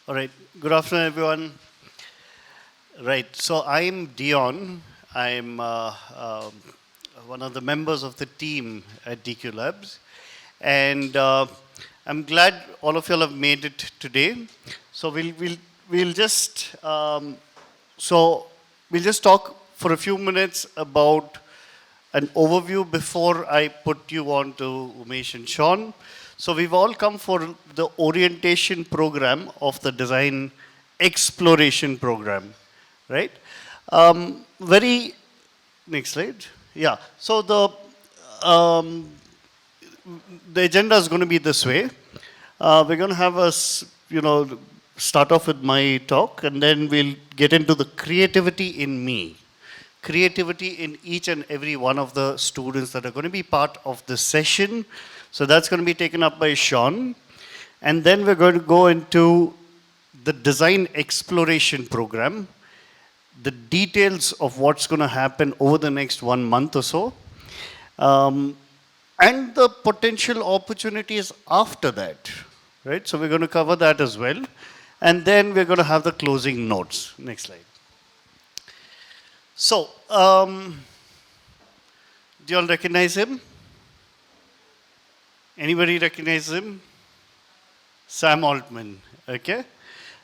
All right. Good afternoon, everyone. Right. So I'm Dion. I'm one of the members of the team at DQ Labs, and I'm glad all of you all have made it today. So we'll just so we'll just talk for a few minutes about an overview before I put you on to Umesh and Shaun. So we've all come for the orientation program of the design exploration program, right? Very next slide. Yeah. So um, the agenda is going to be this way. We're going to have us, start off with my talk, and then we'll get into the creativity in me, creativity in each and every one of the students that are going to be part of this session. So that's going to be taken up by Shaun. And then we're going to go into the design exploration program, the details of what's going to happen over the next 1 month or so, um, and the potential opportunities after that, right? So we're going to cover that as well. And then we're going to have the closing notes. Next slide. So, do you all recognize him? Anybody recognize him? Sam Altman, okay?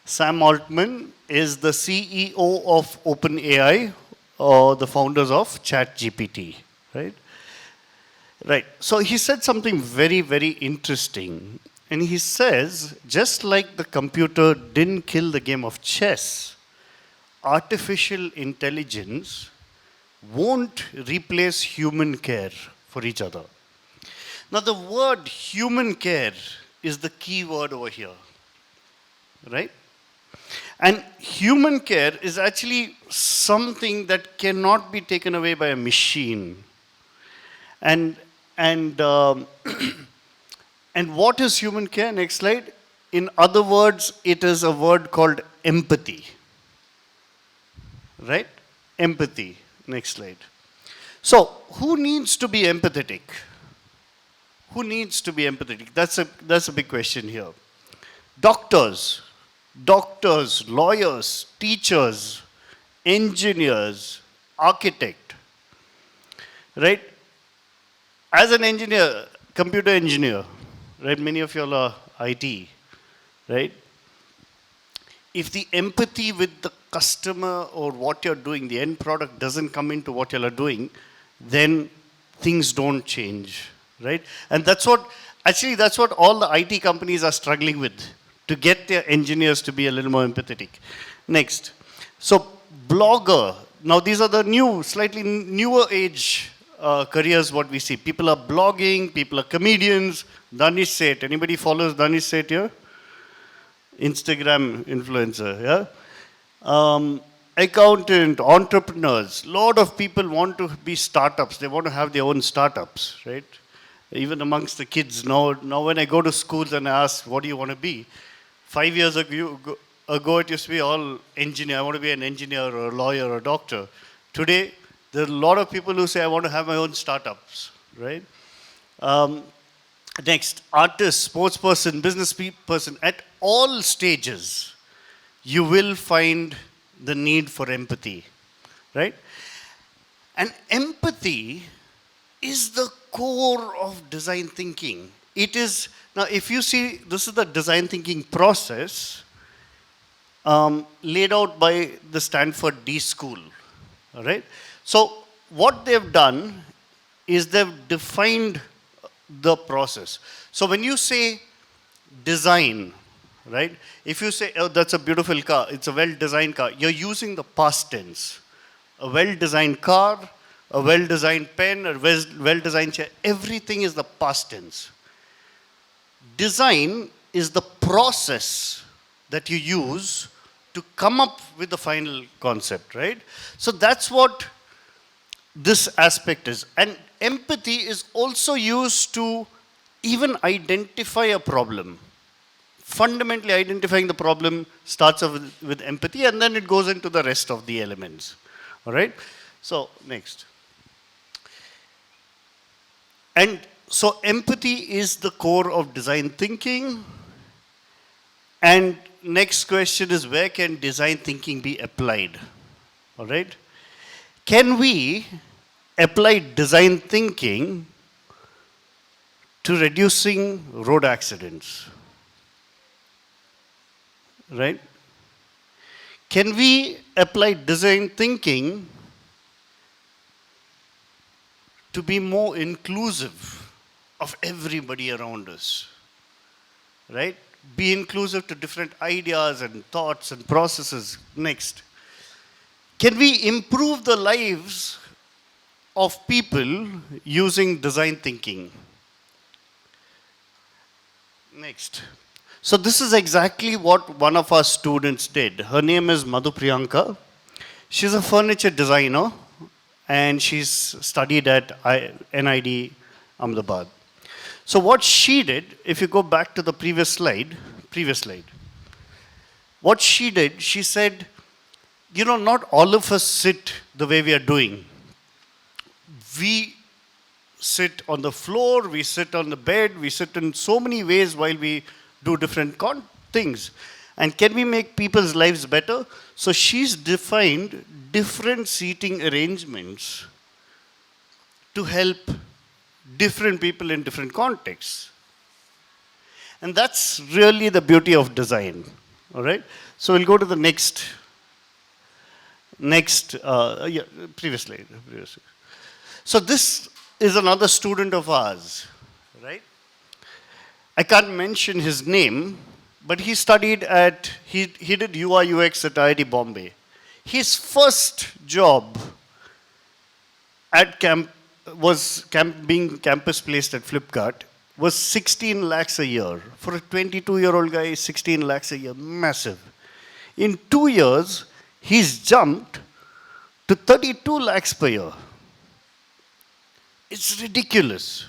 Sam Altman is the CEO of OpenAI, or the founders of ChatGPT, right? Right. So he said something very, very interesting. And he says, just like the computer didn't kill the game of chess, artificial intelligence won't replace human care for each other. Now, the word human care is the key word over here, right? And human care is actually something that cannot be taken away by a machine. And, and, um, and what is human care? Next slide. In other words, it is a word called empathy, right? Empathy. Next slide. So, who needs to be empathetic? Who needs to be empathetic? That's a big question here. Doctors, lawyers, teachers, engineers, architect, right? As an engineer, computer engineer, right? Many of you all are IT, right? If the empathy with the customer or what you're doing, the end product doesn't come into what you are doing, then things don't change, right? And that's what all the IT companies are struggling with, to get their engineers to be a little more empathetic. Next. So, blogger. Now, these are the slightly newer age careers what we see. People are blogging, people are comedians. Danish Seth. Anybody follows Danish Seth here? Instagram influencer, yeah? Accountant, entrepreneurs. Lot of people want to be startups. They want to have their own startups, right? Even amongst the kids. Now when I go to schools and I ask, what do you want to be? 5 years ago, it used to be all engineer. I want to be an engineer or a lawyer or a doctor. Today, there are a lot of people who say, I want to have my own startups, right? Next, artist, sports person, business person, at all stages, you will find the need for empathy, right? And empathy is the core of design thinking. It is, now if you see, this is the design thinking process laid out by the Stanford D School, all right? So what they've done is they've defined the process. So when you say design, right? If you say, oh, that's a beautiful car, it's a well-designed car, you're using the past tense. A well-designed car, a well-designed pen, a well-designed chair, everything is the past tense. Design is the process that you use to come up with the final concept, right? So that's what this aspect is. And empathy is also used to even identify a problem. Fundamentally, identifying the problem starts off with empathy, and then it goes into the rest of the elements. All right? So, next. And so, empathy is the core of design thinking. And next question is, where can design thinking be applied? All right. Can we apply design thinking to reducing road accidents? Right? Can we apply design thinking to be more inclusive of everybody around us? Right? Be inclusive to different ideas and thoughts and processes. Next. Can we improve the lives of people using design thinking? Next. So this is exactly what one of our students did. Her name is Madhu Priyanka. She's a furniture designer and she's studied at NID Ahmedabad. So what she did, if you go back to the previous slide, what she did, she said, you know, not all of us sit the way we are doing. We sit on the floor, we sit on the bed, we sit in so many ways while we do different things. And can we make people's lives better? So she's defined different seating arrangements to help different people in different contexts. And that's really the beauty of design. All right? So we'll go to the next, previous slide. So this is another student of ours, right? I can't mention his name, but he studied he did UI UX at IIT Bombay. His first job at being campus placed at Flipkart was 16 lakhs a year. For a 22-year-old guy, 16 lakhs a year, massive. In 2 years, he's jumped to 32 lakhs per year. It's ridiculous.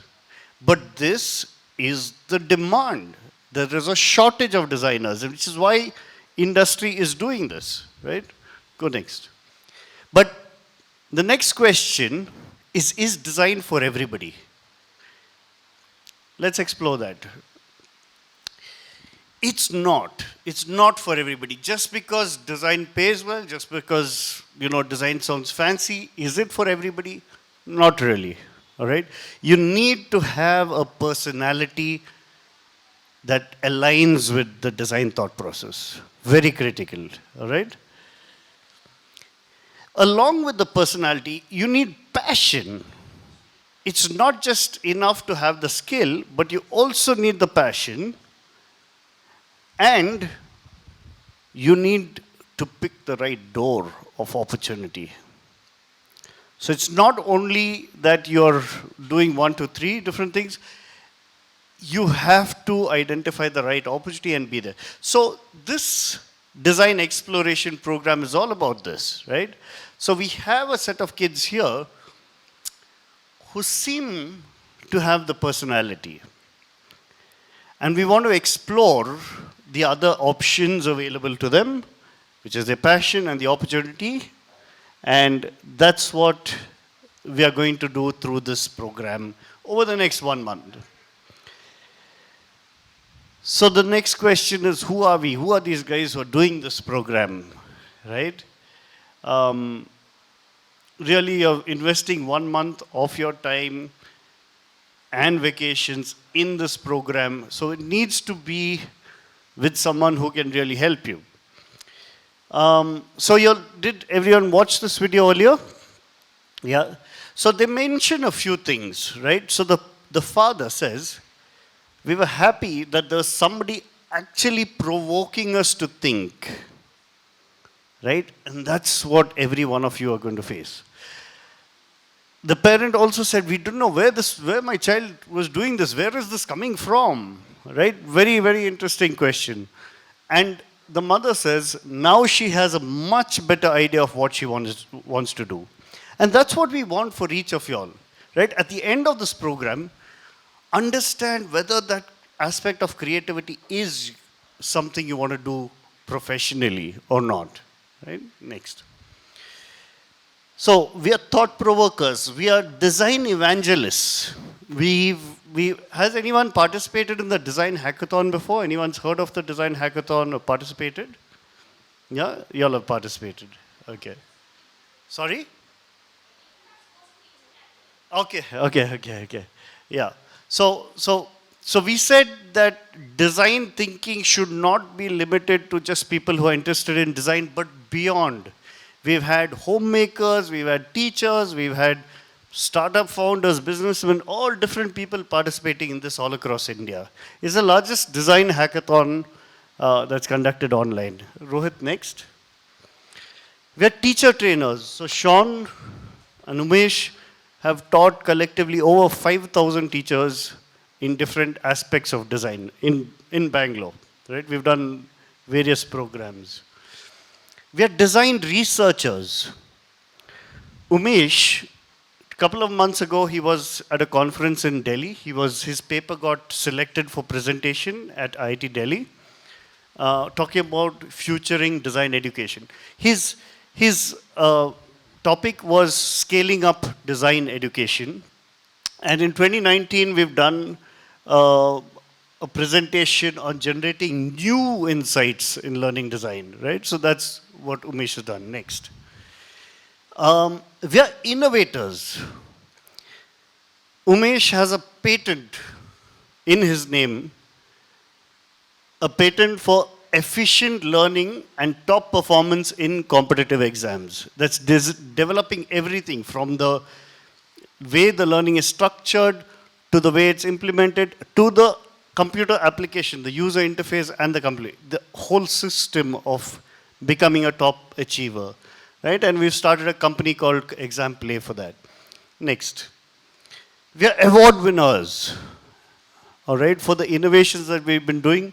But this is the demand. There is a shortage of designers, which is why industry is doing this, right? Go next. But the next question is design for everybody? Let's explore that. It's not. It's not for everybody. Just because design pays well, just because, design sounds fancy, is it for everybody? Not really. All right? You need to have a personality that aligns with the design thought process. Very critical. All right? Along with the personality, you need passion. It's not just enough to have the skill, but you also need the passion, and you need to pick the right door of opportunity. So it's not only that you're doing 1, 2, 3 different things, you have to identify the right opportunity and be there. So this design exploration program is all about this, right? So we have a set of kids here who seem to have the personality. And we want to explore the other options available to them, which is their passion and the opportunity. And that's what we are going to do through this program over the next 1 month. So the next question is, who are we? Who are these guys who are doing this program, right? Really, you're investing 1 month of your time and vacations in this program. So it needs to be with someone who can really help you. Did everyone watch this video earlier? Yeah. So they mention a few things, right? So the father says, we were happy that there's somebody actually provoking us to think, right? And that's what every one of you are going to face. The parent also said, we don't know where my child was doing this. Where is this coming from? Right? Very, very interesting question. And the mother says, now she has a much better idea of what she wants to do. And that's what we want for each of y'all. Right? At the end of this program, understand whether that aspect of creativity is something you want to do professionally or not. Right? Next. So we are thought provokers. We are design evangelists. We has anyone participated in the design hackathon before? Anyone's heard of the design hackathon or participated? Yeah, you all have participated. Okay. Sorry? Okay. Yeah. So we said that design thinking should not be limited to just people who are interested in design, but beyond. We've had homemakers, we've had teachers, we've had startup founders, businessmen, all different people participating in this all across India. It's the largest design hackathon that's conducted online. Rohit, next. We are teacher trainers. So Shaun and Umesh have taught collectively over 5,000 teachers in different aspects of design in Bangalore. Right? We've done various programs. We are design researchers. Umesh, a couple of months ago, he was at a conference in Delhi. His paper got selected for presentation at IIT Delhi, talking about futuring design education. His topic was scaling up design education. And in 2019, we've done a presentation on generating new insights in learning design, right? So that's what Umesh has done. Next. We are innovators. Umesh has a patent in his name, a patent for efficient learning and top performance in competitive exams. That's developing everything from the way the learning is structured, to the way it's implemented, to the computer application, the user interface and the whole system of becoming a top achiever, right? And we've started a company called Exam Play for that. Next. We are award winners, all right, for the innovations that we've been doing.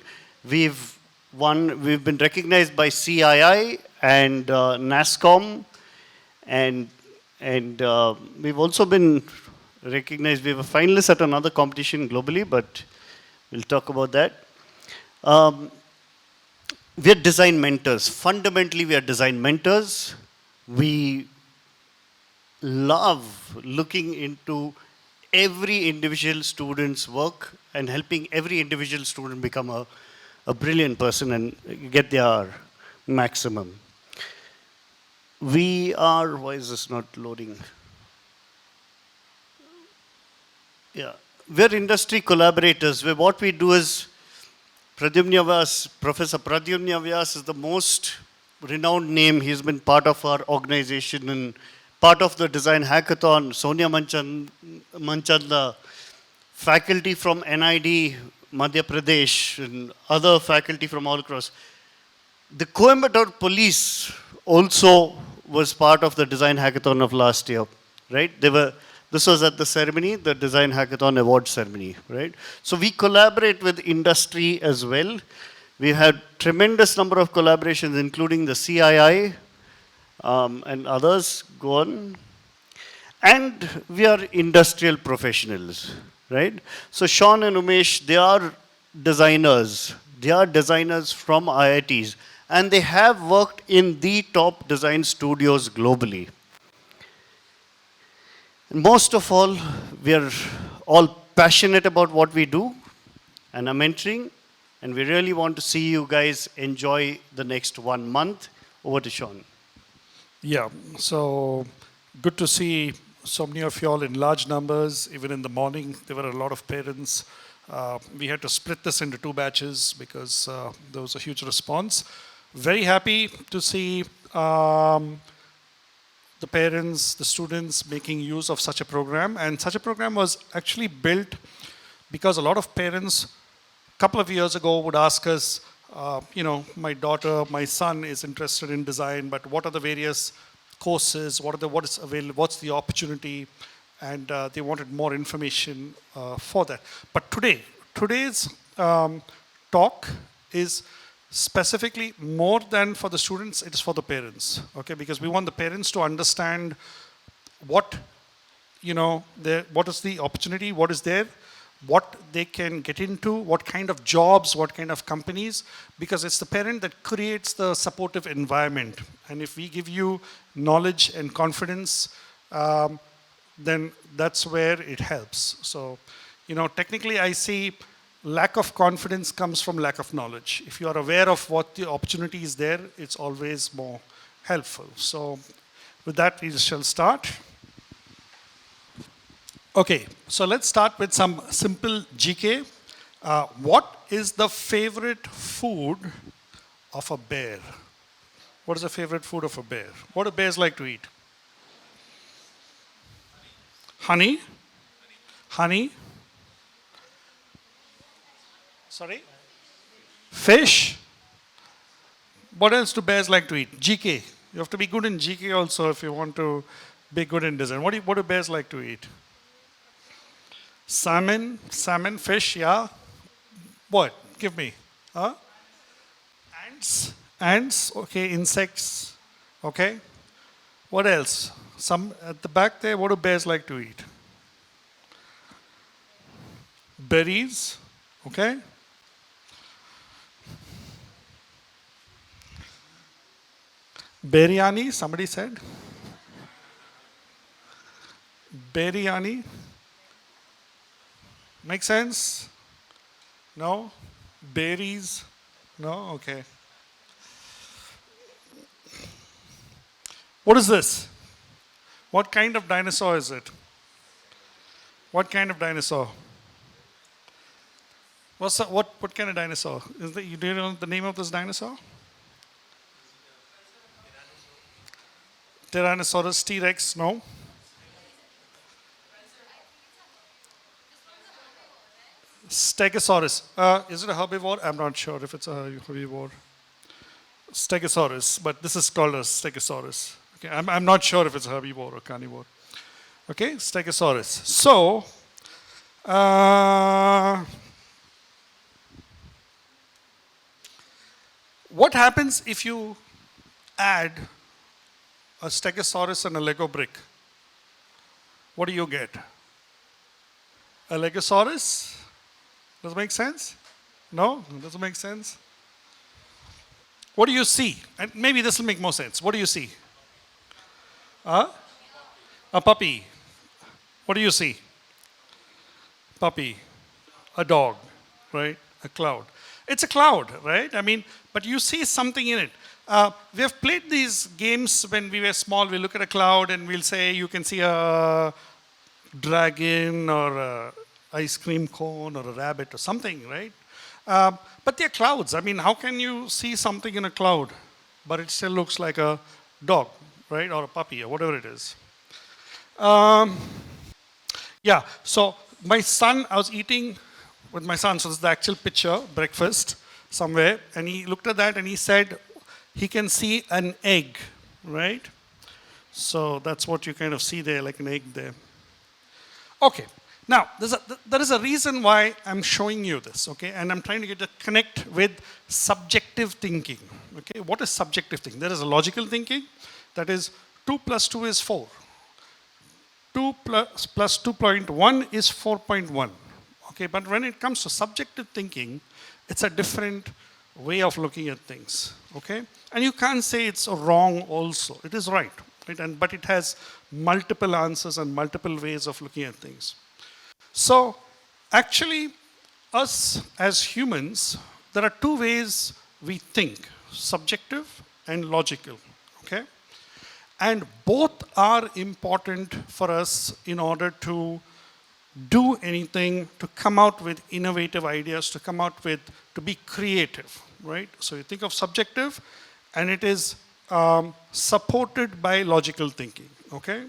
We've been recognized by CII and NASSCOM, and we've also been recognized. We were finalists at another competition globally, but we'll talk about that. We are design mentors. Fundamentally, we are design mentors. We love looking into every individual student's work and helping every individual student become a brilliant person and get their maximum. Why is this not loading? Yeah, we're industry collaborators. What we do is, Professor Pradyumna Vyas is the most renowned name. He's been part of our organization and part of the design hackathon. Sonia Manchanda, faculty from NID, Madhya Pradesh, and other faculty from all across. The Coimbatore police also was part of the design hackathon of last year, right? This was at the ceremony, the Design Hackathon Award ceremony, right? So we collaborate with industry as well. We had tremendous number of collaborations, including the CII and others. Go on. And we are industrial professionals, right? So Shaun and Umesh, they are designers. They are designers from IITs. And they have worked in the top design studios globally. Most of all, we are all passionate about what we do and are mentoring, and we really want to see you guys enjoy the next 1 month. Over to Shaun. Yeah, so good to see so many of you all in large numbers. Even in the morning, there were a lot of parents. We had to split this into 2 batches because there was a huge response. Very happy to see the parents, the students making use of such a program. And such a program was actually built because a lot of parents, a couple of years ago, would ask us, my daughter, my son is interested in design, but what are the various courses, what is available, what's the opportunity, and they wanted more information for that. But today's talk is specifically more than for the students, it is for the parents, okay? Because we want the parents to understand what is the opportunity, what is there, what they can get into, what kind of jobs, what kind of companies, because it's the parent that creates the supportive environment. And if we give you knowledge and confidence, then that's where it helps. So Technically I see lack of confidence comes from lack of knowledge. If you are aware of what the opportunity is there, it's always more helpful. So with that, we shall start. Okay, so let's start with some simple GK. What is the favorite food of a bear? What is the favorite food of a bear? What do bears like to eat? Honey? Honey? Sorry? Fish? What else do bears like to eat? GK. You have to be good in GK also if you want to be good in design. What do bears like to eat? Salmon, fish, yeah. What? Give me. Huh? Ants, okay, insects, okay. What else? Some at the back there, what do bears like to eat? Berries, okay. Biryani, somebody said. Biryani. Make sense? No? Berries? No? Okay. What is this? What kind of dinosaur is it? What kind of dinosaur? What kind of dinosaur? Do you know the name of this dinosaur? Tyrannosaurus, T-Rex, no? Stegosaurus. Is it a herbivore? I'm not sure if it's a herbivore. Stegosaurus, but this is called a Stegosaurus. Okay, I'm not sure if it's a herbivore or carnivore. Okay, Stegosaurus. So, what happens if you add a Stegosaurus and a Lego brick? What do you get? A Legosaurus? Does it make sense? No? Doesn't make sense? What do you see? And maybe this will make more sense. What do you see? A puppy. What do you see? Puppy. A dog, right? A cloud. It's a cloud, right? But you see something in it. We have played these games when we were small. We look at a cloud and we'll say you can see a dragon or a ice cream cone or a rabbit or something, right? But they're clouds. How can you see something in a cloud, but it still looks like a dog, right? Or a puppy or whatever it is. Yeah, so my son, I was eating with my son, so this is the actual picture, breakfast somewhere, and he looked at that and he said he can see an egg, right? So that's what you kind of see there, like an egg there. Okay, now there is a reason why I'm showing you this, okay? And I'm trying to get to connect with subjective thinking, okay? What is subjective thinking? There is a logical thinking, that is 2 plus 2 is 4. 2 plus 2.1 is 4.1. Okay, but when it comes to subjective thinking, it's a different way of looking at things. Okay, and you can't say it's wrong. Also, it is right, right? But it has multiple answers and multiple ways of looking at things. So, actually, us as humans, there are two ways we think: subjective and logical. Okay. And both are important for us in order to do anything, to come out with innovative ideas, to be creative, right? So you think of subjective, and it is supported by logical thinking, okay?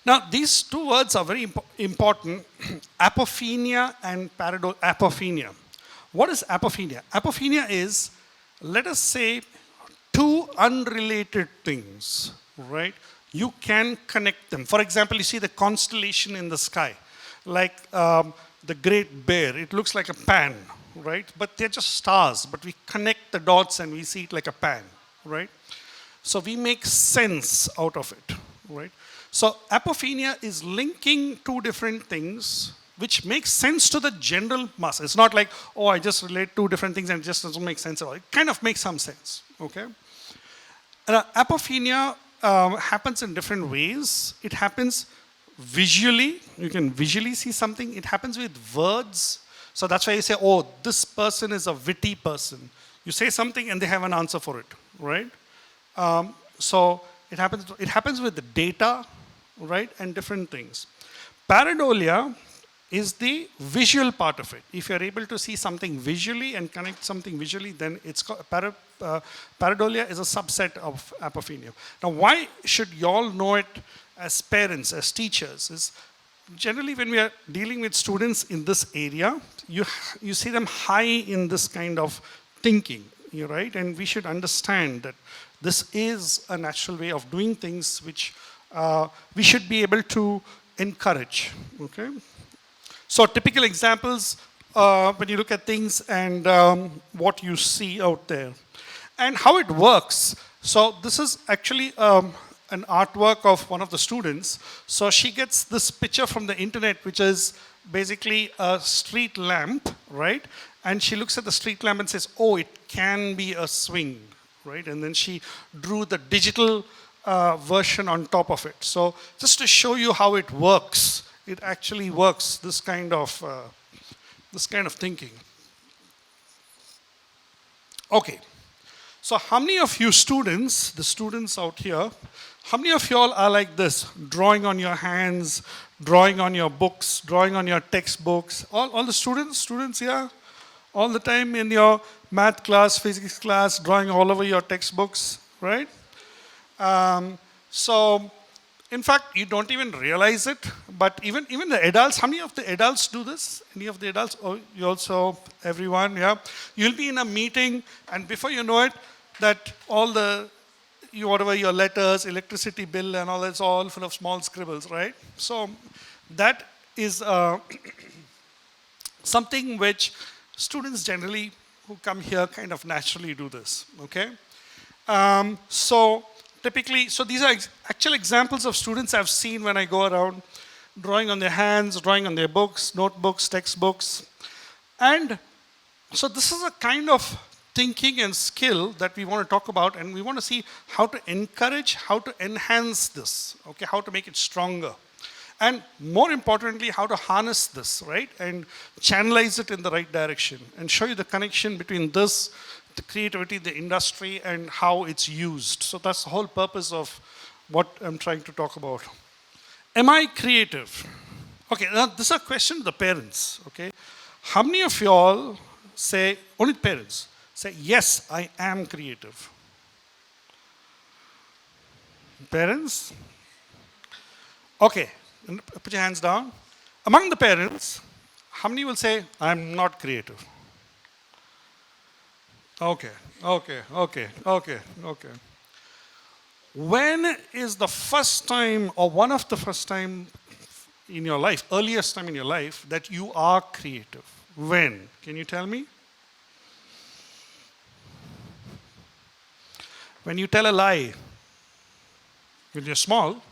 Now, these two words are very important, apophenia and apophenia. What is apophenia? Apophenia is, let us say, two unrelated things, right? You can connect them. For example, you see the constellation in the sky, like the Great Bear. It looks like a pan, right? But they're just stars, but we connect the dots and we see it like a pan, right? So we make sense out of it, right? So apophenia is linking two different things which makes sense to the general mass. It's not like, oh, I just relate two different things and it just doesn't make sense at all. It kind of makes some sense, okay? Apophenia happens in different ways. It happens visually, you can visually see something. It happens with words. So that's why you say, oh, this person is a witty person. You say something and they have an answer for it, right? So it happens with the data, right, and different things. Pareidolia is the visual part of it. If you're able to see something visually and connect something visually, then it's called, pareidolia is a subset of apophenia. Now, why should you all know it as parents, as teachers? Is generally when we are dealing with students in this area, you see them high in this kind of thinking, right? And we should understand that this is a natural way of doing things which we should be able to encourage, okay? So typical examples when you look at things and what you see out there and how it works. So this is actually an artwork of one of the students. So she gets this picture from the internet, which is basically a street lamp, right? And she looks at the street lamp and says, oh, it can be a swing, right? And then she drew the digital version on top of it. So just to show you how it works, it actually works, this kind of thinking. Okay, so how many of you students, the students out here, how many of you all are like this, drawing on your hands, drawing on your books, drawing on your textbooks? All the students here, all the time in your math class, physics class, drawing all over your textbooks, right? So, in fact, you don't even realize it, but even the adults, how many of the adults do this? Any of the adults? Oh, you also, everyone, yeah? You'll be in a meeting, and before you know it, that all whatever your letters, electricity bill, and all that's all full of small scribbles, right? So that is something which students generally who come here kind of naturally do this, okay? So typically, so these are actual examples of students I've seen when I go around, drawing on their hands, drawing on their books, notebooks, textbooks. And so this is a kind of thinking and skill that we want to talk about, and we want to see how to encourage, how to enhance this, okay, how to make it stronger. And more importantly, how to harness this, right, and channelize it in the right direction, and show you the connection between this, the creativity, the industry, and how it's used. So that's the whole purpose of what I'm trying to talk about. Am I creative? Okay, now this is a question to the parents, okay? How many of y'all say, only parents, say, yes, I am creative? Parents? Okay, put your hands down. Among the parents, how many will say, I'm not creative? Okay. When is the first time or one of the first time in your life, earliest time in your life, that you are creative? When? Can you tell me? When you tell a lie, when you're small,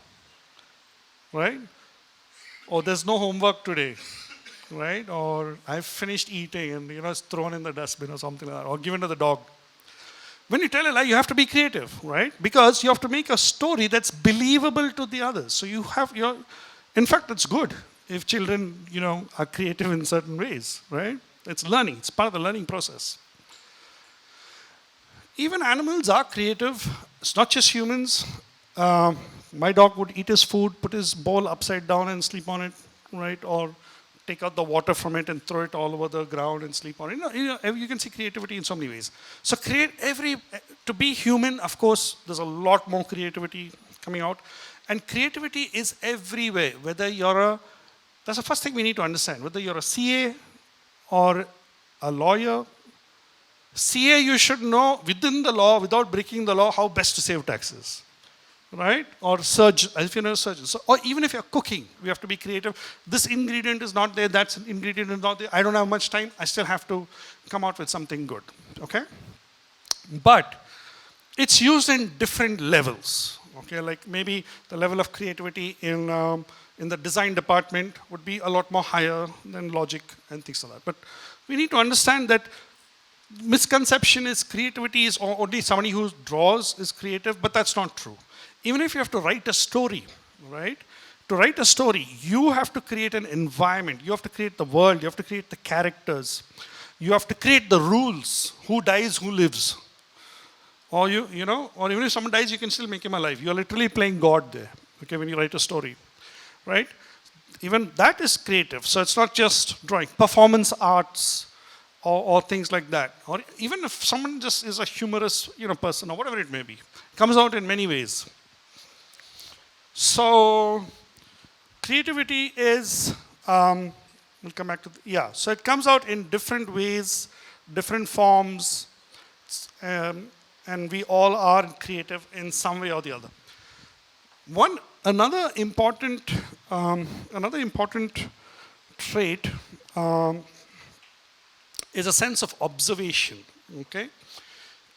right? Or there's no homework today, right? Or I've finished eating and it's thrown in the dustbin or something like that, or given to the dog. When you tell a lie, you have to be creative, right? Because you have to make a story that's believable to the others. So you have in fact, it's good if children, are creative in certain ways, right? It's learning, it's part of the learning process. Even animals are creative. It's not just humans. My dog would eat his food, put his bowl upside down and sleep on it, right? Or take out the water from it and throw it all over the ground and sleep on it. You can see creativity in so many ways. So to be human, of course, there's a lot more creativity coming out. And creativity is everywhere. That's the first thing we need to understand. Whether you're a CA or a lawyer, CA, you should know within the law, without breaking the law, how best to save taxes, right? Or surgeon, if you know surgeon. So, or even if you're cooking, we have to be creative. This ingredient is not there, that ingredient is not there. I don't have much time. I still have to come out with something good, okay? But it's used in different levels, okay? Like maybe the level of creativity in the design department would be a lot more higher than logic and things like that. But we need to understand that misconception is creativity is only somebody who draws is creative, but that's not true. Even if you have to write a story, right? To write a story, you have to create an environment. You have to create the world. You have to create the characters. You have to create the rules. Who dies, who lives. Or or even if someone dies, you can still make him alive. You're literally playing God there, okay, when you write a story, right? Even that is creative. So it's not just drawing. Performance arts or things like that. Or even if someone just is a humorous, person or whatever it may be. Comes out in many ways. So creativity is, we'll come back to, so it comes out in different ways, different forms, and we all are creative in some way or the other. Another important trait is a sense of observation. Okay,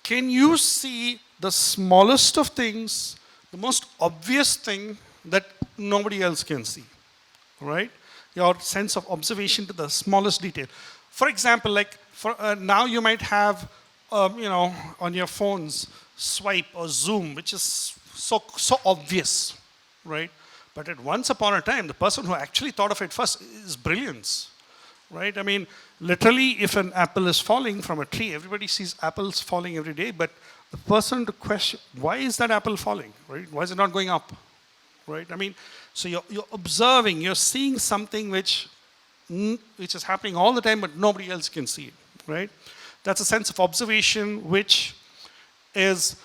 can you see the smallest of things, the most obvious thing that nobody else can see? Right? Your sense of observation to the smallest detail. For example, like now you might have, on your phones, swipe or zoom, which is so obvious, right? But at once upon a time, the person who actually thought of it first is brilliance, right? I mean, literally, if an apple is falling from a tree, everybody sees apples falling every day, but the person to question, why is that apple falling, right? Why is it not going up, right? I mean, so you're observing, you're seeing something which is happening all the time, but nobody else can see it, right? That's a sense of observation which is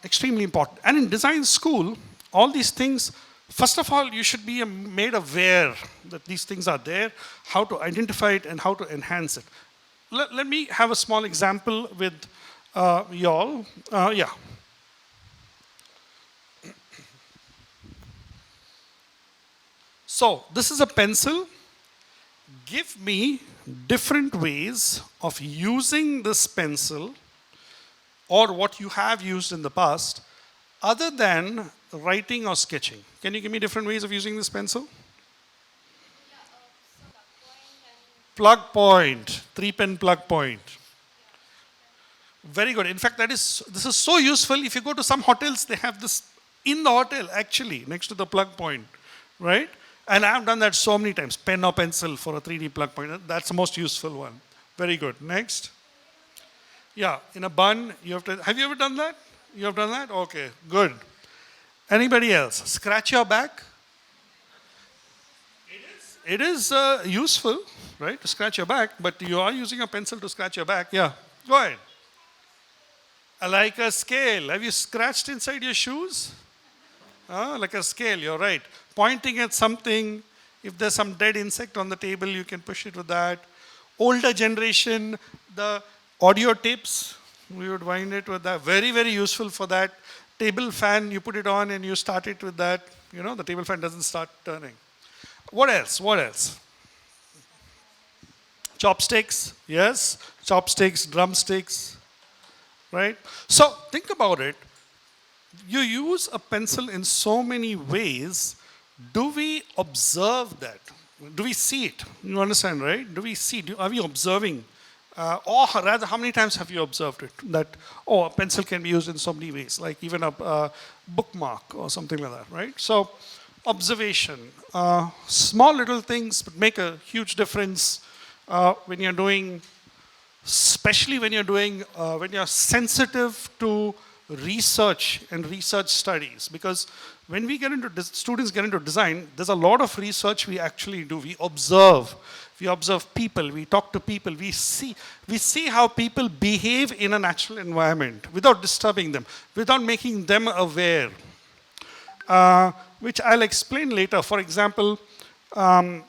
extremely important. And in design school, all these things, first of all, you should be made aware that these things are there, how to identify it and how to enhance it. Let me have a small example with y'all. So this is a pencil. Give me different ways of using this pencil or what you have used in the past other than writing or sketching. Can you give me different ways of using this pencil? Plug point, 3-pin plug point. Very good. In fact, this is so useful. If you go to some hotels, they have this in the hotel actually next to the plug point, right? And I've done that so many times. Pen or pencil for a 3D plug point. That's the most useful one. Very good. Next. Yeah, in a bun, have you ever done that? You have done that? Okay, good. Anybody else? Scratch your back? It is useful, right, to scratch your back, but you are using a pencil to scratch your back. Yeah, go ahead. Like a scale. Have you scratched inside your shoes? Like a scale, you're right. Pointing at something, if there's some dead insect on the table, you can push it with that. Older generation, the audio tapes, we would wind it with that. Very, very useful for that. Table fan, you put it on and you start it with that. The table fan doesn't start turning. What else? What else? Chopsticks, yes. Chopsticks, drumsticks, right? So think about it. You use a pencil in so many ways. Do we observe that? Do we see it? You understand, right? Do we see? Are we observing? Or rather, how many times have you observed it? That, a pencil can be used in so many ways, like even a bookmark or something like that, right? So, observation. Small little things but make a huge difference when you're doing, especially when you're sensitive to research and research studies. Because when we students get into design, there's a lot of research we actually do. We observe people, we talk to people, we see how people behave in a natural environment without disturbing them, without making them aware, which I'll explain later. For example, one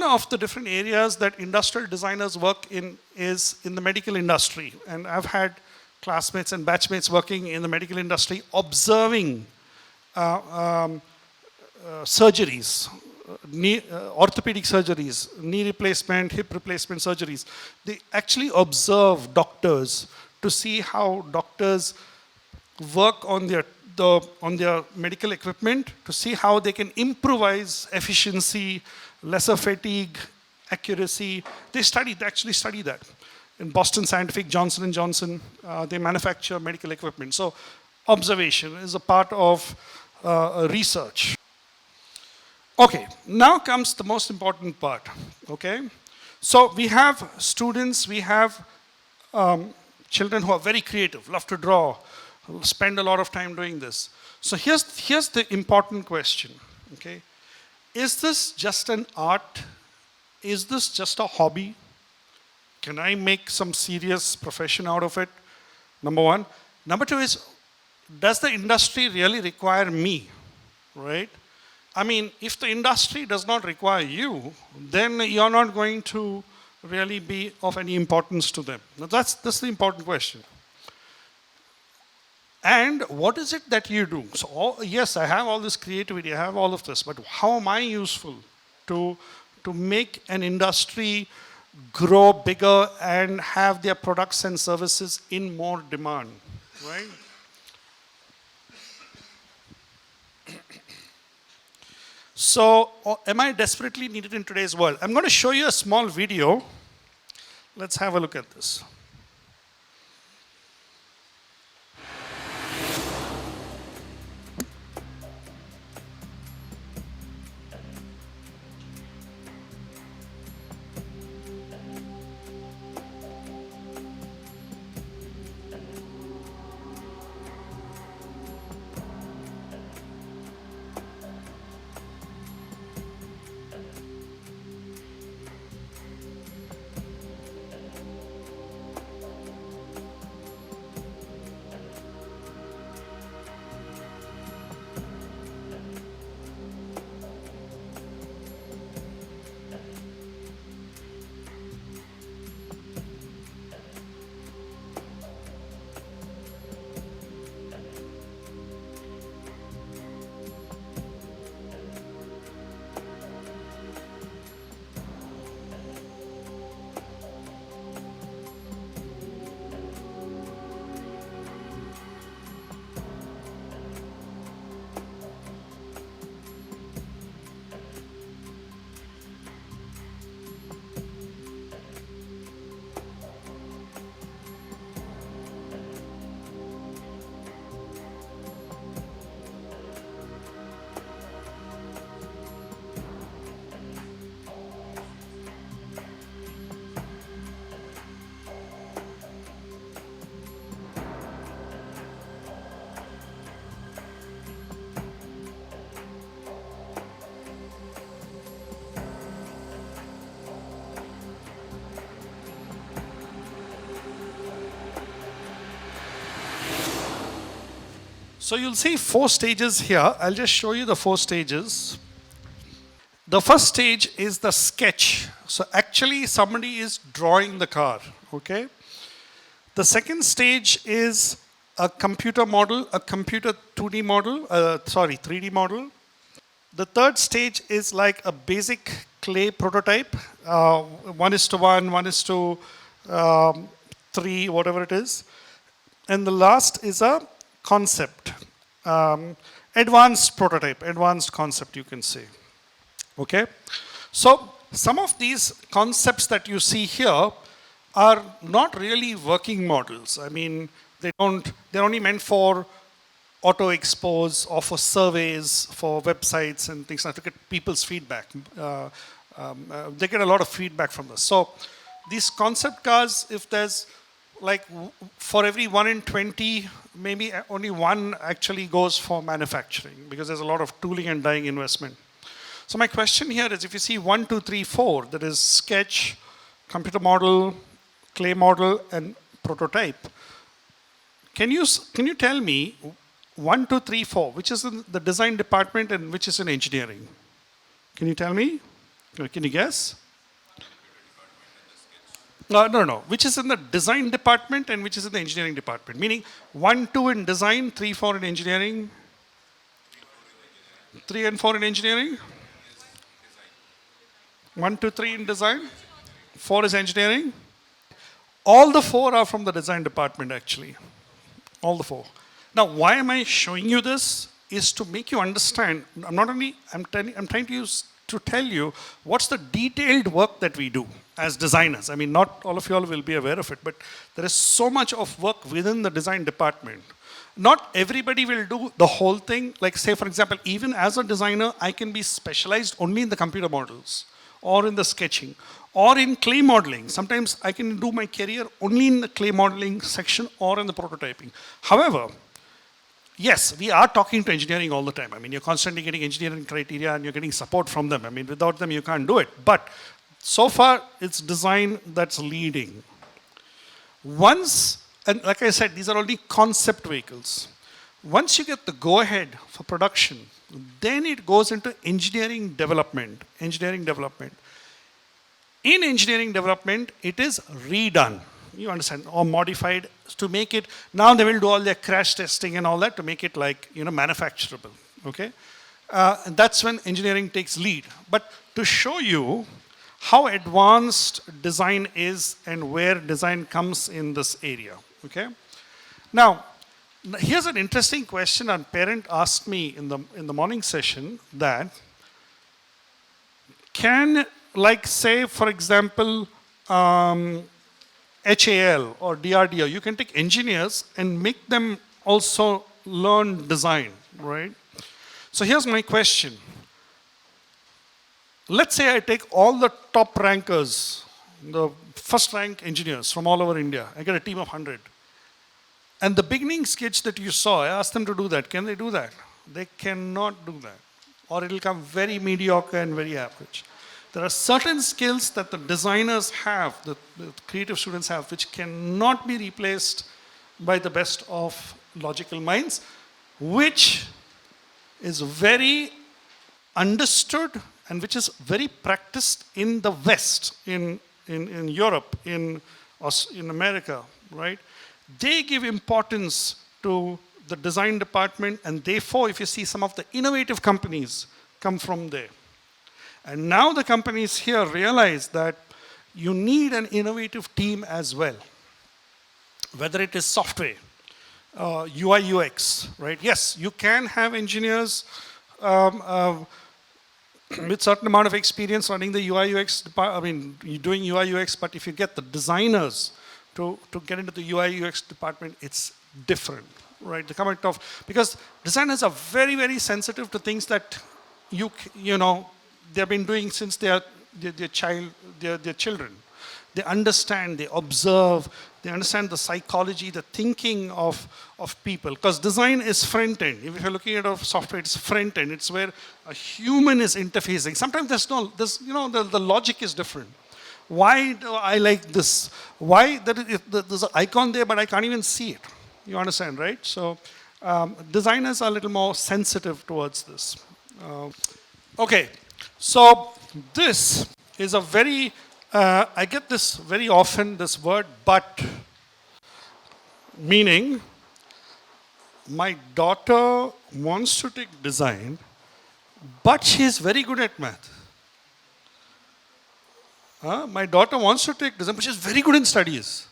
of the different areas that industrial designers work in is in the medical industry. And I've had classmates and batchmates working in the medical industry observing surgeries, orthopedic surgeries, knee replacement, hip replacement surgeries. They actually observe doctors to see how doctors work on their medical equipment, to see how they can improvise efficiency, lesser fatigue, accuracy. They actually study that. In Boston Scientific, Johnson & Johnson, they manufacture medical equipment. So observation is a part of research. Okay, now comes the most important part, okay? So we have students, we have children who are very creative, love to draw, spend a lot of time doing this. So here's the important question, okay? Is this just an art? Is this just a hobby? Can I make some serious profession out of it? Number one. Number two is, does the industry really require me, right? I mean, if the industry does not require you, then you're not going to really be of any importance to them. Now that's the important question. And what is it that you do? So yes, I have all this creativity, I have all of this, but how am I useful to make an industry grow bigger and have their products and services in more demand, right? So, am I desperately needed in today's world? I'm going to show you a small video. Let's have a look at this. So you'll see 4 stages here. I'll just show you the 4 stages. The first stage is the sketch. So actually somebody is drawing the car, okay? The second stage is a computer model, a computer 2D model, 3D model. The third stage is like a basic clay prototype, 1:1, 1:3, whatever it is. And the last is a concept, advanced prototype, advanced concept, you can say. Okay? So some of these concepts that you see here are not really working models. I mean, they're only meant for auto expose or for surveys, for websites and things like that to get people's feedback. They get a lot of feedback from this. So these concept cars, if there's like for every 1 in 20, maybe only 1 actually goes for manufacturing because there's a lot of tooling and dyeing investment. So my question here is, if you see 1, 2, 3, 4, that is sketch, computer model, clay model, and prototype. Can you tell me 1, 2, 3, 4, which is in the design department and which is in engineering? Can you tell me? Can you guess? No. Which is in the design department and which is in the engineering department? Meaning 1, 2 in design, 3, 4 in engineering. 3 and 4 in engineering. 1, 2, 3 in design. 4 is engineering. All the 4 are from the design department actually. All the 4. Now, why am I showing you this? Is to make you understand. I'm trying to tell you what's the detailed work that we do as designers. I mean, not all of you all will be aware of it, but there is so much of work within the design department. Not everybody will do the whole thing. Like say, for example, even as a designer, I can be specialized only in the computer models or in the sketching or in clay modeling. Sometimes I can do my career only in the clay modeling section or in the prototyping. However, yes, we are talking to engineering all the time. I mean, you're constantly getting engineering criteria and you're getting support from them. I mean, without them, you can't do it. But so far, it's design that's leading. Once, and like I said, these are only concept vehicles. Once you get the go-ahead for production, then it goes into engineering development. Engineering development. In engineering development, it is redone. You understand, or modified to make it. Now they will do all their crash testing and all that to make it like manufacturable. Okay, and that's when engineering takes lead. But to show you how advanced design is and where design comes in this area. Okay, now here's an interesting question. A parent asked me in the morning session that can, like say for example, HAL or DRDO, you can take engineers and make them also learn design, right? So here's my question. Let's say I take all the top rankers, the first rank engineers from all over India. I get a team of 100. And the beginning sketch that you saw, I asked them to do that. Can they do that? They cannot do that. Or it'll come very mediocre and very average. There are certain skills that the designers have, the creative students have, which cannot be replaced by the best of logical minds, which is very understood and which is very practiced in the West, in Europe, in America, right? They give importance to the design department, and therefore, if you see some of the innovative companies come from there. And now the companies here realize that you need an innovative team as well, whether it is software, UI, UX, right? Yes, you can have engineers with certain amount of experience running the UI, UX department. I mean, you're doing UI, UX, but if you get the designers to get into the UI, UX department, it's different, right? The comment of, because designers are very, very sensitive to things that they've been doing since they're children. They understand, they observe, they understand the psychology, the thinking of people. Because design is front end. If you're looking at a software, it's front end. It's where a human is interfacing. Sometimes the logic is different. Why do I like this? Why there's an icon there, but I can't even see it. You understand, right? So designers are a little more sensitive towards this. Okay, so this is a very, I get this very often, this word, but, meaning my daughter wants to take design, but she is very good at math. My daughter wants to take design, but she's very good in studies.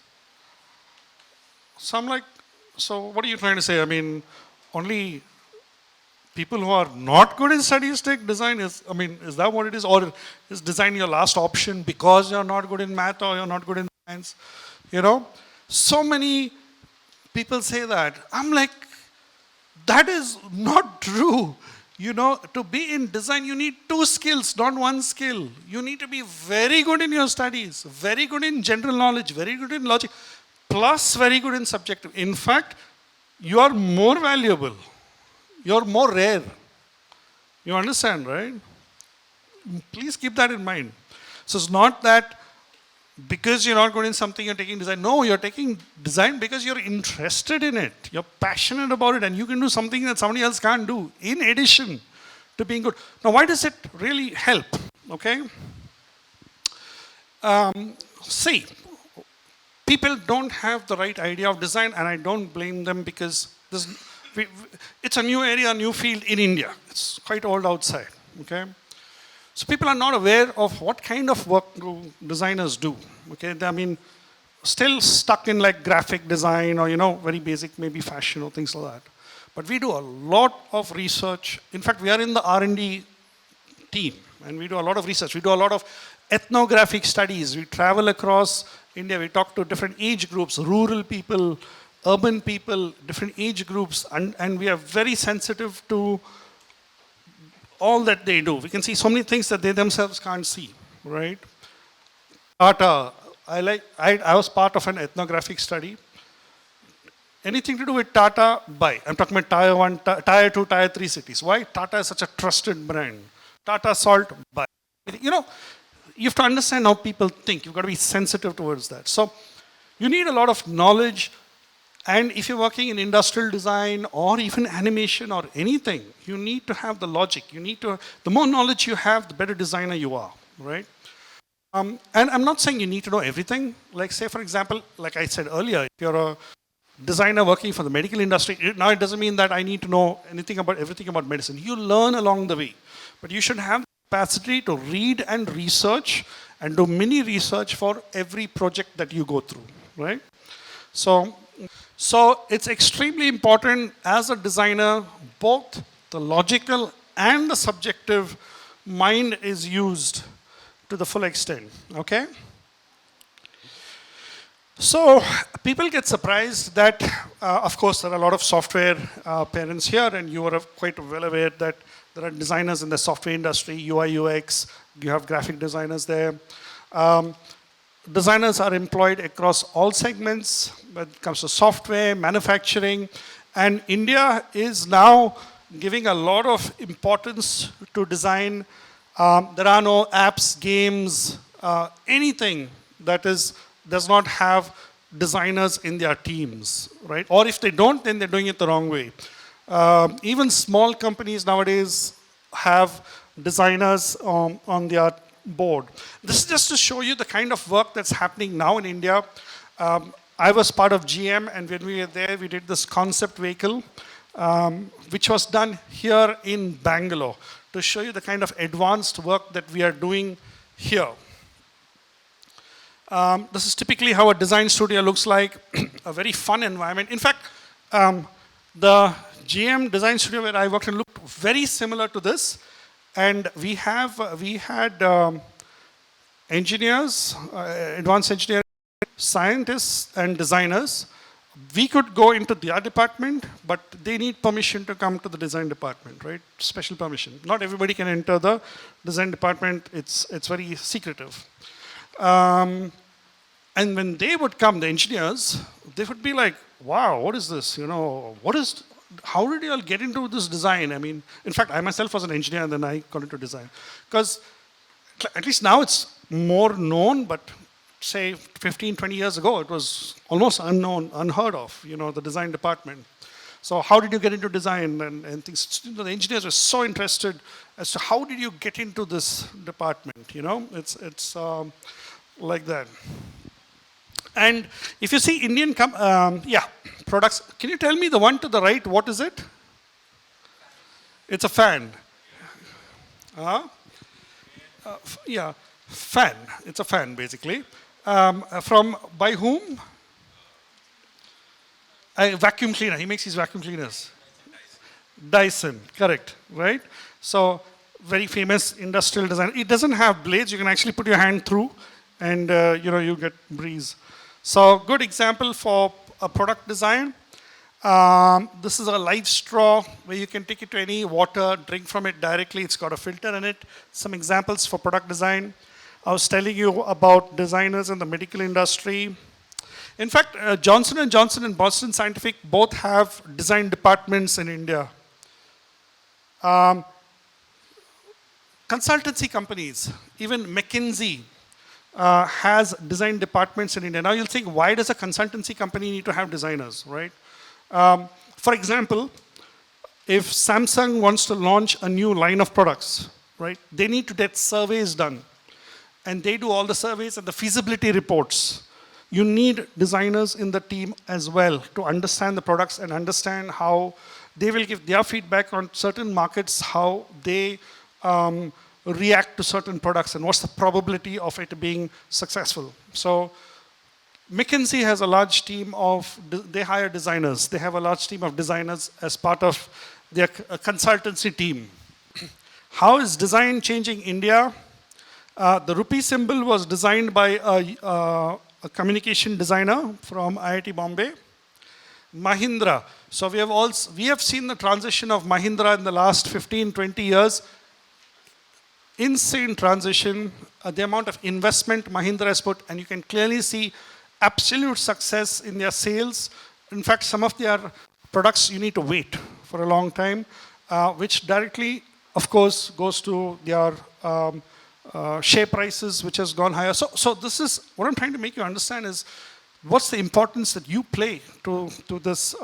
So I'm like, so what are you trying to say? I mean, only people who are not good in studies take design? Is that what it is? Or is design your last option because you're not good in math or you're not good in science? So many people say that. I'm like, that is not true. To be in design, you need 2 skills, not 1 skill. You need to be very good in your studies, very good in general knowledge, very good in logic, plus very good in subjective. In fact, you are more valuable. You're more rare. You understand, right? Please keep that in mind. So it's not that because you're not good in something, you're taking design. No, you're taking design because you're interested in it. You're passionate about it, and you can do something that somebody else can't do, in addition to being good. Now, why does it really help? Okay? See, people don't have the right idea of design, and I don't blame them because it's a new area, a new field in India. It's quite old outside, okay? So people are not aware of what kind of work designers do, okay? Still stuck in like graphic design or, very basic, maybe fashion or things like that. But we do a lot of research. In fact, we are in the R&D team, and we do a lot of research. We do a lot of ethnographic studies. We travel across India. We talk to different age groups, rural people, urban people, different age groups, and we are very sensitive to all that they do. We can see so many things that they themselves can't see, right? Tata, I was part of an ethnographic study. Anything to do with Tata, buy. I'm talking about Tier 1, Tier 2, Tier 3 cities. Why? Tata is such a trusted brand. Tata Salt, buy. You know, you have to understand how people think. You've got to be sensitive towards that. So you need a lot of knowledge. And if you're working in industrial design or even animation or anything, you need to have the logic. You need to, the more knowledge you have, the better designer you are, right? And I'm not saying you need to know everything. Like say, for example, like I said earlier, if you're a designer working for the medical industry, now it doesn't mean that I need to know anything about everything about medicine. You learn along the way. But you should have the capacity to read and research and do mini research for every project that you go through, right? So it's extremely important as a designer, both the logical and the subjective mind is used to the full extent, okay? So people get surprised that, of course, there are a lot of software parents here, and you are quite well aware that there are designers in the software industry, UI, UX, you have graphic designers there. Designers are employed across all segments when it comes to software, manufacturing, and India is now giving a lot of importance to design. There are no apps, games, anything that does not have designers in their teams, right? Or if they don't, then they're doing it the wrong way. Even small companies nowadays have designers on their board. This is just to show you the kind of work that's happening now in India. I was part of GM, and when we were there, we did this concept vehicle, which was done here in Bangalore, to show you the kind of advanced work that we are doing here. This is typically how a design studio looks like, a very fun environment. In fact, the GM design studio where I worked in looked very similar to this. And we had engineers, advanced engineers, scientists and designers. We could go into their department, but they need permission to come to the design department, right? Special permission. Not everybody can enter the design department. It's very secretive. And when they would come, the engineers, they would be like, wow, what is this? You know, how did you all get into this design? I mean, in fact, I myself was an engineer and then I got into design. Because at least now it's more known, but say 15, 20 years ago, it was almost unknown, unheard of, you know, the design department. So how did you get into design and things? You know, the engineers were so interested as to how did you get into this department, you know? It's like that. And if you see Indian, products, can you tell me the one to the right, what is it? It's a fan. Yeah, fan. It's a fan, basically. By whom? A vacuum cleaner. He makes his vacuum cleaners. Dyson, correct, right? So, very famous industrial design. It doesn't have blades. You can actually put your hand through and, you get breeze. So, good example for a product design. This is a live straw where you can take it to any water, drink from it directly. It's got a filter in it. Some examples for product design. I was telling you about designers in the medical industry. In fact, Johnson & Johnson and Boston Scientific both have design departments in India. Consultancy companies, even McKinsey has design departments in India. Now you'll think, why does a consultancy company need to have designers, right? For example, if Samsung wants to launch a new line of products, right, they need to get surveys done. And they do all the surveys and the feasibility reports. You need designers in the team as well to understand the products and understand how they will give their feedback on certain markets, how they react to certain products and what's the probability of it being successful. So McKinsey has a large team they hire designers. They have a large team of designers as part of their consultancy team. How is design changing India? The rupee symbol was designed by a communication designer from IIT Bombay. Mahindra. So we have seen the transition of Mahindra in the last 15, 20 years. Insane transition, the amount of investment Mahindra has put, and you can clearly see absolute success in their sales. In fact, some of their products you need to wait for a long time, which directly, of course, goes to their share prices, which has gone higher. So this is what I'm trying to make you understand is what's the importance that you play to this,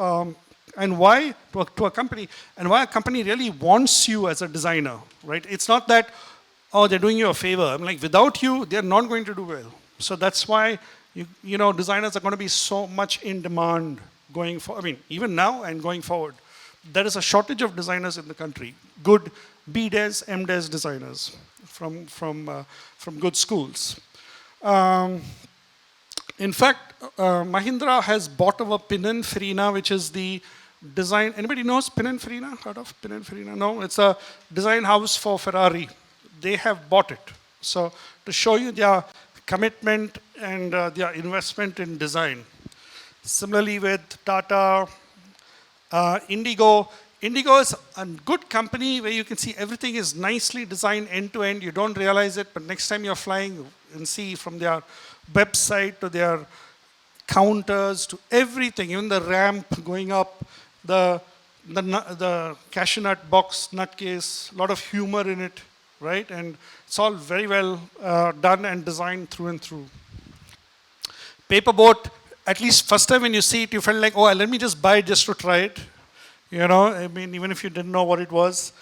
and why to a company, and why a company really wants you as a designer, right? It's not that, oh, they're doing you a favor. I'm like, without you, they're not going to do well. So that's why, designers are going to be so much in demand going forward. I mean, even now and going forward. There is a shortage of designers in the country. Good BDes, MDes designers from good schools. In fact, Mahindra has bought over Pininfarina, which is the design. Anybody knows Pininfarina? Heard of Pininfarina? No, it's a design house for Ferrari. They have bought it. So to show you their commitment and their investment in design. Similarly with Tata, Indigo. Indigo is a good company where you can see everything is nicely designed end to end. You don't realize it, but next time you're flying and see from their website to their counters to everything, even the ramp going up, the cashew nut box, nut case, a lot of humor in it, right? And it's all very well done and designed through and through. Paperboat, at least first time when you see it, you felt like, oh, let me just buy it just to try it. I mean, even if you didn't know what it was.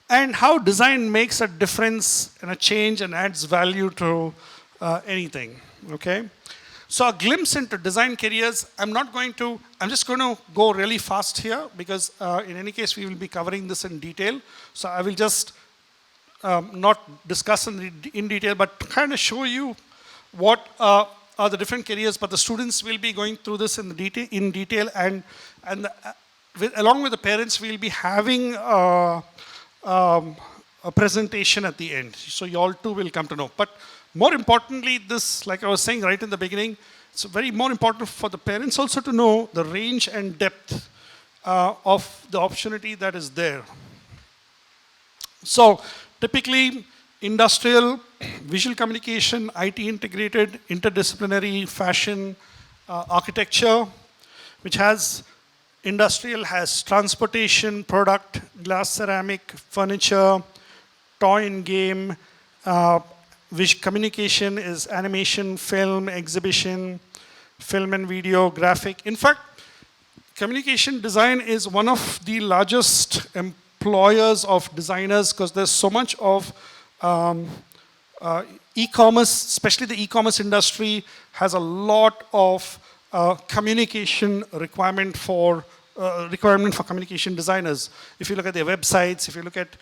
And how design makes a difference and a change and adds value to anything, okay? So a glimpse into design careers. I'm just going to go really fast here because in any case, we will be covering this in detail. So I will just not discuss in detail, but kind of show you what are the different careers. But the students will be going through this in detail, and along with the parents, we'll be having a presentation at the end. So you all too will come to know. But more importantly, this, like I was saying right in the beginning, it's very more important for the parents also to know the range and depth of the opportunity that is there. So typically, industrial, visual communication, IT integrated, interdisciplinary, fashion, architecture, which has industrial has transportation, product, glass, ceramic, furniture, toy and game, which communication is animation, film, exhibition, film and video, graphic. In fact, communication design is one of the largest employers of designers because there's so much of e-commerce, especially the e-commerce industry has a lot of communication requirement for communication designers. If you look at their websites, if you look at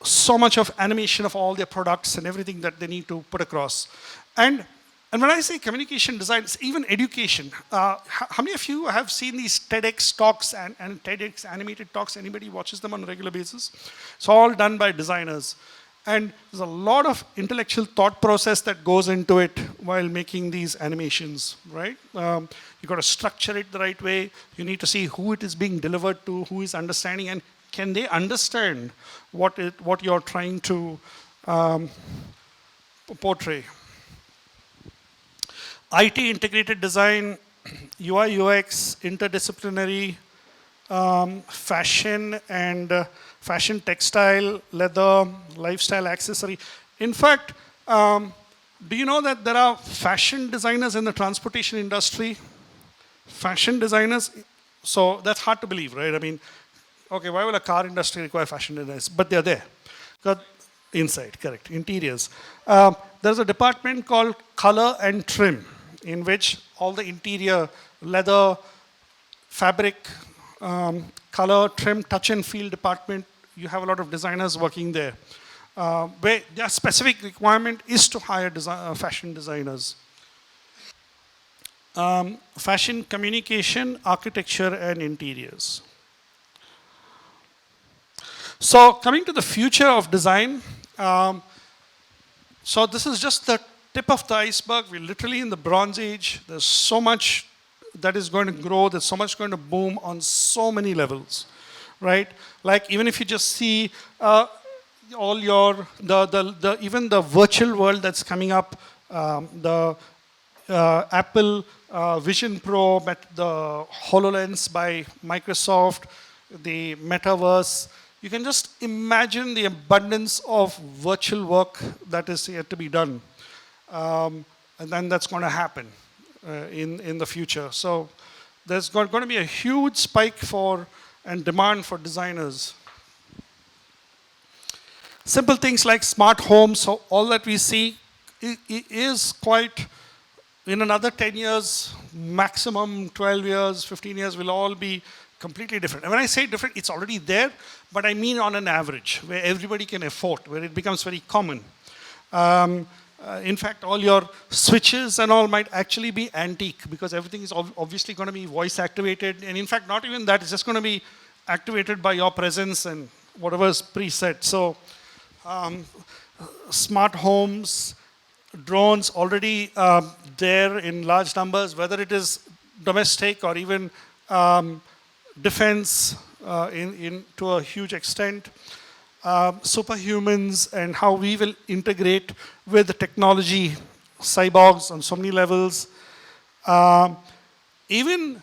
so much of animation of all their products and everything that they need to put across. And when I say communication design, it's even education. How many of you have seen these TEDx talks and TEDx animated talks? Anybody watches them on a regular basis? It's all done by designers. And there's a lot of intellectual thought process that goes into it while making these animations, right? You've got to structure it the right way. You need to see who it is being delivered to, who is understanding, and can they understand what you're trying to portray. IT integrated design, UI UX, interdisciplinary, fashion and fashion, textile, leather, lifestyle accessory. In fact, do you know that there are fashion designers in the transportation industry? Fashion designers, so that's hard to believe, right? I mean, okay, why will a car industry require fashion designers? But they're there. Got inside, correct, interiors. There's a department called color and trim, in which all the interior, leather, fabric, color, trim, touch and feel department, you have a lot of designers working there. Where their specific requirement is to hire fashion designers. Fashion communication, architecture and interiors. So coming to the future of design, so this is just the tip of the iceberg. We're literally in the Bronze Age. There's so much that is going to grow. There's so much going to boom on so many levels, right? Like even if you just see all your the even the virtual world that's coming up, the Apple Vision Pro, the HoloLens by Microsoft, the metaverse. You can just imagine the abundance of virtual work that is yet to be done. And then that's going to happen in the future. So there's going to be a huge spike for and demand for designers. Simple things like smart homes, so all that we see is quite, in another 10 years, maximum 12 years, 15 years, will all be completely different. And when I say different, it's already there, but I mean on an average, where everybody can afford, where it becomes very common. In fact, all your switches and all might actually be antique because everything is obviously going to be voice activated. And in fact, not even that, it's just going to be activated by your presence and whatever's preset. So smart homes, drones already there in large numbers, whether it is domestic or even defense to a huge extent. Superhumans and how we will integrate with the technology, cyborgs on so many levels. Even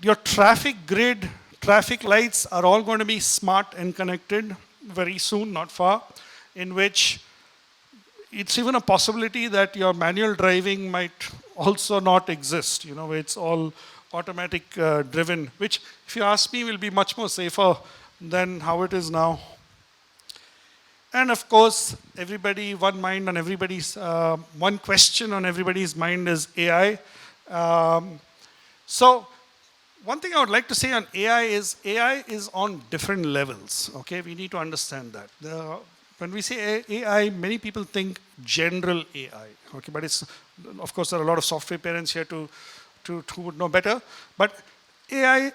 your traffic grid, traffic lights are all going to be smart and connected very soon, not far, in which it's even a possibility that your manual driving might also not exist. You know, it's all automatic driven, which, if you ask me, will be much more safer than how it is now. And of course, everybody, one mind on everybody's, one question on everybody's mind is AI. So one thing I would like to say on AI is on different levels. Okay, we need to understand that. When we say AI, many people think general AI. Okay, but it's, of course, there are a lot of software parents here who would know better. But AI,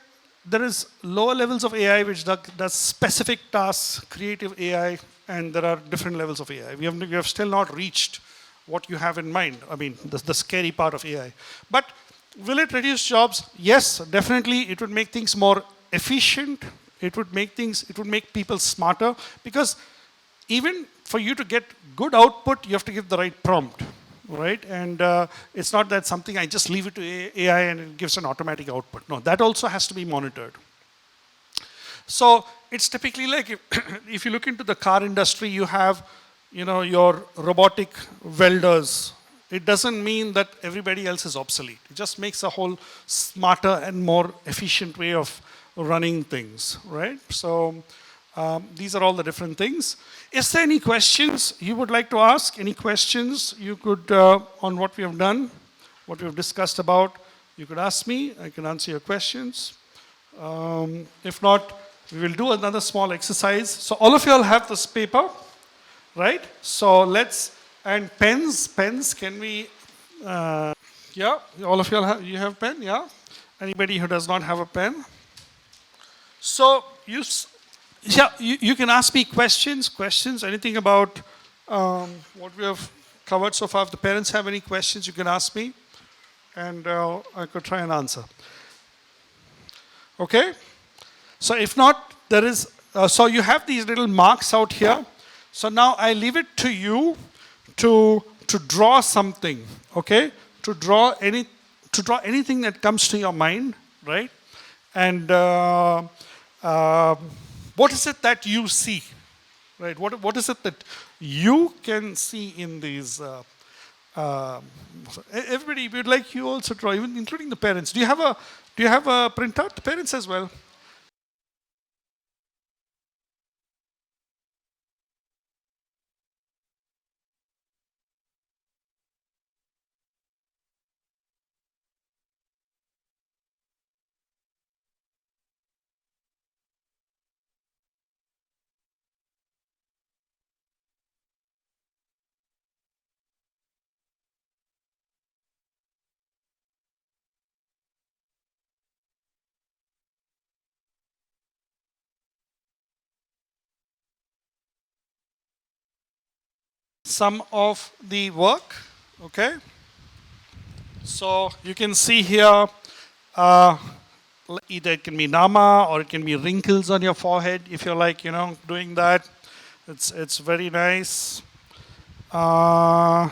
there is lower levels of AI which does specific tasks, creative AI, and there are different levels of AI. We have still not reached what you have in mind. I mean, the scary part of AI. But will it reduce jobs? Yes, definitely. It would make things more efficient. It would make people smarter, because even for you to get good output, you have to give the right prompt, right? And it's not that something I just leave it to AI and it gives an automatic output. No, that also has to be monitored. So it's typically like if you look into the car industry, you have, you know, your robotic welders. It doesn't mean that everybody else is obsolete. It just makes a whole smarter and more efficient way of running things, right? So these are all the different things. Is there any questions you would like to ask? Any questions you could, on what we have done, what we have discussed about, you could ask me. I can answer your questions. If not, we will do another small exercise. So all of you all have this paper, right? So let's, and pens, can we, yeah, all of you all have, you have pen, yeah? Anybody who does not have a pen? So you can ask me questions, anything about what we have covered so far. If the parents have any questions, you can ask me, and I could try and answer. Okay? So if not, there is, so you have these little marks out here. So now I leave it to you to draw something, okay? To draw anything that comes to your mind, right? And what is it that you see, right? What is it that you can see in these? Everybody, we'd like you also to draw, even including the parents. Do you have a printout? The parents as well. Some of the work, okay? So you can see here, uh, either it can be nama or it can be wrinkles on your forehead if you're like, doing that. It's very nice. Uh,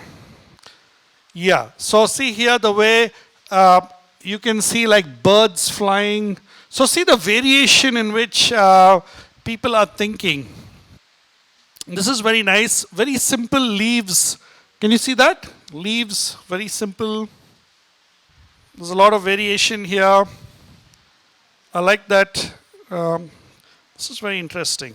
yeah. So see here the way uh, you can see like birds flying. So see the variation in which people are thinking. This is very nice. Very simple leaves. Can you see that? Leaves, very simple. There's a lot of variation here. I like that. Um, this is very interesting.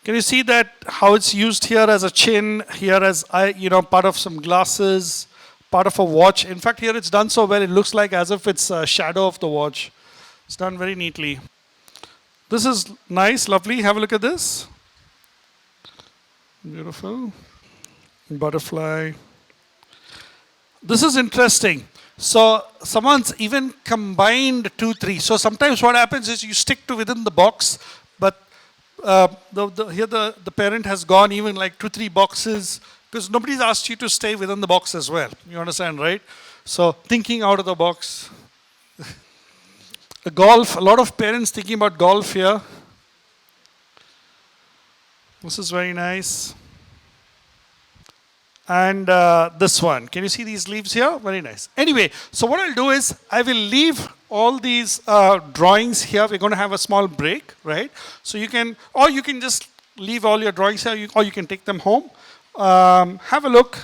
Can you see that how it's used here as a chin, here as part of some glasses, part of a watch. In fact, here it's done so well. It looks like as if it's a shadow of the watch. It's done very neatly. This is nice, lovely. Have a look at this. Beautiful. Butterfly. This is interesting. So someone's even combined two, three. So sometimes what happens is you stick to within the box, but here the parent has gone even like two, three boxes because nobody's asked you to stay within the box as well. You understand, right? So thinking out of the box. Golf, a lot of parents thinking about golf here. This is very nice. And this one. Can you see these leaves here? Very nice. Anyway, so what I'll do is I will leave all these drawings here. We're going to have a small break, right? So you can, or you can just leave all your drawings here, or you can take them home. Have a look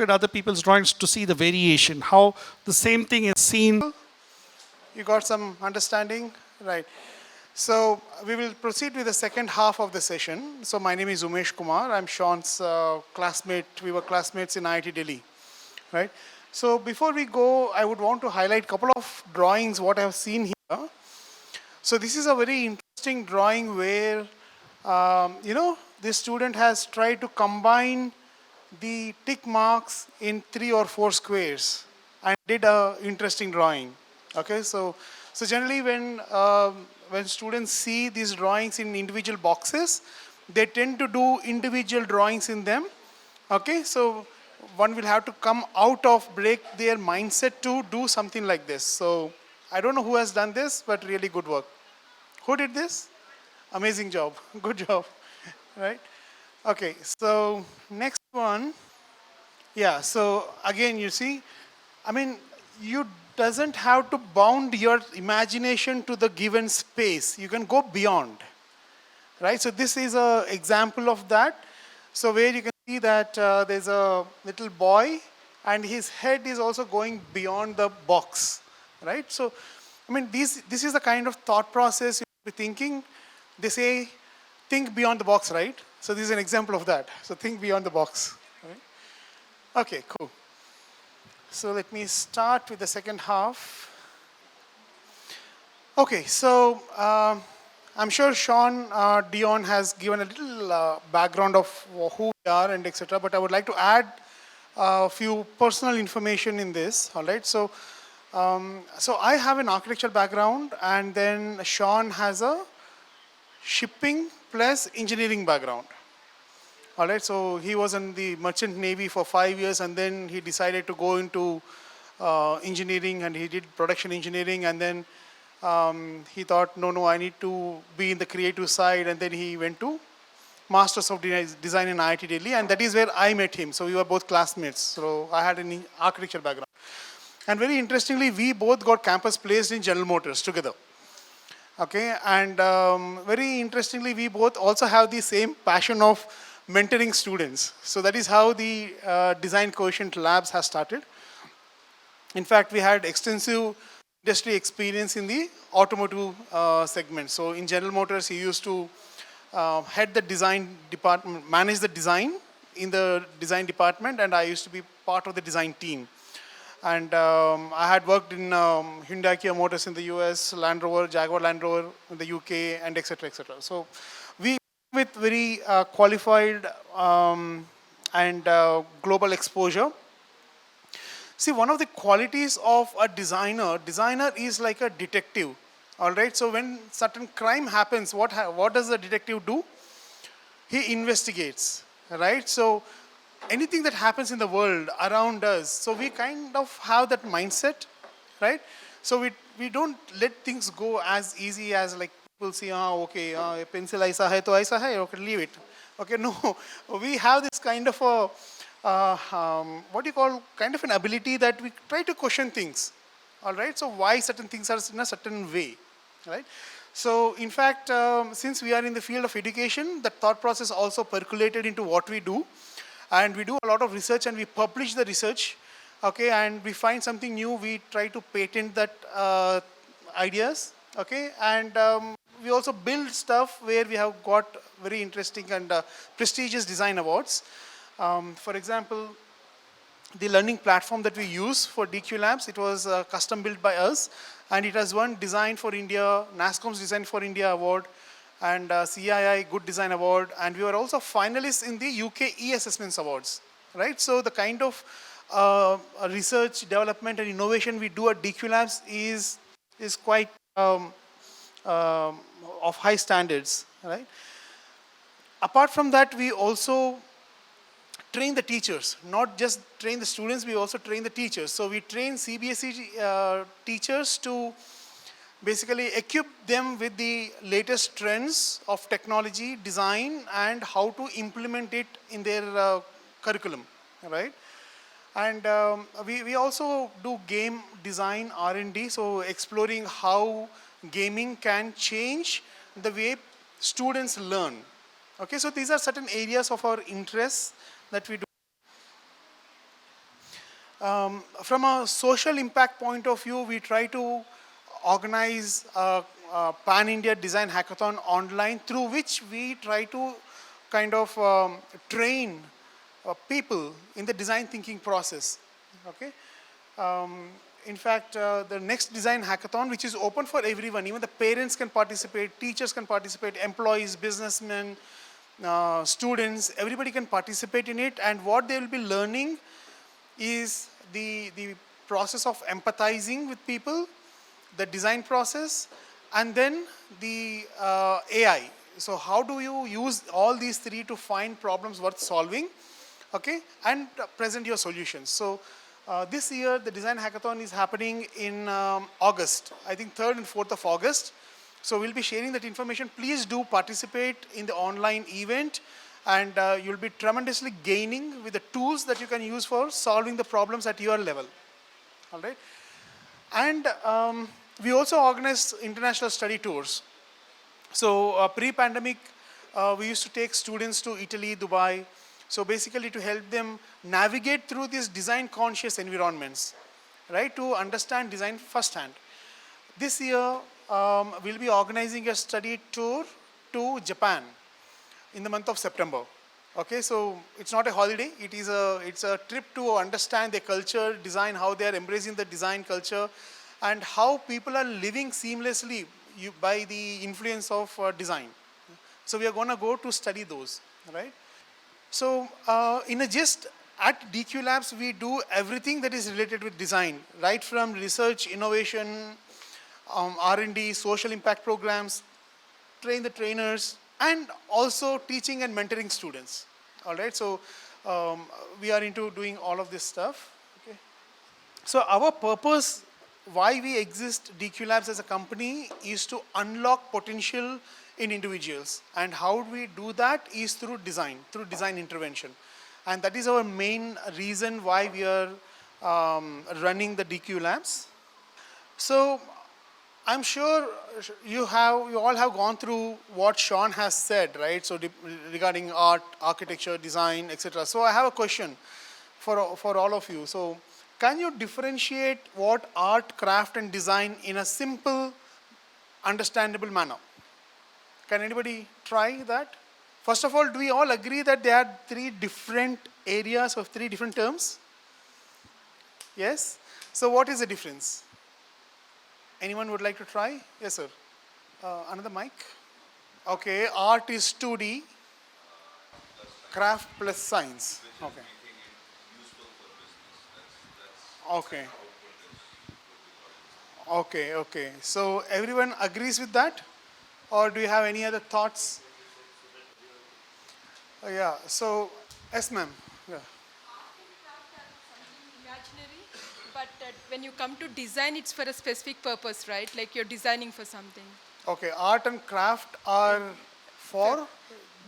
at other people's drawings to see the variation, how the same thing is seen. You got some understanding? Right. So we will proceed with the second half of the session. So my name is Umesh Kumar. I'm Shaun's classmate. We were classmates in IIT Delhi. Right. So before we go, I would want to highlight a couple of drawings what I have seen here. So this is a very interesting drawing where, this student has tried to combine the tick marks in 3 or 4 squares and did a interesting drawing. Okay, so generally when students see these drawings in individual boxes, they tend to do individual drawings in them. Okay, so one will have to come out of break their mindset to do something like this. So I don't know who has done this, but really good work. Who did this? Amazing job. Good job. Right? Okay, so next one. Yeah, so again, you see, I mean, you doesn't have to bound your imagination to the given space. You can go beyond, right? So this is an example of that. So where you can see that there's a little boy and his head is also going beyond the box, right? So, I mean, this is the kind of thought process you're thinking. They say, think beyond the box, right? So this is an example of that. So think beyond the box. Right? Okay, cool. So let me start with the second half. Okay, so I'm sure Shaun Dion has given a little background of who we are and etc. But I would like to add a few personal information in this. All right, so so I have an architectural background, and then Shaun has a shipping plus engineering background. All right, so he was in the merchant navy for 5 years, and then he decided to go into engineering, and he did production engineering, and then he thought, no, I need to be in the creative side, and then he went to Masters of Design in IIT Delhi, and that is where I met him. So we were both classmates. So I had an architecture background, and very interestingly, we both got campus placed in General Motors together. Okay, and very interestingly, we both also have the same passion of mentoring students. So that is how the Design Quotient Labs has started. In fact, we had extensive industry experience in the automotive segment. So in General Motors, he used to head the design department, manage the design in the design department, and I used to be part of the design team. And I had worked in Hyundai Kia Motors in the US, Land Rover, Jaguar Land Rover in the UK, and etc. etc. So we with very qualified and global exposure. See, one of the qualities of a designer is like a detective. All right. So when certain crime happens, what does the detective do? He investigates, right? So anything that happens in the world around us. So we kind of have that mindset, right? So we don't let things go as easy as like people see, okay, pencil aisa hai to aisa hai, okay, leave it. Okay, no, we have this kind of a, what do you call, kind of an ability that we try to question things. All right, so why certain things are in a certain way, right? So in fact, since we are in the field of education, the thought process also percolated into what we do, and we do a lot of research and we publish the research, okay, and we find something new, we try to patent that ideas, okay, and we also build stuff where we have got very interesting and prestigious design awards. For example, the learning platform that we use for DQ Labs, it was custom built by us, and it has won Design for India, NASSCOM's Design for India award, and CII Good Design Award, and we were also finalists in the UK e-assessments awards, right? So the kind of research, development, and innovation we do at DQ Labs is quite of high standards, right? Apart from that, we also train the teachers, not just train the students, we also train the teachers. So we train CBSE teachers to basically equip them with the latest trends of technology, design, and how to implement it in their curriculum, right? And we also do game design R&D, so exploring how gaming can change the way students learn. Okay, so these are certain areas of our interests that we do. From a social impact point of view, we try to organize a pan-India design hackathon online, through which we try to kind of train people in the design thinking process. Okay. In fact, the next design hackathon, which is open for everyone, even the parents can participate, teachers can participate, employees, businessmen, students, everybody can participate in it. And what they will be learning is the process of empathizing with people, the design process, and then the AI. So how do you use all these three to find problems worth solving, okay, and present your solutions. So this year, the Design Hackathon is happening in August, I think 3rd and 4th of August. So we'll be sharing that information. Please do participate in the online event, and you'll be tremendously gaining with the tools that you can use for solving the problems at your level. All right. And we also organize international study tours. So pre-pandemic, we used to take students to Italy, Dubai. So basically to help them navigate through these design conscious environments, right? To understand design firsthand. This year, we'll be organizing a study tour to Japan in the month of September. Okay, so it's not a holiday. It's a trip to understand their culture, design, how they are embracing the design culture, and how people are living seamlessly by the influence of design. So we are going to go to study those, right? So in a gist, at DQ Labs, we do everything that is related with design, right from research, innovation, R&D, social impact programs, train the trainers, and also teaching and mentoring students. All right, so we are into doing all of this stuff. Okay. So our purpose, why we exist, DQ Labs as a company, is to unlock potential in individuals. And how we do that is through design intervention. And that is our main reason why we are running the DQ Labs. So I'm sure you all have gone through what Shaun has said, right? So regarding art, architecture, design, etc. So I have a question for all of you. So can you differentiate what art, craft, and design in a simple, understandable manner? Can anybody try that? First of all, do we all agree that there are three different areas of three different terms? Yes? So what is the difference? Anyone would like to try? Yes, sir. Another mic? Okay, art is 2D, craft plus science. Okay. Okay. Okay, okay. So everyone agrees with that? Or do you have any other thoughts? Yeah, so, yes, ma'am. Yeah. But when you come to design, it's for a specific purpose, right? Like you're designing for something. Okay, art and craft are for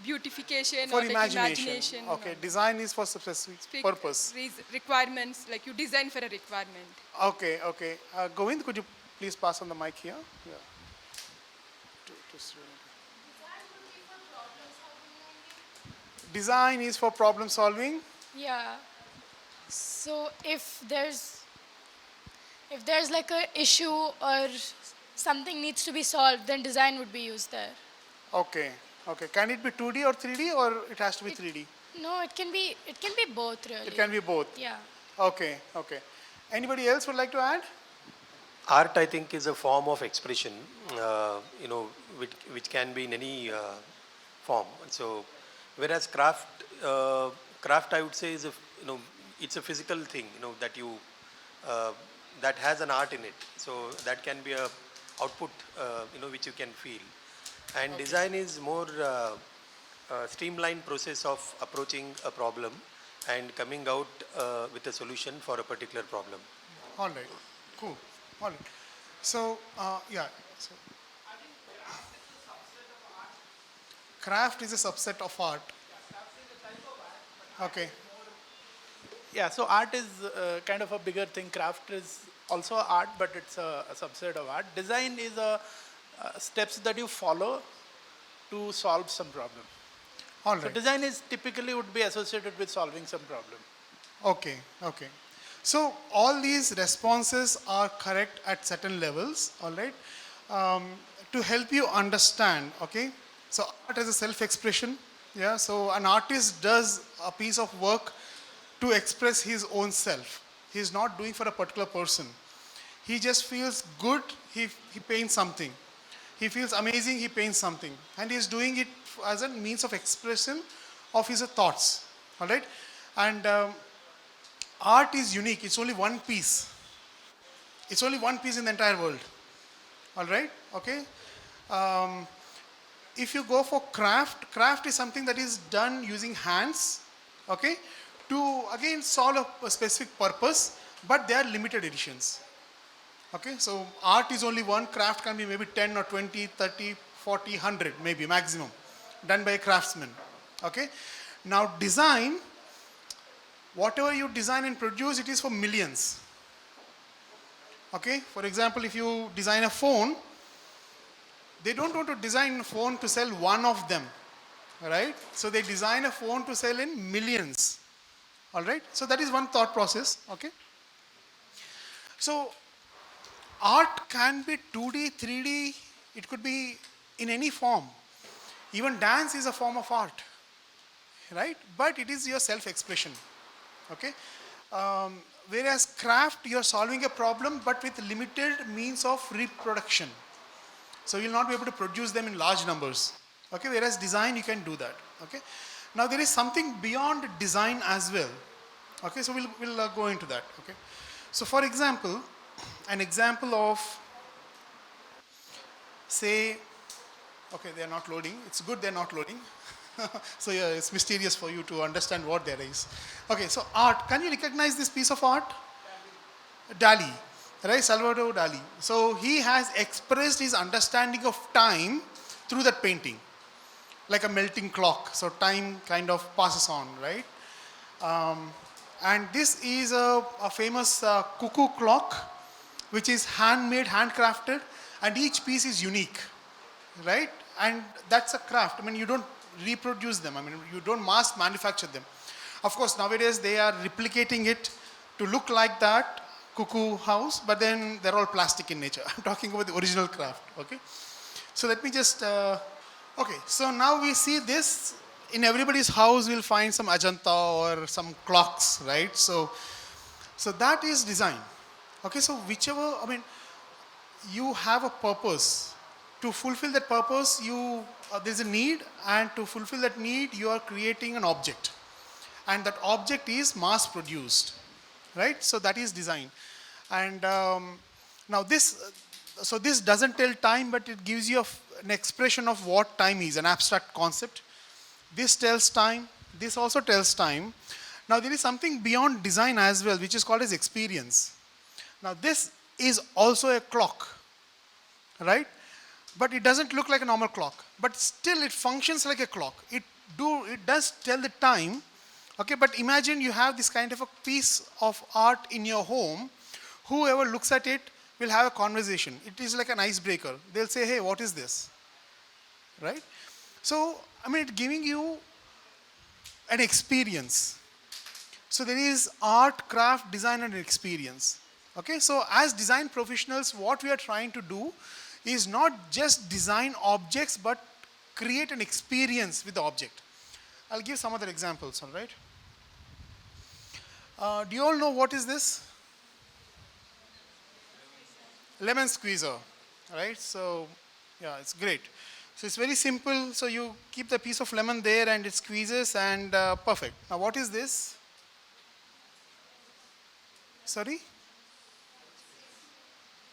Beautification for or like imagination. imagination. Okay, Or design is for specific speak purpose. requirements, like you design for a requirement. Okay, okay. Govind, could you please pass on the mic here? Yeah. Design is for problem solving. Yeah. So if there's like a issue or something needs to be solved, then design would be used there. Okay, okay. Can it be 2D or 3D or it has to be It- 3D? No, it can be both really. It can be both. Yeah. Okay, okay. Anybody else would like to add? Art, I think, is a form of expression, which can be in any form. So, whereas craft, I would say, is it's a physical thing, that uh, that has an art in it. So that can be a output, which you can feel. And design is more streamlined process of approaching a problem and coming out with a solution for a particular problem. All right, cool. All right. So, yeah. So, craft is a subset of art. Okay. Yeah, so art is kind of a bigger thing. Craft is also art, but it's a subset of art. Design is a steps that you follow to solve some problem. All So right. design is typically would be associated with solving some problem. Okay, okay. So all these responses are correct at certain levels, all right? To help you understand, okay? So art is a self-expression, yeah? So an artist does a piece of work to express his own self. He's not doing for a particular person. He just feels good, he paints something. He feels amazing, he paints something. And he's doing it as a means of expression of his thoughts, all right? And art is unique. It's only one piece. It's only one piece in the entire world. All right? Okay? Um, if you go for craft, craft is something that is done using hands, okay, to again solve a specific purpose, but they are limited editions. Okay? So art is only one, craft can be maybe 10 or 20, 30, 40, 100, maybe maximum, done by a craftsman. Okay? Now design, whatever you design and produce, it is for millions. Okay? For example, if you design a phone, they don't want to design a phone to sell one of them, right? So they design a phone to sell in millions. All right? So that is one thought process. Okay? So art can be 2D, 3D, it could be in any form. Even dance is a form of art, right? But it is your self-expression. Okay? Whereas craft, you are solving a problem but with limited means of reproduction. So you'll not be able to produce them in large numbers. Okay? Whereas design, you can do that. Okay? Now there is something beyond design as well. Okay? So we'll go into that. Okay? So for example, an example of, say, okay, they are not loading. It's good they're not loading. So yeah, it's mysterious for you to understand what there is. Okay, so art. Can you recognize this piece of art? Dali, right? Salvador Dali. So he has expressed his understanding of time through that painting, like a melting clock. So time kind of passes on, right? And this is a famous cuckoo clock, which is handmade, handcrafted, and each piece is unique, right? And that's a craft. I mean, you don't reproduce them. I mean, you don't mass manufacture them. Of course, nowadays they are replicating it to look like that cuckoo house, but then they're all plastic in nature. I'm talking about the original craft, okay? So let me just, okay, so now we see this. In everybody's house, we'll find some Ajanta or some clocks, right? So that is design. Okay, so whichever, I mean, you have a purpose. To fulfill that purpose, there's a need, and to fulfill that need, you are creating an object. And that object is mass produced, right? So that is design. And now so this doesn't tell time, but it gives you an expression of what time is, an abstract concept. This tells time, this also tells time. Now there is something beyond design as well, which is called as experience. Now this is also a clock, right? But it doesn't look like a normal clock. But still it functions like a clock. It does tell the time. Okay, but imagine you have this kind of a piece of art in your home. Whoever looks at it will have a conversation. It is like an icebreaker. They'll say, hey, what is this? Right? So, I mean, it's giving you an experience. So there is art, craft, design, and experience. Okay, so as design professionals, what we are trying to do is not just design objects, but create an experience with the object. I'll give some other examples, all right? Do you all know what is this? Lemon squeezer, right? So, yeah, it's great. So it's very simple. So you keep the piece of lemon there and it squeezes and perfect. Now what is this? Sorry?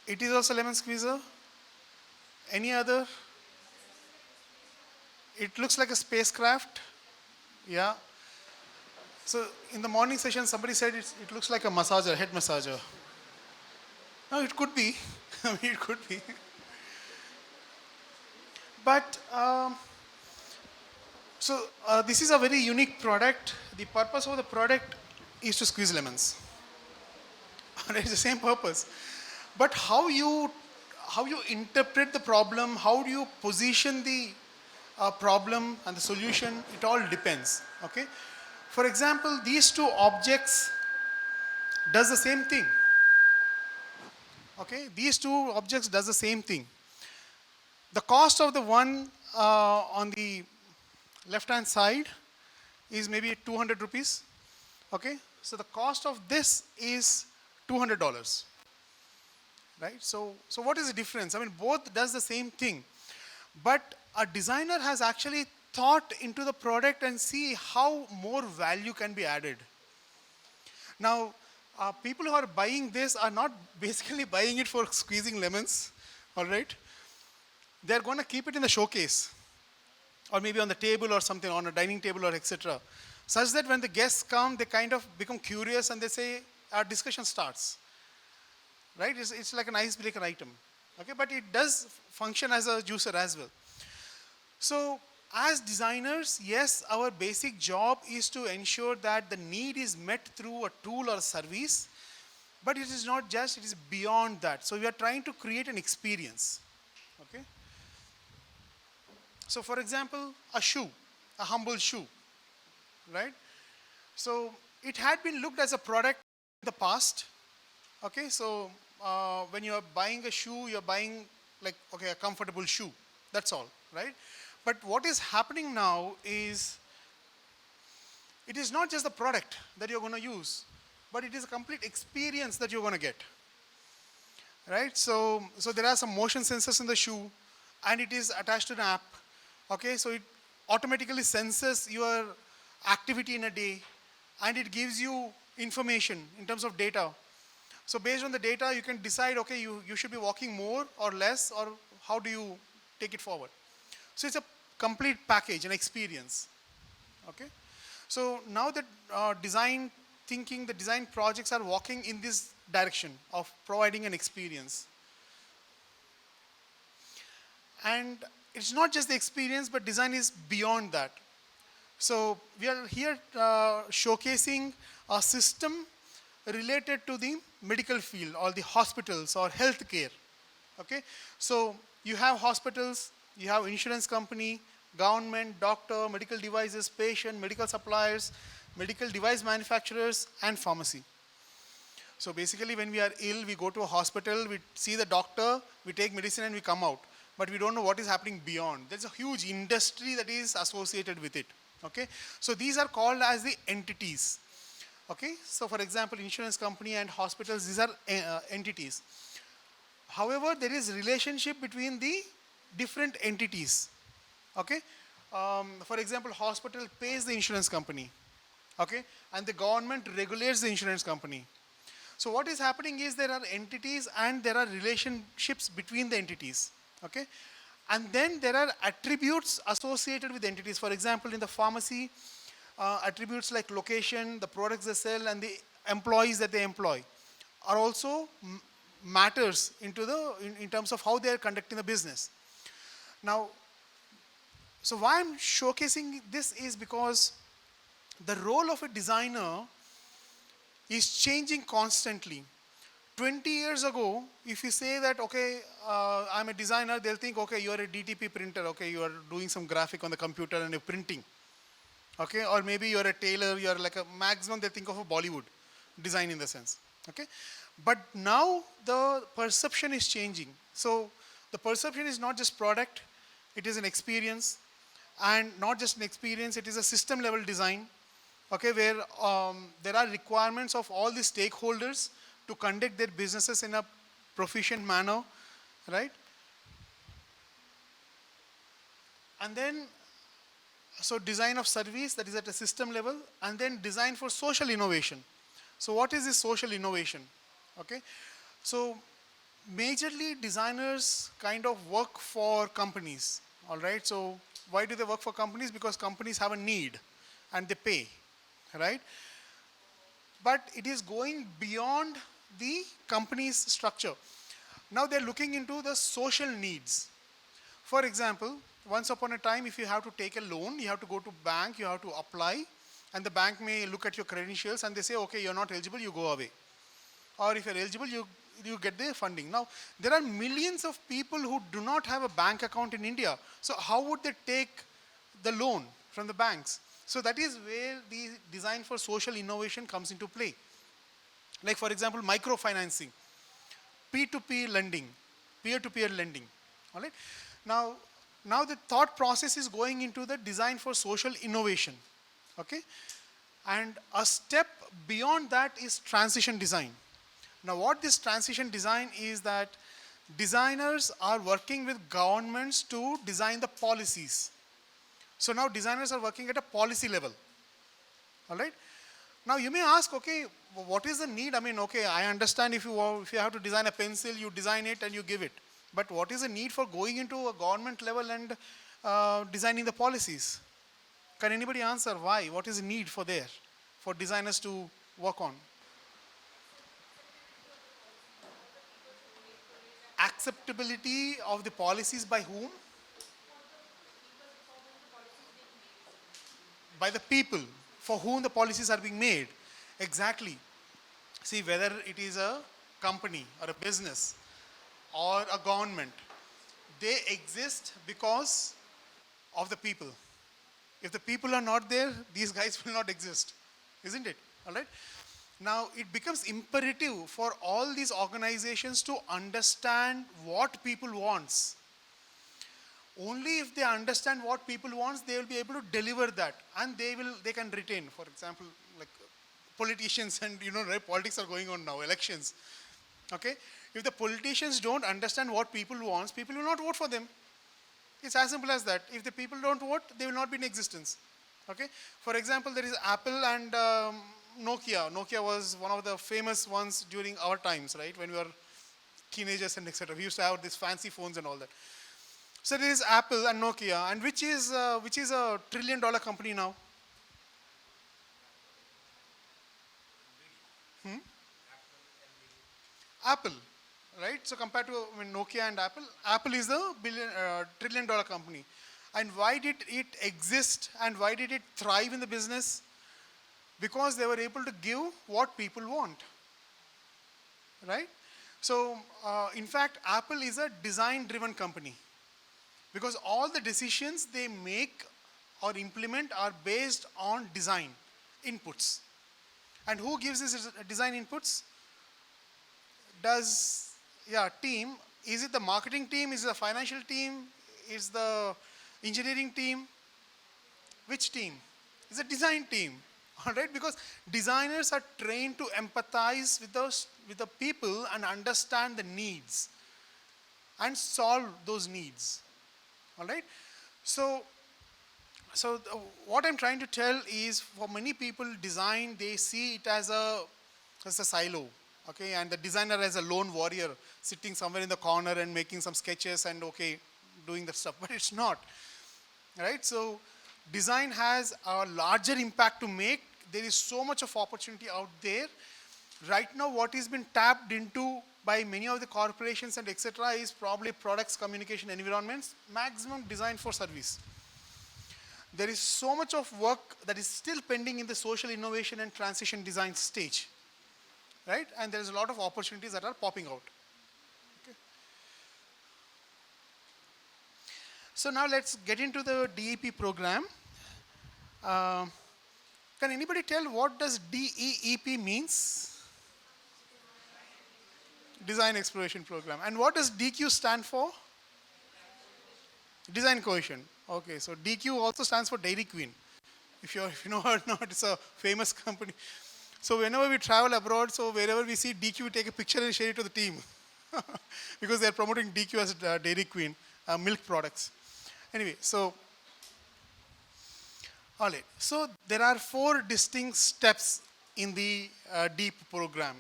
It is also lemon squeezer. Any other? It looks like a spacecraft. Yeah. So in the morning session, somebody said it looks like a massager, head massager. No, it could be. I mean, it could be. But this is a very unique product. The purpose of the product is to squeeze lemons. It's the same purpose. But how you interpret the problem, how do you position the problem and the solution, it all depends. Okay. For example, these two objects does the same thing. Okay, these two objects does the same thing. The cost of the one on the left hand side is maybe 200 rupees. Okay, so the cost of this is $200. Right? So what is the difference? I mean, both does the same thing, but a designer has actually thought into the product and see how more value can be added. Now, people who are buying this are not basically buying it for squeezing lemons, all right? They're going to keep it in the showcase, or maybe on the table or something, on a dining table or etc. Such that when the guests come, they kind of become curious and they say, our discussion starts. Right? It's like an icebreaker item. Okay, but it does function as a juicer as well. So, as designers, yes, our basic job is to ensure that the need is met through a tool or a service, but it is not just, it is beyond that. So we are trying to create an experience. Okay? So for example, a shoe, a humble shoe, right? So it had been looked as a product in the past. Okay, so when you are buying a shoe, you're buying like, okay, a comfortable shoe. That's all, right? But what is happening now is, it is not just the product that you're going to use, but it is a complete experience that you're going to get. Right? So there are some motion sensors in the shoe, and it is attached to an app. Okay, so it automatically senses your activity in a day, and it gives you information in terms of data. So based on the data, you can decide, okay, you should be walking more or less, or how do you take it forward. So it's a complete package, an experience. Okay. So now that design thinking, the design projects are walking in this direction of providing an experience. And it's not just the experience, but design is beyond that. So we are here showcasing a system related to the medical field or the hospitals or healthcare. Okay, so you have hospitals, you have insurance company, government, doctor, medical devices, patient, medical suppliers, medical device manufacturers, and pharmacy. So basically, when we are ill, we go to a hospital, we see the doctor, we take medicine, and we come out. But we don't know what is happening beyond. There's a huge industry that is associated with it. Okay, so these are called as the entities. Okay, so for example, insurance company and hospitals, these are entities. However, there is relationship between the different entities. Okay, for example, hospital pays the insurance company. Okay, and the government regulates the insurance company. So what is happening is there are entities and there are relationships between the entities. Okay, and then there are attributes associated with entities. For example, in the pharmacy, attributes like location, the products they sell, and the employees that they employ. are also matters into in terms of how they are conducting the business. Now, so why I'm showcasing this is because the role of a designer is changing constantly. 20 years ago, if you say that, okay, I'm a designer, they'll think, okay, you're a DTP printer, okay, you are doing some graphic on the computer and you're printing. Okay, or maybe you're a tailor, you're like a maximum, they think of a Bollywood design in the sense. Okay, but now the perception is changing. So the perception is not just product, it is an experience, and not just an experience, it is a system level design. Okay, where there are requirements of all the stakeholders to conduct their businesses in a proficient manner, right? And then, so design of service, that is at a system level, and then design for social innovation. So what is this social innovation? Okay, so majorly designers kind of work for companies, all right? So why do they work for companies? Because companies have a need and they pay, right? But it is going beyond the company's structure. Now they're looking into the social needs. For example, once upon a time, if you have to take a loan, you have to go to bank, you have to apply, and the bank may look at your credentials and they say, okay, you're not eligible, you go away. Or if you're eligible, you get the funding. Now, there are millions of people who do not have a bank account in India. So how would they take the loan from the banks? So that is where the design for social innovation comes into play. Like for example, microfinancing, P2P lending, peer-to-peer lending. All right. Now the thought process is going into the design for social innovation. Okay. And a step beyond that is transition design. Now what this transition design is that designers are working with governments to design the policies. So now designers are working at a policy level. All right. Now you may ask, okay, what is the need? I mean, okay, I understand if you have to design a pencil, you design it and you give it. But what is the need for going into a government level and designing the policies? Can anybody answer why? What is the need for designers to work on? Acceptability of the policies by whom? By the people for whom the policies are being made. Exactly. See, whether it is a company or a business or a government, they exist because of the people. If the people are not there, these guys will not exist, isn't it? All right. Now, it becomes imperative for all these organizations to understand what people wants. Only if they understand what people wants, they will be able to deliver that, and they can retain. For example, like politicians and right, politics are going on now, elections. Okay, if the politicians don't understand what people wants, people will not vote for them. It's as simple as that. If the people don't vote, they will not be in existence. Okay, for example, there is Apple and Nokia. Nokia was one of the famous ones during our times, right, when we were teenagers and etc. We used to have these fancy phones and all that. So there is Apple and Nokia, and which is a $1 trillion company now? Apple, right? So compared to Nokia and Apple, Apple is a $1 trillion company. And why did it exist and why did it thrive in the business? Because they were able to give what people want, right? So in fact, Apple is a design-driven company. Because all the decisions they make or implement are based on design inputs. And who gives these design inputs? Team. Is it the marketing team? Is it the financial team? Is the engineering team? Which team? It's a design team. All right, because designers are trained to empathize with the people and understand the needs and solve those needs. All right. So what I'm trying to tell is, for many people, design, they see it as a silo. Okay, and the designer as a lone warrior sitting somewhere in the corner and making some sketches and doing the stuff. But it's not. Right. So design has a larger impact to make. There is so much of opportunity out there. Right now, what is been tapped into by many of the corporations and etc. is probably products, communication, environments, maximum design for service. There is so much of work that is still pending in the social innovation and transition design stage, right? And there is a lot of opportunities that are popping out. Okay. So now let's get into the DEP program. Can anybody tell what does DEEP means? Design Exploration Program. And what does DQ stand for? Design Cohesion. Okay, so DQ also stands for Dairy Queen. If you know or not, it's a famous company. So whenever we travel abroad, so wherever we see DQ, we take a picture and share it to the team. Because they're promoting DQ as Dairy Queen, milk products. Anyway, so, all right. So there are 4 distinct steps in the DEEP program,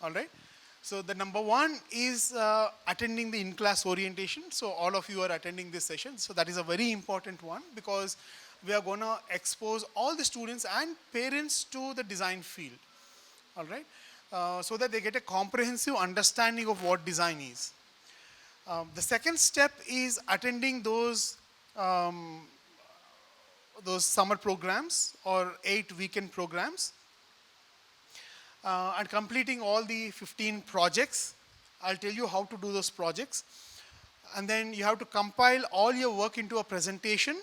all right? So the number 1 is attending the in-class orientation. So all of you are attending this session. So that is a very important one because we are going to expose all the students and parents to the design field, all right? So that they get a comprehensive understanding of what design is. The second step is attending those summer programs or 8 weekend programs. And completing all the 15 projects. I'll tell you how to do those projects. And then you have to compile all your work into a presentation.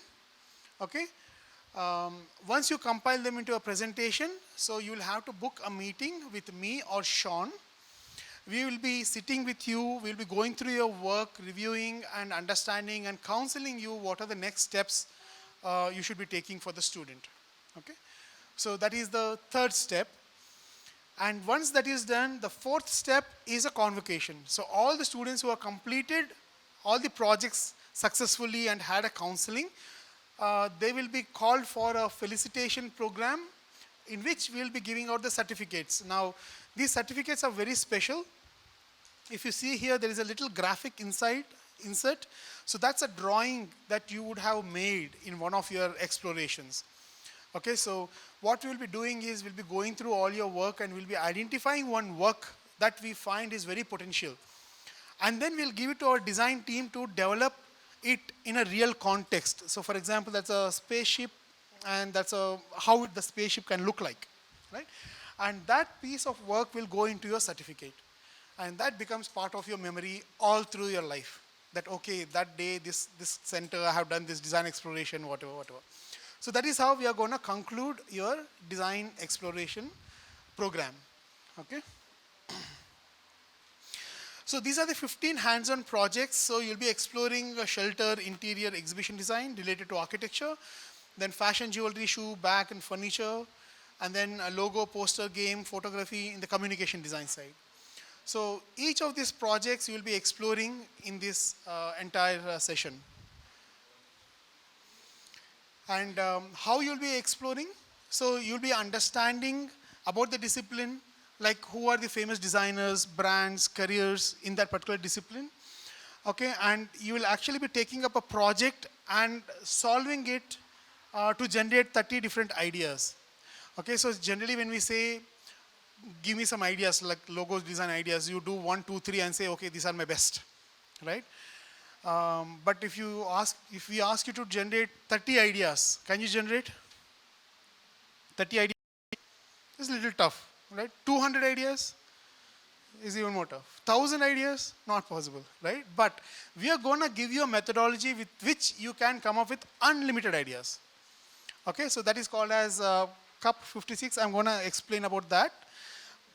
Okay. Once you compile them into a presentation, so you will have to book a meeting with me or Shaun. We will be sitting with you, we'll be going through your work, reviewing and understanding and counseling you what are the next steps you should be taking for the student. Okay. So that is the third step. And once that is done, the fourth step is a convocation. So all the students who have completed all the projects successfully and had a counseling, they will be called for a felicitation program in which we will be giving out the certificates. Now, these certificates are very special. If you see here, there is a little graphic insert. So that's a drawing that you would have made in one of your explorations. Okay, so what we'll be doing is we'll be going through all your work and we'll be identifying one work that we find is very potential. And then we'll give it to our design team to develop it in a real context. So for example, that's a spaceship and that's how the spaceship can look like, right? And that piece of work will go into your certificate. And that becomes part of your memory all through your life. That, okay, that day, this center, I have done this design exploration, whatever. So that is how we are going to conclude your design exploration program. Okay. So these are the 15 hands-on projects. So you'll be exploring a shelter, interior, exhibition design related to architecture, then fashion, jewelry, shoe, bag, and furniture, and then a logo, poster, game, photography in the communication design side. So each of these projects you will be exploring in this entire session. And how you'll be exploring? So you'll be understanding about the discipline, like who are the famous designers, brands, careers in that particular discipline. Okay, and you will actually be taking up a project and solving it to generate 30 different ideas. Okay, so generally when we say, give me some ideas, like logos, design ideas, you do 1, 2, 3 and say, okay, these are my best, right? But if we ask you to generate 30 ideas, can you generate 30 ideas? It's a little tough, right? 200 ideas is even more tough. 1,000 ideas, not possible, right? But we are going to give you a methodology with which you can come up with unlimited ideas. Okay, so that is called as Cup 56. I'm going to explain about that.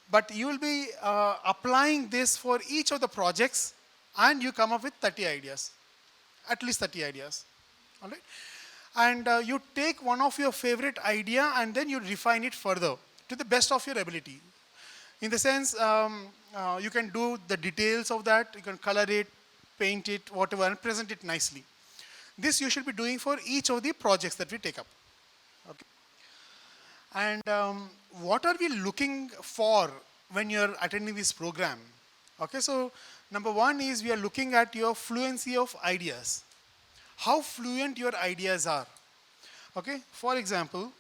But you will be applying this for each of the projects and you come up with 30 ideas, at least 30 ideas, all right? And you take one of your favorite idea and then you refine it further to the best of your ability. In the sense, you can do the details of that, you can color it, paint it, whatever, and present it nicely. This you should be doing for each of the projects that we take up. Okay. And what are we looking for when you're attending this program? Okay, so number 1 is we are looking at your fluency of ideas. How fluent your ideas are. Okay, for example,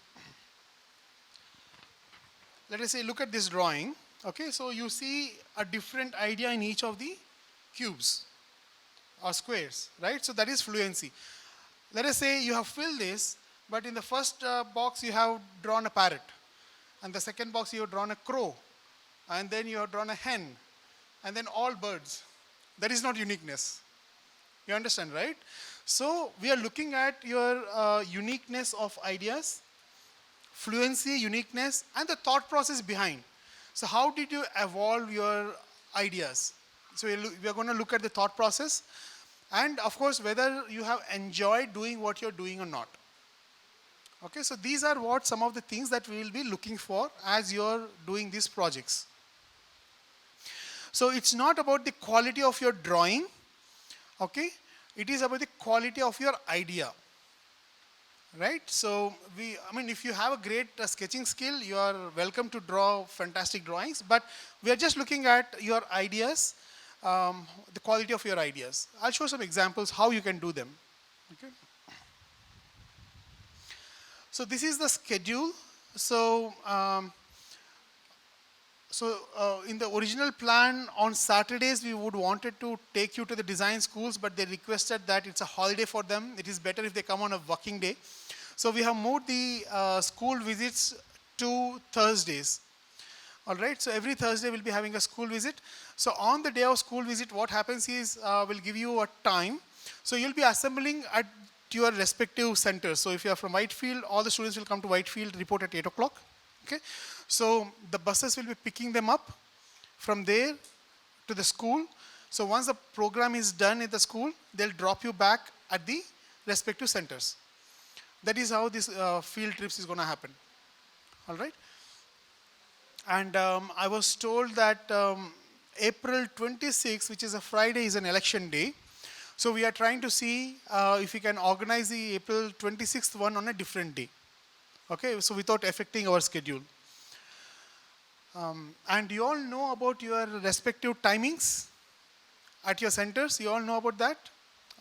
let us say, look at this drawing. Okay, so you see a different idea in each of the cubes or squares, right? So that is fluency. Let us say you have filled this, but in the first box you have drawn a parrot, and the second box you have drawn a crow, and then you have drawn a hen, and then all birds. That is not uniqueness. You understand, right? So we are looking at your uniqueness of ideas, fluency, uniqueness, and the thought process behind. So how did you evolve your ideas? So we are going to look at the thought process, and of course whether you have enjoyed doing what you're doing or not. Okay, so these are what some of the things that we will be looking for as you're doing these projects. So it's not about the quality of your drawing, okay? It is about the quality of your idea, right? So I mean, if you have a great sketching skill, you are welcome to draw fantastic drawings, but we are just looking at your ideas, the quality of your ideas. I'll show some examples how you can do them, okay? So this is the schedule. So in the original plan, on Saturdays, we would wanted to take you to the design schools, but they requested that it's a holiday for them. It is better if they come on a working day. So we have moved the school visits to Thursdays. All right, so every Thursday we'll be having a school visit. So on the day of school visit, what happens is we'll give you a time. So you'll be assembling at your respective centers. So if you are from Whitefield, all the students will come to Whitefield, report at 8 o'clock. Okay, so the buses will be picking them up from there to the school. So once the program is done at the school, they'll drop you back at the respective centers. That is how this field trips is going to happen. All right. And I was told that April 26th, which is a Friday, is an election day. So we are trying to see if we can organize the April 26th one on a different day. Okay, so without affecting our schedule. And you all know about your respective timings at your centers. You all know about that?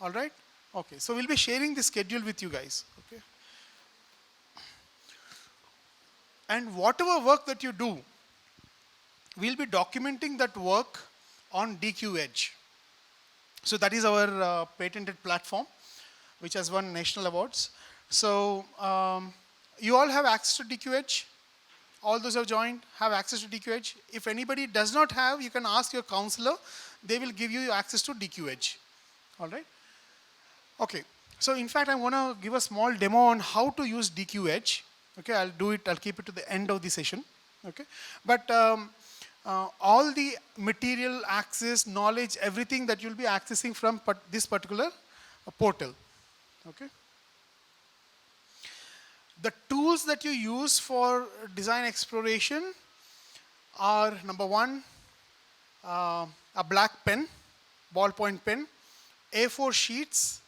All right? Okay, so we'll be sharing the schedule with you guys. Okay. And whatever work that you do, we'll be documenting that work on DQ Edge. So that is our patented platform, which has won national awards. So you all have access to DQ Edge. All those who have joined have access to DQ Edge. If anybody does not have, you can ask your counselor. They will give you access to DQ Edge. All right? Okay. So in fact, I'm going to give a small demo on how to use DQ Edge. Okay, I'll do it. I'll keep it to the end of the session. Okay. But all the material, access, knowledge, everything that you'll be accessing from this particular portal. Okay. The tools that you use for design exploration are, number one, a black pen, ballpoint pen, A4 sheets,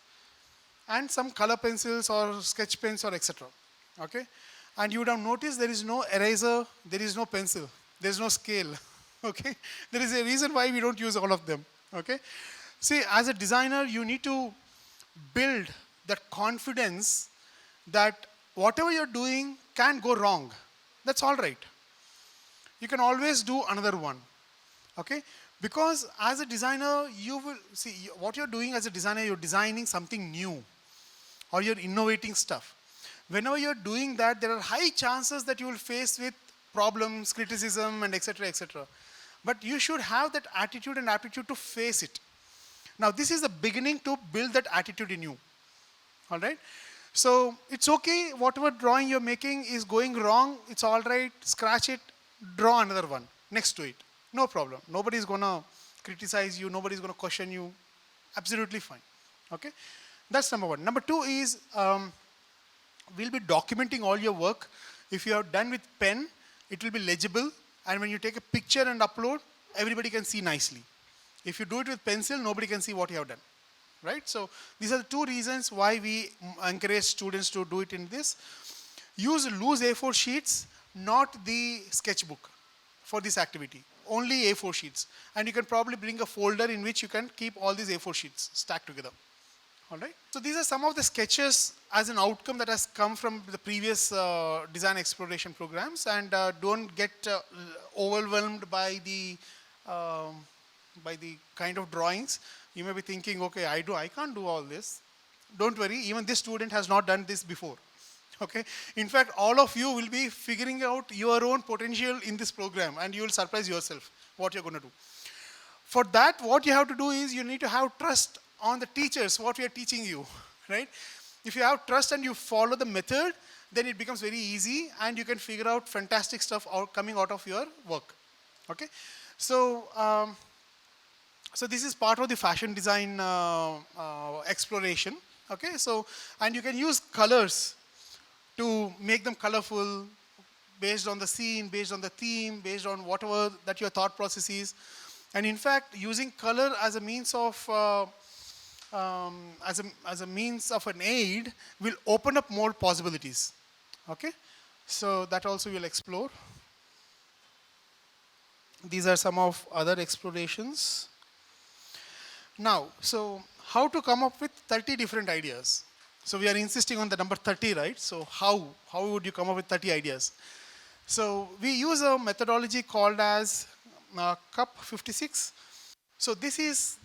and some color pencils or sketch pens or etc. Okay? And you would have noticed there is no eraser, there is no pencil, there is no scale. Okay? There is a reason why we don't use all of them. Okay? See, as a designer, you need to build that confidence that whatever you're doing can go wrong. That's all right. You can always do another one. Okay? Because as a designer, you will see what you're doing as a designer, you're designing something new or you're innovating stuff. Whenever you're doing that, there are high chances that you will face with problems, criticism, and etc., etc. But you should have that attitude and aptitude to face it. Now, this is the beginning to build that attitude in you. All right? So, it's okay, whatever drawing you're making is going wrong, it's all right, scratch it, draw another one next to it. No problem. Nobody's going to criticize you, nobody's going to question you. Absolutely fine. Okay? That's number one. Number two is, we'll be documenting all your work. If you have done with pen, it will be legible, and when you take a picture and upload, everybody can see nicely. If you do it with pencil, nobody can see what you have done. Right? So these are the two reasons why we encourage students to do it in this. Use loose A4 sheets, not the sketchbook for this activity. Only A4 sheets. And you can probably bring a folder in which you can keep all these A4 sheets stacked together. All right. So these are some of the sketches as an outcome that has come from the previous design exploration programs, and don't get overwhelmed um, by the kind of drawings. You may be thinking, okay, I can't do all this. Don't worry, even this student has not done this before. Okay. In fact, all of you will be figuring out your own potential in this program, and you will surprise yourself what you're going to do. For that, what you have to do is you need to have trust on the teachers, what we are teaching you, right? If you have trust and you follow the method, then it becomes very easy and you can figure out fantastic stuff coming out of your work, okay? So, so this is part of the fashion design exploration, okay? So, and you can use colors to make them colorful based on the scene, based on the theme, based on whatever that your thought process is. And in fact, using color as a means of as a means of an aid will open up more possibilities. Okay, so that also we'll explore. These are some of other explorations. Now, so how to come up with 30 different ideas? So we are insisting on the number 30, right? So how would you come up with 30 ideas? So we use a methodology called as CUP 56. So this is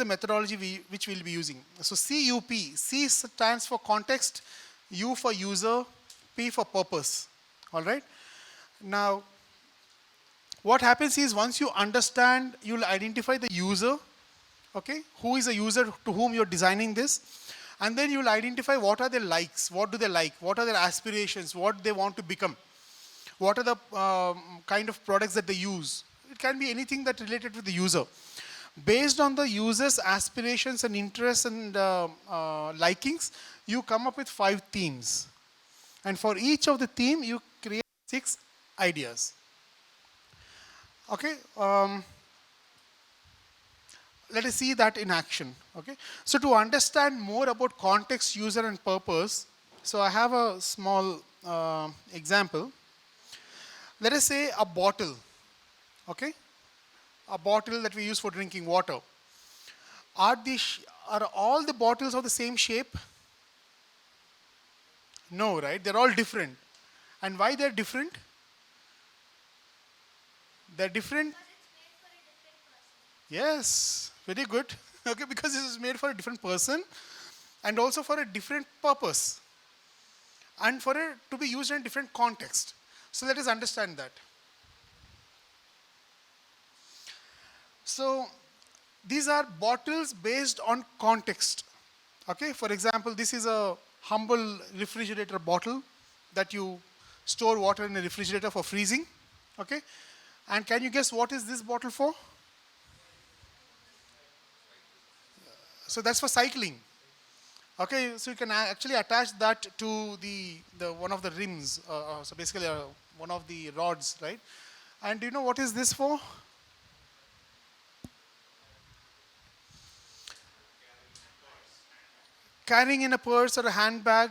a methodology which we'll be using. So CUP, C stands for context, U for user, P for purpose. All right. Now, what happens is once you understand, you'll identify the user. Okay, who is the user to whom you're designing this, and then you'll identify what are their likes, what do they like, what are their aspirations, what they want to become. What are the kind of products that they use? It can be anything that related with the user. Based on the user's aspirations and interests and likings, you come up with 5 themes. And for each of the theme, you create 6 ideas. Okay. Let us see that in action. Okay. So to understand more about context, user, and purpose, so I have a small example. Let us say a bottle, okay? A bottle that we use for drinking water. Are all the bottles of the same shape? No, right? They're all different. And why they're different? They're different. Yes, very good. Okay, because this is made for a different person and also for a different purpose and for it to be used in a different context. So let us understand that. So these are bottles based on context. Okay, for example, this is a humble refrigerator bottle that you store water in a refrigerator for freezing. Okay, and can you guess what is this bottle for? So that's for cycling. Okay, so you can actually attach that to the one of the rims, so basically one of the rods, right? And do you know what is this for? Carrying in a purse or a handbag.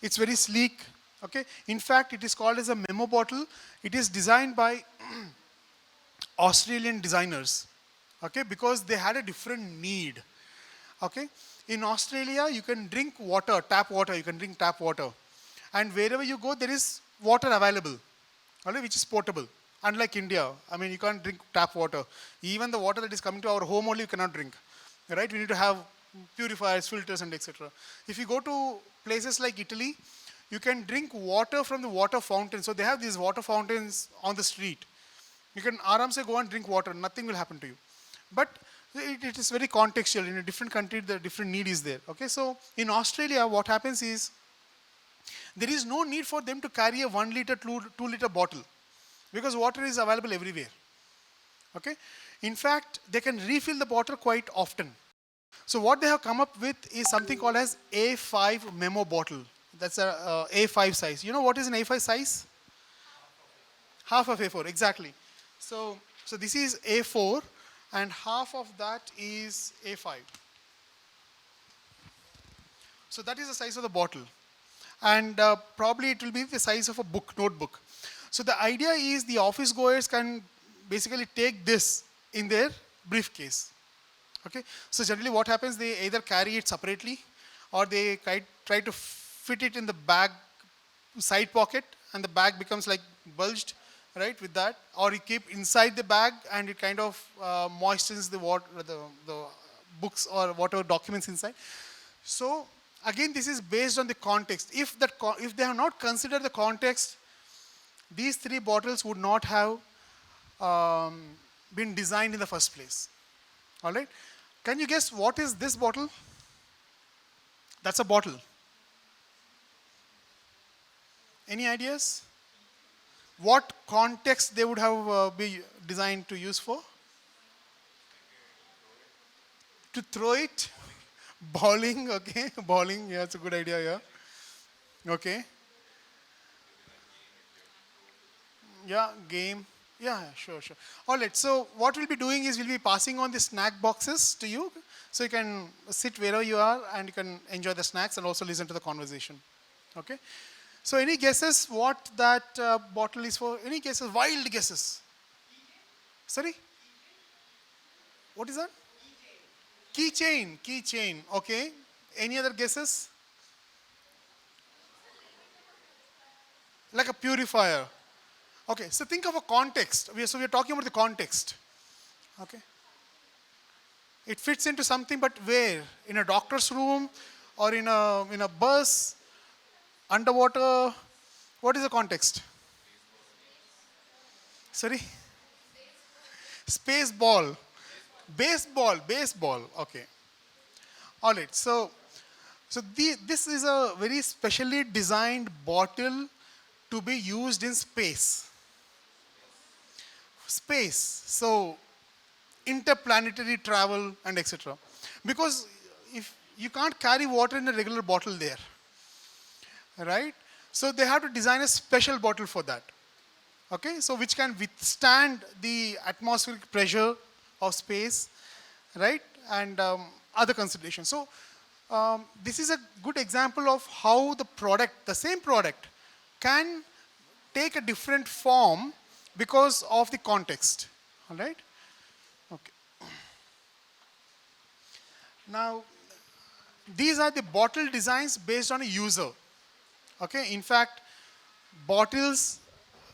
It's very sleek. Okay, in fact, it is called as a memo bottle. It is designed by Australian designers. Okay, because they had a different need. Okay, in Australia, you can drink water, tap water. You can drink tap water, and wherever you go, there is water available, okay, which is portable. Unlike India, I mean, you can't drink tap water. Even the water that is coming to our home only, you cannot drink. Right? We need to have purifiers, filters, and etc. If you go to places like Italy, you can drink water from the water fountain. So they have these water fountains on the street. You can aram se go and drink water. Nothing will happen to you. But it is very contextual. In a different country, the different need is there. Okay, so in Australia, what happens is there is no need for them to carry a 1 liter, 2 liter bottle because water is available everywhere. Okay, in fact, they can refill the bottle quite often. So what they have come up with is something called as A5 memo bottle. That's a A5 size. You know what is an A5 size? Half of A4, exactly. So this is A4. And half of that is A5. So that is the size of the bottle. And probably it will be the size of a notebook. So the idea is the office goers can basically take this in their briefcase. Okay, so generally what happens, they either carry it separately or they try to fit it in the bag side pocket and the bag becomes like bulged, right, with that, or you keep inside the bag and it kind of moistens the water, the books or whatever documents inside. So again, this is based on the context. If they have not considered the context, these three bottles would not have been designed in the first place. All right. Can you guess what is this bottle? That's a bottle. Any ideas? What context they would have be designed to use for? To throw it? Bowling, okay. Bowling, yeah, it's a good idea, yeah. Okay. Yeah, game. Yeah, sure, sure. All right, so what we'll be doing is we'll be passing on the snack boxes to you. So you can sit wherever you are and you can enjoy the snacks and also listen to the conversation. Okay? So any guesses what that bottle is for? Any guesses? Wild guesses? Sorry? What is that? Keychain. Keychain. Okay. Any other guesses? Like a purifier. Okay, so think of a context. So we are talking about the context. Okay. It fits into something, but where? In a doctor's room or in a bus, underwater? What is the context? Sorry? Space ball. Baseball. Baseball. Okay. All right. So this is a very specially designed bottle to be used in space. Space. So interplanetary travel and etc. Because if you can't carry water in a regular bottle there, right? So they have to design a special bottle for that. Okay, so which can withstand the atmospheric pressure of space, right? And other considerations. So this is a good example of how the product, the same product, can take a different form because of the context. All right? Okay. Now, these are the bottle designs based on a user. Okay, in fact, bottles,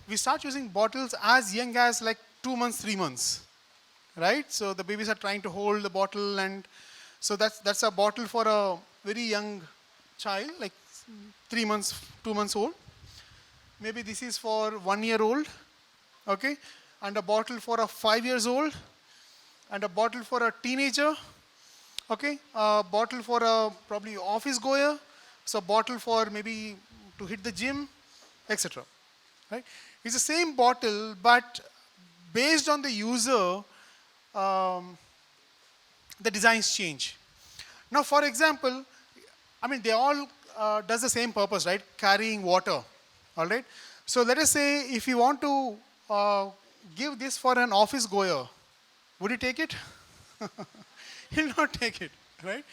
we start using bottles as young as like 2 months, 3 months, right? So the babies are trying to hold the bottle, and so that's a bottle for a very young child, like 3 months, 2 months old. Maybe this is for 1 year old, okay, and a bottle for a 5 years old, and a bottle for a teenager, okay, a bottle for a probably office goer, so a bottle for maybe to hit the gym, etc. Right? It's the same bottle, but based on the user, the designs change. Now, for example, I mean, they all does the same purpose, right? Carrying water, all right? So let us say if you want to give this for an office goer, would you take it? He'll not take it, right?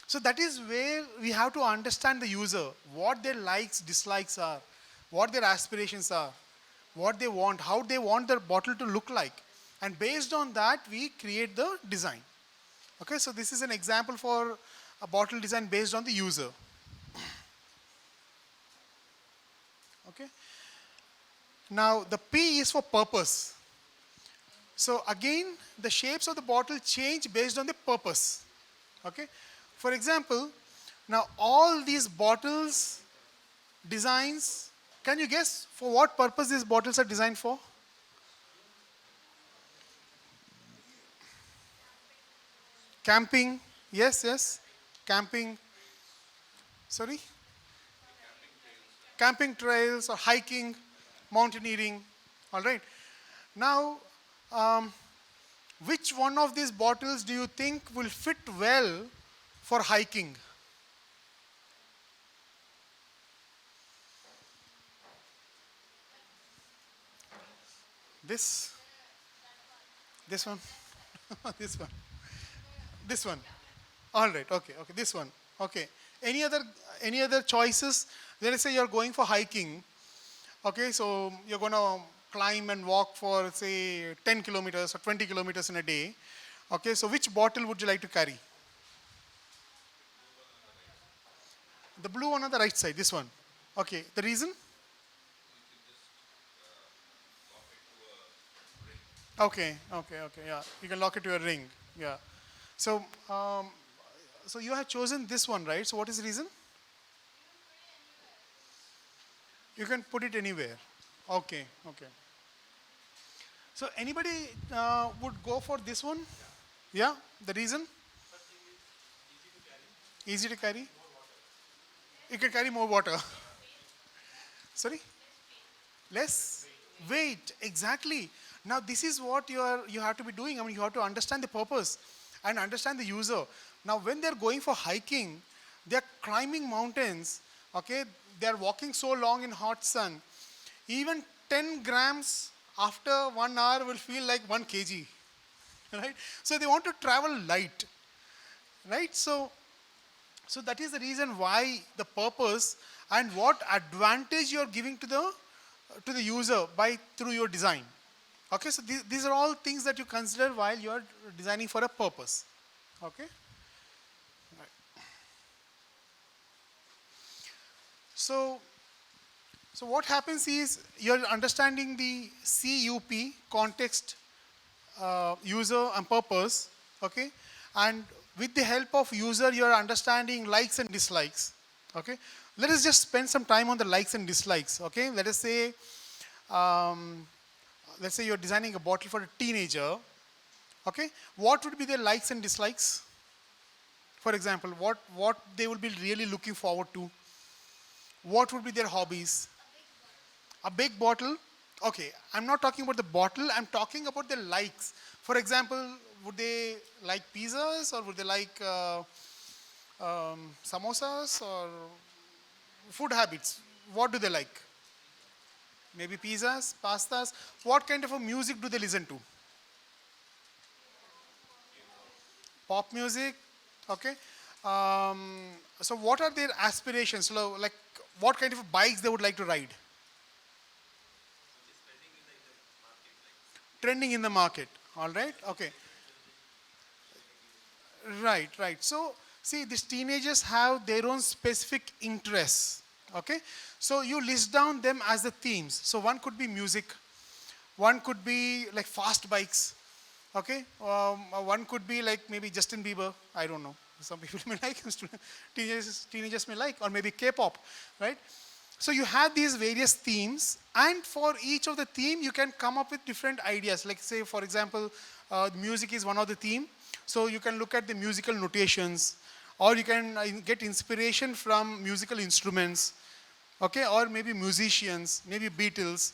So that is where we have to understand the user, what their likes, dislikes are, what their aspirations are, what they want, how they want their bottle to look like. And based on that, we create the design. Okay, so this is an example for a bottle design based on the user. Okay. Now, the P is for purpose. So again, the shapes of the bottle change based on the purpose. Okay. For example, now all these bottles, designs, can you guess for what purpose these bottles are designed for? Camping, yes, yes. Camping, sorry? Camping trails or hiking, mountaineering, all right. Now, which one of these bottles do you think will fit well for hiking? This one, this one, this one. All right, okay, okay, this one. Okay. Any other choices? Let us say you're going for hiking. Okay, so you're going to climb and walk for say 10 kilometers or 20 kilometers in a day. Okay, so which bottle would you like to carry? The blue one on the right side, this one. Okay, the reason? Okay, okay, yeah. You can lock it to a ring. Yeah. So, so you have chosen this one, right? So what is the reason? You can put it anywhere. Okay, okay. So anybody would go for this one? Yeah. The reason? Easy to carry. You can carry more water. Sorry? Less weight. Exactly. Now this is what you have to be doing. I mean, you have to understand the purpose and understand the user. Now when they're going for hiking, they're climbing mountains. Okay, they're walking so long in hot sun. Even 10 grams after 1 hour will feel like 1 kg. Right? So they want to travel light. Right? So that is the reason why the purpose and what advantage you are giving to the user by through your design. Okay, so these are all things that you consider while you are designing for a purpose. Okay. So so what happens is you're understanding the CUP, context, user and purpose, okay? And with the help of user, you're understanding likes and dislikes, okay? Let us just spend some time on the likes and dislikes, okay? Um, let's say you're designing a bottle for a teenager, okay? What would be their likes and dislikes? For example, what they will be really looking forward to? What would be their hobbies? A big bottle? Okay, I'm not talking about the bottle, I'm talking about the likes. For example, would they like pizzas or would they like samosas or food habits? What do they like? Maybe pizzas, pastas. What kind of a music do they listen to? Pop music, okay. So what are their aspirations? So like what kind of bikes they would like to ride? Trending in the market. All right. Okay. Right. Right. So see, these teenagers have their own specific interests. Okay. So you list down them as the themes. So one could be music. One could be like fast bikes. Okay. One could be like maybe Justin Bieber. I don't know. Some people may like, teenagers may like, or maybe K-pop, right? So you have these various themes, and for each of the theme, you can come up with different ideas. Like say, for example, music is one of the theme. So you can look at the musical notations, or you can get inspiration from musical instruments, okay, or maybe musicians, maybe Beatles.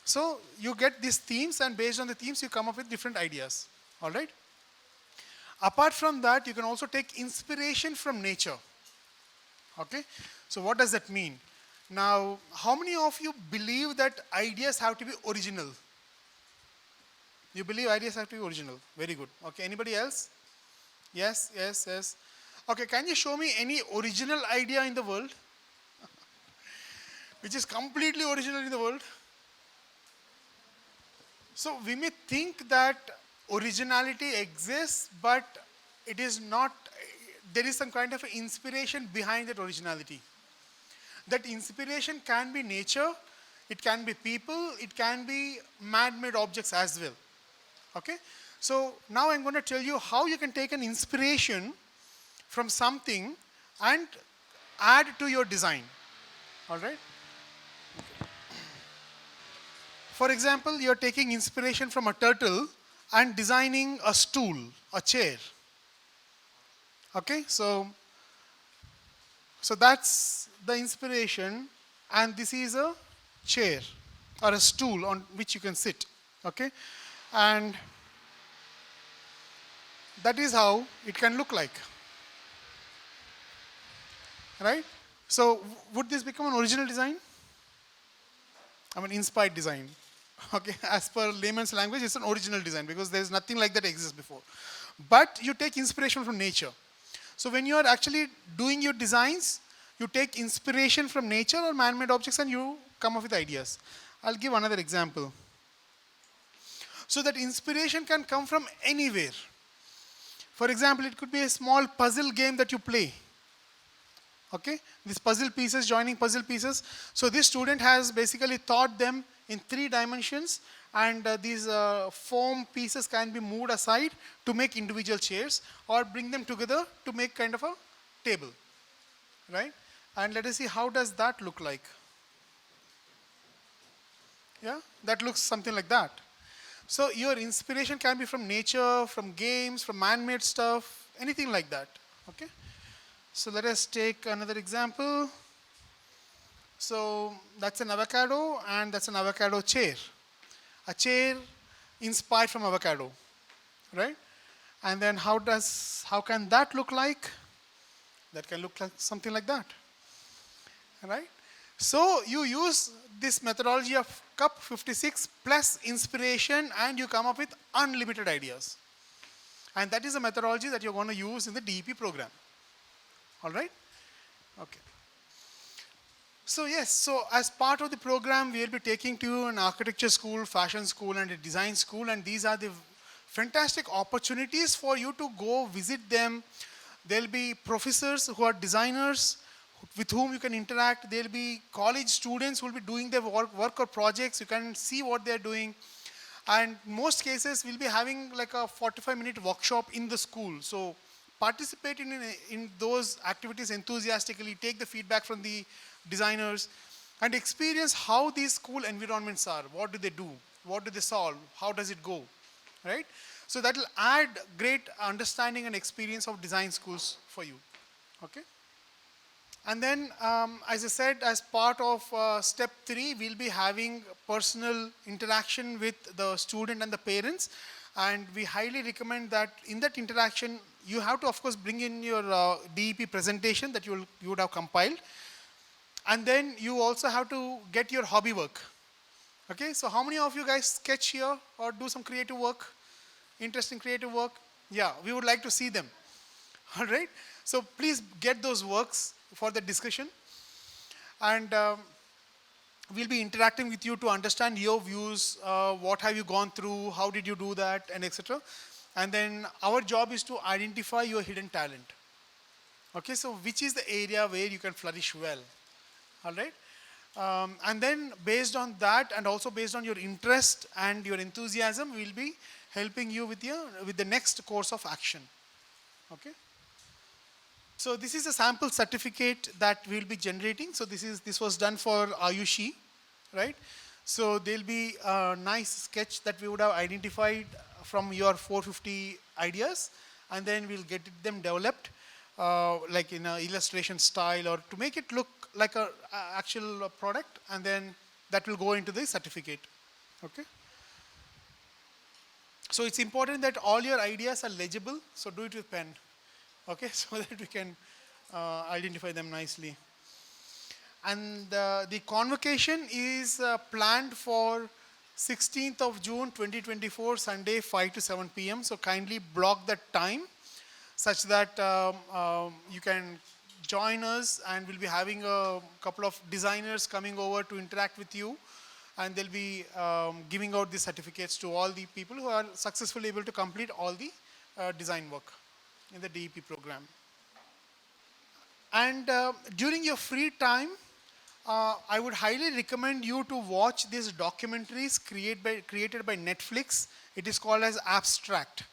So you get these themes, and based on the themes, you come up with different ideas. All right. Apart from that, you can also take inspiration from nature. Okay. So what does that mean? Now, how many of you believe that ideas have to be original? You believe ideas have to be original. Very good. Okay, anybody else? Yes, yes, yes. Okay, can you show me any original idea in the world? Which is completely original in the world? So we may think that originality exists, but it is not, there is some kind of inspiration behind that originality. That inspiration can be nature, it can be people, it can be man-made objects as well. Okay? So now I'm going to tell you how you can take an inspiration from something and add to your design. All right? For example, you're taking inspiration from a turtle and designing a stool, a chair. Okay? So that's the inspiration, and this is a chair or a stool on which you can sit. Okay? And that is how it can look like. Right? So would this become an original design? I mean, inspired design. Okay, as per layman's language, it's an original design because there's nothing like that exists before. But you take inspiration from nature. So when you are actually doing your designs, you take inspiration from nature or man-made objects and you come up with ideas. I'll give another example. So that inspiration can come from anywhere. For example, it could be a small puzzle game that you play. Okay, these puzzle pieces, joining puzzle pieces. So this student has basically taught them in 3 dimensions, and these foam pieces can be moved aside to make individual chairs, or bring them together to make kind of a table, right? And let us see how does that look like. Yeah, that looks something like that. So your inspiration can be from nature, from games, from man-made stuff, anything like that. Okay. So let us take another example. So that's an avocado, and that's an avocado chair. A chair inspired from avocado, right? And then how can that look like? That can look like something like that, right? So you use this methodology of cup 56 plus inspiration, and you come up with unlimited ideas. And that is a methodology that you're going to use in the DEP program. All right? Okay. So yes, so as part of the program, we will be taking to you an architecture school, fashion school, and a design school, and these are the fantastic opportunities for you to go visit them. There'll be professors who are designers with whom you can interact. There'll be college students who will be doing their work or projects. You can see what they're doing. And most cases, we'll be having like a 45-minute workshop in the school. So participate in those activities enthusiastically, take the feedback from the designers, and experience how these school environments are. What do they do? What do they solve? How does it go? Right? So that will add great understanding and experience of design schools for you. Okay? And then, as I said, as part of step 3, we'll be having personal interaction with the student and the parents. And we highly recommend that in that interaction, you have to, of course, bring in your DEP presentation that you would have compiled. And then you also have to get your hobby work. Okay, so how many of you guys sketch here or do some creative work? Interesting creative work? Yeah, we would like to see them. All right, so please get those works for the discussion. And we'll be interacting with you to understand your views, what have you gone through, how did you do that, and etc. And then our job is to identify your hidden talent. Okay, so which is the area where you can flourish well. All right. And then based on that, and also based on your interest and your enthusiasm, we'll be helping you with the next course of action. Okay. So this is a sample certificate that we'll be generating. So this was done for Ayushi, right? So there'll be a nice sketch that we would have identified from your 450 ideas, and then we'll get them developed like in an illustration style, or to make it look like a actual product, and then that will go into the certificate. Okay. So it's important that all your ideas are legible. So do it with pen. Okay, so that we can identify them nicely. And the convocation is planned for 16th of June 2024, Sunday, 5 to 7 p.m. So kindly block that time such that you can join us, and we'll be having a couple of designers coming over to interact with you, and they'll be giving out the certificates to all the people who are successfully able to complete all the design work in the DEP program. And during your free time, I would highly recommend you to watch these documentaries created by Netflix. It is called as Abstract.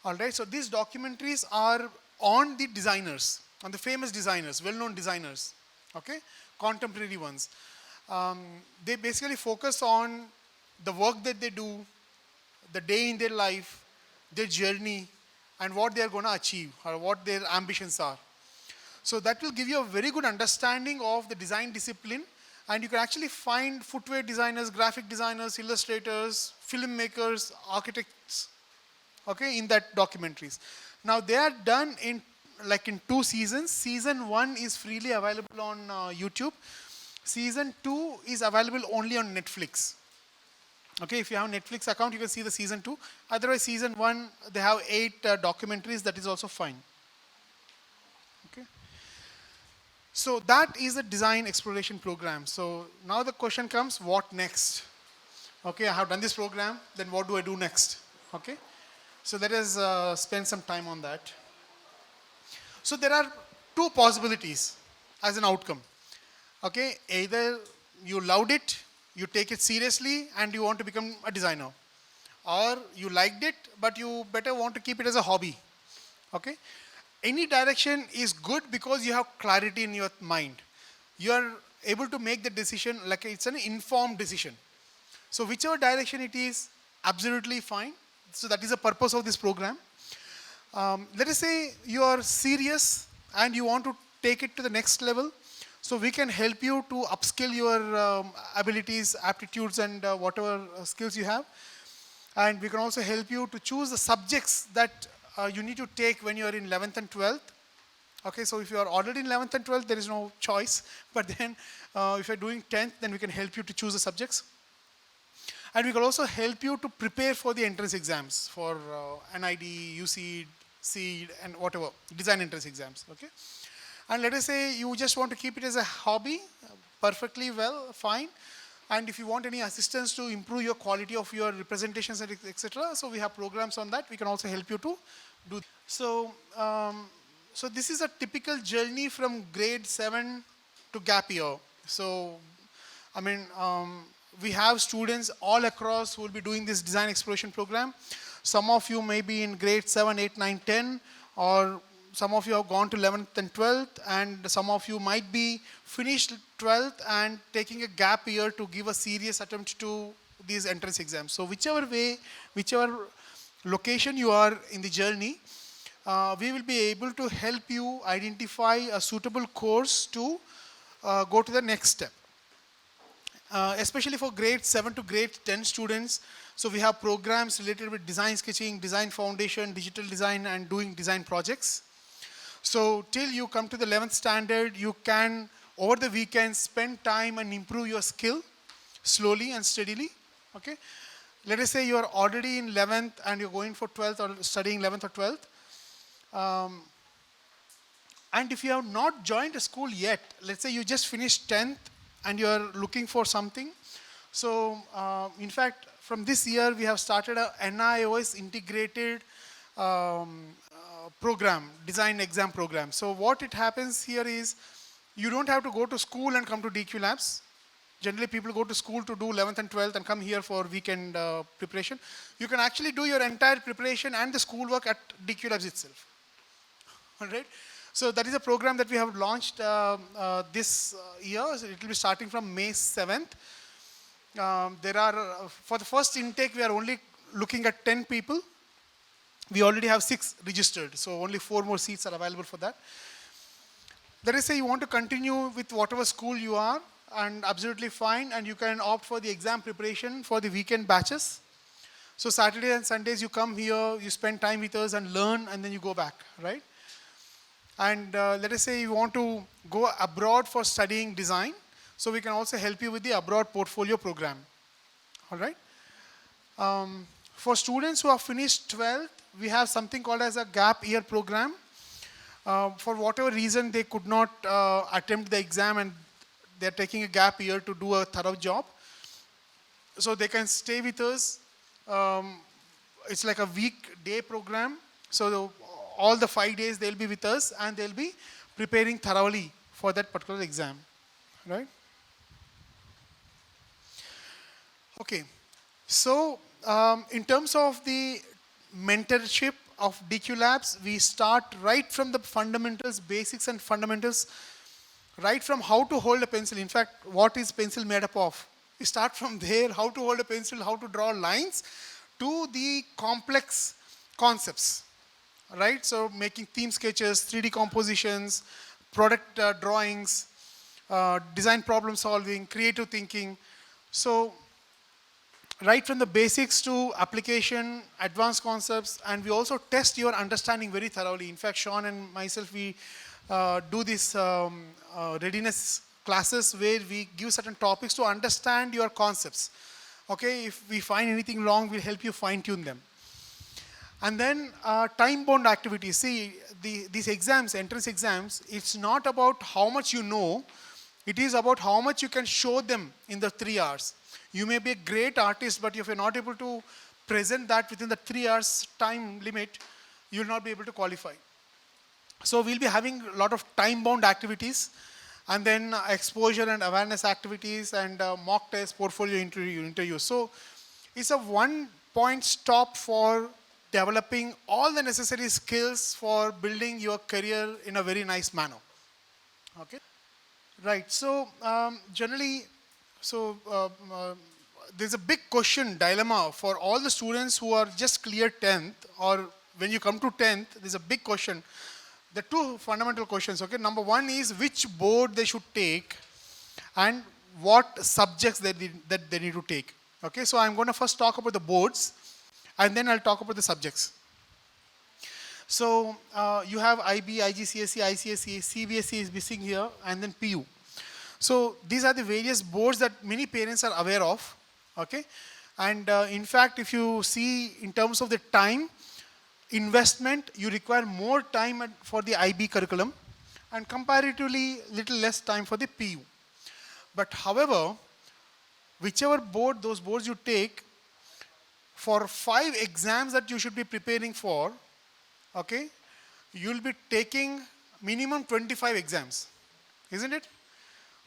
All right, so these documentaries are on the designers, on the famous designers, well-known designers, okay, contemporary ones. They basically focus on the work that they do, the day in their life, their journey, and what they are going to achieve, or what their ambitions are. So that will give you a very good understanding of the design discipline, and you can actually find footwear designers, graphic designers, illustrators, filmmakers, architects, okay, in that documentaries. Now they are done in 2 seasons. Season 1 is freely available on YouTube. Season 2 is available only on Netflix. Okay, if you have a Netflix account, you can see the season 2. Otherwise, season 1, they have 8 documentaries. That is also fine. Okay. So that is a design exploration program. So now the question comes, what next? Okay, I have done this program, then what do I do next? Okay. So let us spend some time on that. So there are two possibilities as an outcome. Okay, either you loved it, you take it seriously, and you want to become a designer, or you liked it, but you better want to keep it as a hobby. Okay, any direction is good because you have clarity in your mind. You are able to make the decision like it's an informed decision. So whichever direction it is, absolutely fine. So that is the purpose of this program. Let us say you are serious and you want to take it to the next level. So we can help you to upskill your abilities, aptitudes, and whatever skills you have. And we can also help you to choose the subjects that you need to take when you are in 11th and 12th. Okay, so if you are already in 11th and 12th, there is no choice. But then if you're doing 10th, then we can help you to choose the subjects. And we can also help you to prepare for the entrance exams for NID, UC, SEED, and whatever, design entrance exams. Okay. And let us say you just want to keep it as a hobby, perfectly well, fine. And if you want any assistance to improve your quality of your representations, etc., so we have programs on that. We can also help you to do. So, so this is a typical journey from grade 7 to gap year. So, I mean, we have students all across who will be doing this design exploration program. Some of you may be in grade 7, 8, 9, 10, or some of you have gone to 11th and 12th, and some of you might be finished 12th and taking a gap year to give a serious attempt to these entrance exams. So whichever way, whichever location you are in the journey, we will be able to help you identify a suitable course to go to the next step. Especially for grade 7 to grade 10 students, so we have programs related with design sketching, design foundation, digital design, and doing design projects. So till you come to the 11th standard, you can, over the weekend, spend time and improve your skill slowly and steadily. Okay. Let us say you are already in 11th and you're going for 12th or studying 11th or 12th. And if you have not joined a school yet, let's say you just finished 10th and you are looking for something. So in fact, from this year, we have started a NIOS integrated program, design exam program. So what it happens here is, you don't have to go to school and come to DQ Labs. Generally, people go to school to do 11th and 12th and come here for weekend preparation. You can actually do your entire preparation and the schoolwork at DQ Labs itself. All right. So that is a program that we have launched this year. So it will be starting from May 7th. There are, for the first intake, we are only looking at 10 people. We already have 6 registered, so only 4 more seats are available for that. Let us say you want to continue with whatever school you are, and absolutely fine, and you can opt for the exam preparation for the weekend batches. So Saturday and Sundays you come here, you spend time with us and learn, and then you go back, right? And let us say you want to go abroad for studying design, so we can also help you with the abroad portfolio program. All right? For students who have finished 12th, we have something called as a gap year program. For whatever reason, they could not attempt the exam and they're taking a gap year to do a thorough job. So they can stay with us. It's like a weekday program. So all the 5 days they'll be with us and they'll be preparing thoroughly for that particular exam, right? Okay, so in terms of the mentorship of DQ Labs, we start right from the fundamentals, basics and fundamentals, right from how to hold a pencil. In fact, what is pencil made up of? We start from there, how to hold a pencil, how to draw lines, to the complex concepts, right? So making theme sketches, 3D compositions, product drawings, design problem solving, creative thinking. So right from the basics to application, advanced concepts, and we also test your understanding very thoroughly. In fact, Shaun and myself, we do this readiness classes where we give certain topics to understand your concepts. Okay, if we find anything wrong, we'll help you fine-tune them. And then time-bound activities. See, these exams, entrance exams, it's not about how much you know, it is about how much you can show them in the 3 hours. You may be a great artist, but if you're not able to present that within the 3 hours time limit, you will not be able to qualify. So we'll be having a lot of time-bound activities, and then exposure and awareness activities, and mock test, portfolio interview. So it's a one-point stop for developing all the necessary skills for building your career in a very nice manner. Okay, right. So generally, there's a big dilemma for all the students who are just cleared 10th, or when you come to 10th, there's a big question. The two fundamental questions, okay? Number one is which board they should take and what subjects that they need to take. Okay, so I'm going to first talk about the boards and then I'll talk about the subjects. So you have IB, IGCSE, ICSE, CBSE is missing here, and then PU. So these are the various boards that many parents are aware of. Okay, and in fact, if you see in terms of the time investment, you require more time for the IB curriculum and comparatively little less time for the PU. But however, whichever board, those boards you take, for 5 exams that you should be preparing for, okay, you'll be taking minimum 25 exams, isn't it?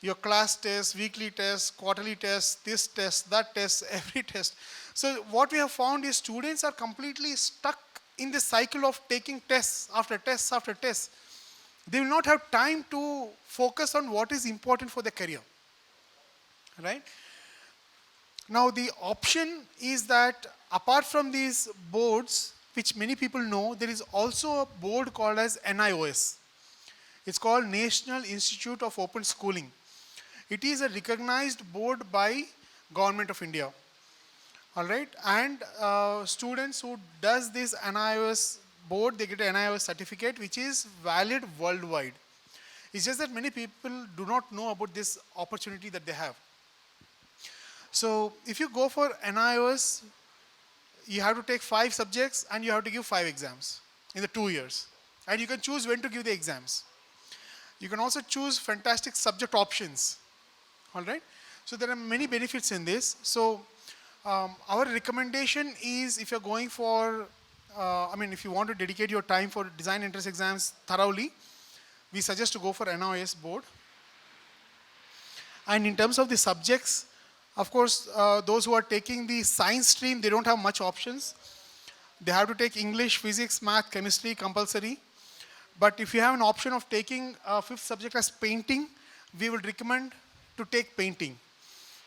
Your class tests, weekly tests, quarterly tests, this test, that test, every test. So what we have found is students are completely stuck in this cycle of taking tests after tests after tests. They will not have time to focus on what is important for their career, right? Now the option is that apart from these boards, which many people know, there is also a board called as NIOS. It's called National Institute of Open Schooling. It is a recognized board by Government of India. All right, and students who does this NIOS board, they get an NIOS certificate which is valid worldwide. It's just that many people do not know about this opportunity that they have. So if you go for NIOS, you have to take 5 subjects and you have to give 5 exams in the 2 years. And you can choose when to give the exams. You can also choose fantastic subject options. All right, so there are many benefits in this. So our recommendation is, if you're going for, if you want to dedicate your time for design entrance exams thoroughly, we suggest to go for NIOS board. And in terms of the subjects, of course, those who are taking the science stream, they don't have much options. They have to take English, physics, math, chemistry compulsory. But if you have an option of taking a 5th subject as painting, we would recommend to take painting.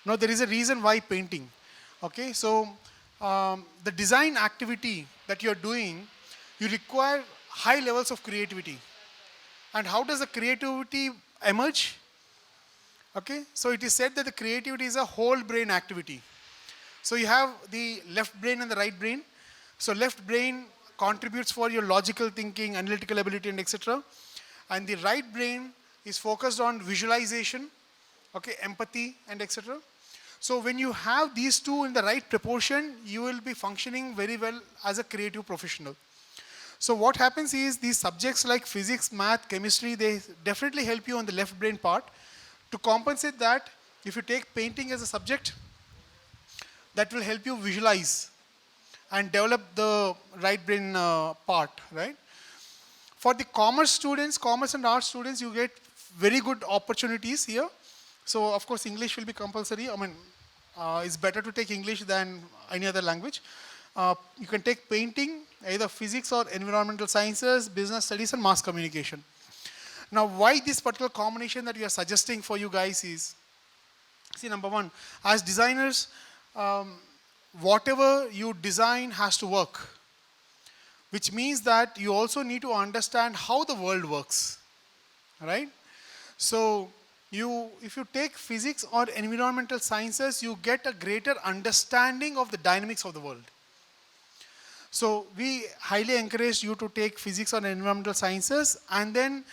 Now there is a reason why painting. Okay, so the design activity that you're doing, you require high levels of creativity. And how does the creativity emerge? Okay, so it is said that the creativity is a whole brain activity. So you have the left brain and the right brain. So left brain contributes for your logical thinking, analytical ability, and etc. And the right brain is focused on visualization, okay, empathy, and etc. So when you have these two in the right proportion, you will be functioning very well as a creative professional. So what happens is these subjects like physics, math, chemistry, they definitely help you on the left brain part. To compensate that, if you take painting as a subject, that will help you visualize and develop the right brain part, right? For the commerce students, commerce and art students, you get very good opportunities here. So of course English will be compulsory. It's better to take English than any other language. You can take painting, either physics or environmental sciences, business studies, and mass communication. Now why this particular combination that we are suggesting for you guys is, see, number one, as designers, whatever you design has to work, which means that you also need to understand how the world works, right? So if you take physics or environmental sciences, you get a greater understanding of the dynamics of the world. So we highly encourage you to take physics or environmental sciences, and then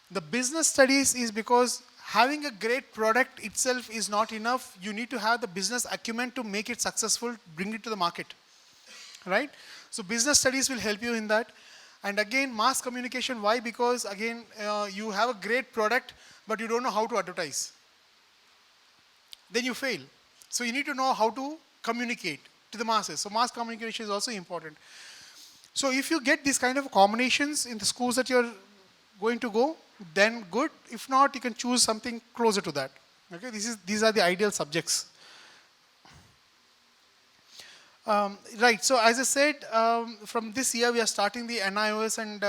the business studies is because having a great product itself is not enough. You need to have the business acumen to make it successful, bring it to the market, right? So business studies will help you in that. And again, mass communication, why? Because again, you have a great product, but you don't know how to advertise. Then you fail. So you need to know how to communicate. to the masses. So mass communication is also important. So if you get these kind of combinations in the schools that you're going to go, then good. If not, you can choose something closer to that. Okay, these are the ideal subjects. Right, so as I said, from this year we are starting the NIOS and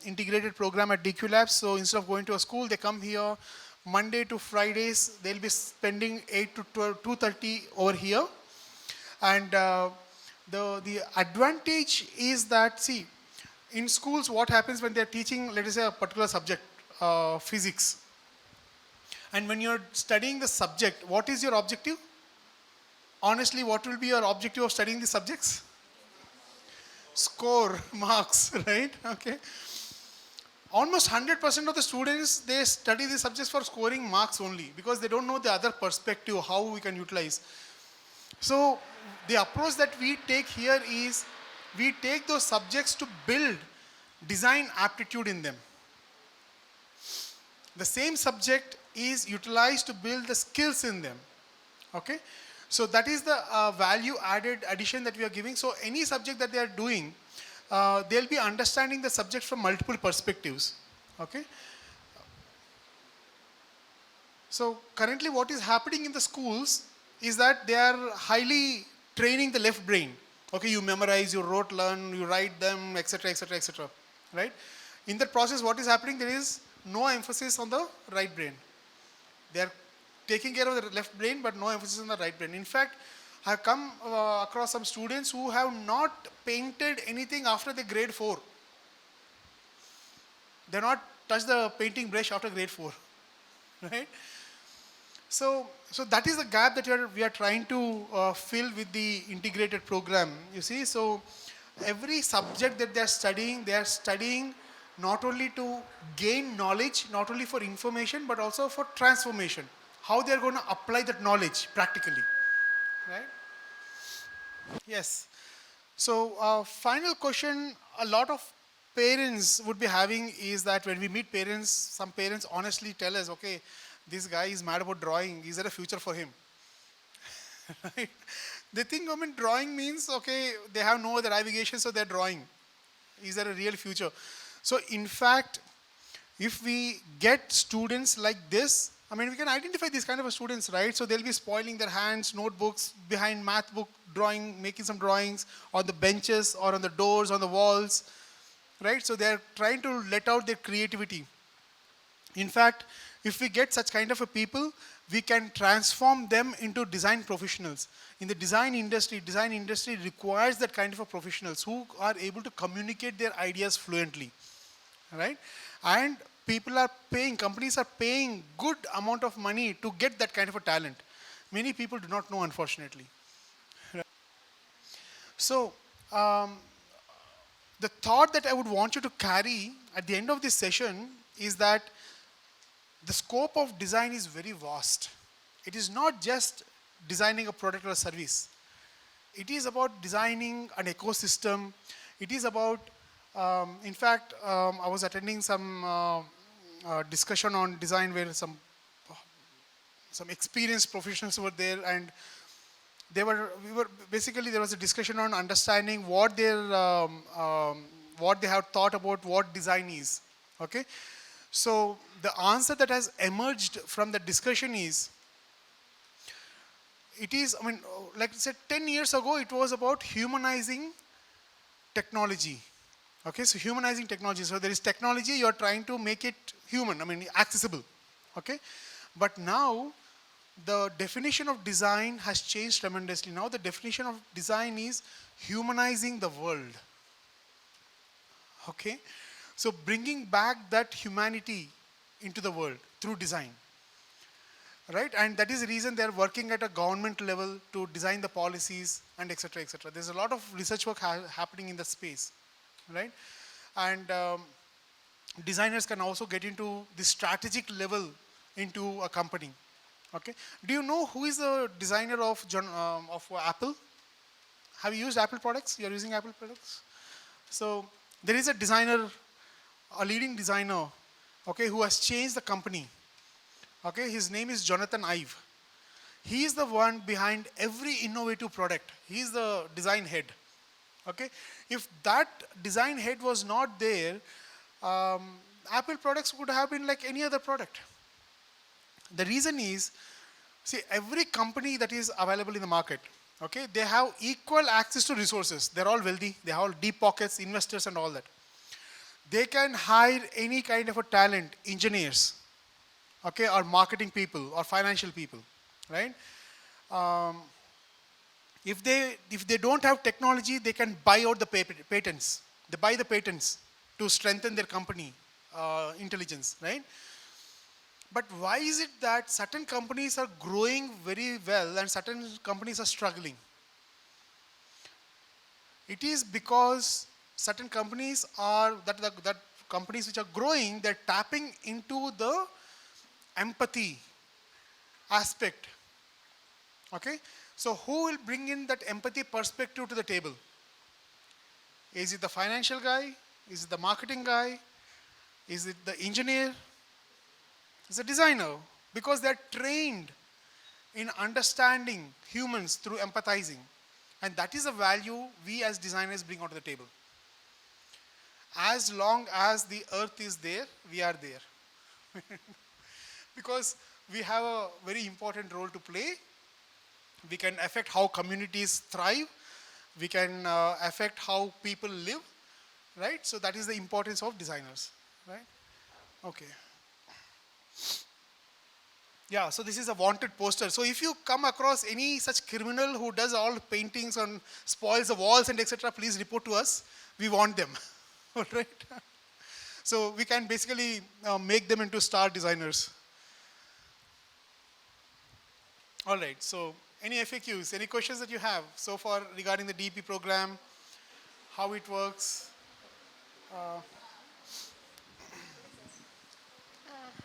integrated program at DQ Labs. So instead of going to a school, they come here Monday to Fridays. They'll be spending 8 to 12, 2:30 over here. And the advantage is that, see, in schools, what happens when they're teaching, let us say, a particular subject, physics. And when you're studying the subject, what is your objective? Honestly, what will be your objective of studying the subjects? Score, marks, right? Okay. Almost 100% of the students, they study the subjects for scoring marks only because they don't know the other perspective, how we can utilize. So the approach that we take here is, we take those subjects to build design aptitude in them. The same subject is utilized to build the skills in them. Okay? So that is the value added addition that we are giving. So any subject that they are doing, they'll be understanding the subject from multiple perspectives. Okay? So currently what is happening in the schools is that they are highly training the left brain. Okay, you memorize, you rote learn, you write them, etc., etc., etc. Right? In that process, what is happening? There is no emphasis on the right brain. They are taking care of the left brain, but no emphasis on the right brain. In fact, I have come across some students who have not painted anything after the grade 4. They have not touched the painting brush after grade 4. Right? So that is the gap that we are trying to fill with the integrated program. You see, so every subject that they are studying not only to gain knowledge, not only for information, but also for transformation. How they are going to apply that knowledge practically, right? Yes. So final question a lot of parents would be having is that when we meet parents, some parents honestly tell us, okay, this guy is mad about drawing. Is there a future for him? Right? They think, I mean, drawing means, okay, they have no other navigation, so they're drawing. Is there a real future? So in fact, if we get students like this, I mean, we can identify these kind of students, right? So they'll be spoiling their hands, notebooks, behind math book, drawing, making some drawings on the benches or on the doors, on the walls, right? So they're trying to let out their creativity. In fact, if we get such kind of a people, we can transform them into design professionals. In the design industry requires that kind of a professionals who are able to communicate their ideas fluently, right? And people are paying, companies are paying good amount of money to get that kind of a talent. Many people do not know, unfortunately. So, the thought that I would want you to carry at the end of this session is that the scope of design is very vast. It is not just designing a product or a service. It is about designing an ecosystem. It is about, in fact, I was attending some discussion on design where some experienced professionals were there, and there was a discussion on understanding what they have thought about what design is. Okay, so the answer that has emerged from the discussion is, it is, I mean, like I said, 10 years ago, it was about humanizing technology. Okay, so humanizing technology. So there is technology, you are trying to make it human, I mean, accessible. Okay, but now the definition of design has changed tremendously. Now the definition of design is humanizing the world. Okay, so bringing back that humanity into the world through design, right? And that is the reason they are working at a government level to design the policies and etc., etc. There's a lot of research work happening in the space, right? And designers can also get into the strategic level into a company. Okay, do you know who is the designer of Apple? Have you used Apple products? You're using Apple products? So there is a designer, a leading designer, okay, who has changed the company. Okay, his name is Jonathan Ive. He is the one behind every innovative product. He is the design head. Okay, if that design head was not there, Apple products would have been like any other product. The reason is, see, every company that is available in the market, okay, they have equal access to resources. They're all wealthy. They have all deep pockets, investors, and all that. They can hire any kind of a talent, engineers, okay, or marketing people, or financial people, right? Um, if they don't have technology, they can buy out the patents. They buy the patents to strengthen their company intelligence, right? But why is it that certain companies are growing very well and certain companies are struggling? It is because certain companies are that companies which are growing, they're tapping into the empathy aspect. Okay? So who will bring in that empathy perspective to the table? Is it the financial guy? Is it the marketing guy? Is it the engineer? It's a designer, because they're trained in understanding humans through empathizing. And that is a value we as designers bring onto the table. As long as the earth is there, we are there. Because we have a very important role to play. We can affect how communities thrive. We can affect how people live, right? So that is the importance of designers, right? Okay. Yeah, so this is a wanted poster. So if you come across any such criminal who does all paintings and spoils the walls and etc., please report to us. We want them. All right. So we can basically make them into star designers. All right. So any FAQs, any questions that you have so far regarding the DP program, how it works?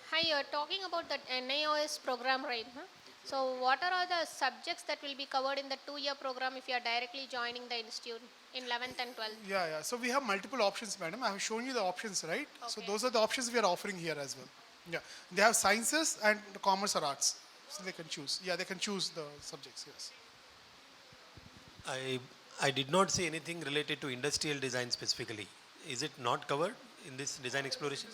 Hi, you're talking about that NIOS program, right? Huh? So, what are all the subjects that will be covered in the 2-year program if you are directly joining the institute in 11th and 12th? Yeah, yeah. So we have multiple options, madam. I have shown you the options, right? So Okay. those are the options we are offering here as well. Yeah. They have sciences and commerce or arts. So they can choose. Yeah, they can choose the subjects, yes. I, I did not see anything related to industrial design specifically. Is it not covered in this design exploration?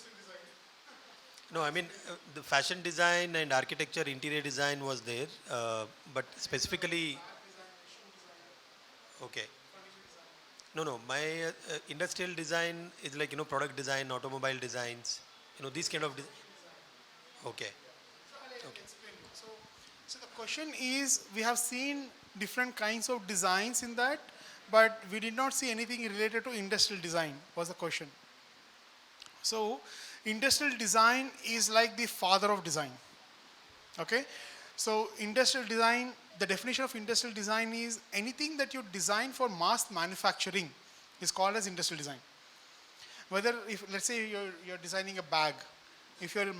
No, I mean, the fashion design and architecture, interior design was there, but specifically, okay. No, no, my industrial design is like, product design, automobile designs, these kind of, okay. Okay. So the question is, we have seen different kinds of designs in that, but we did not see anything related to industrial design, was the question. So industrial design is like the father of design. Okay? So industrial design, the definition of industrial design is anything that you design for mass manufacturing is called as industrial design. Whether, if let's say you're designing a bag, if you're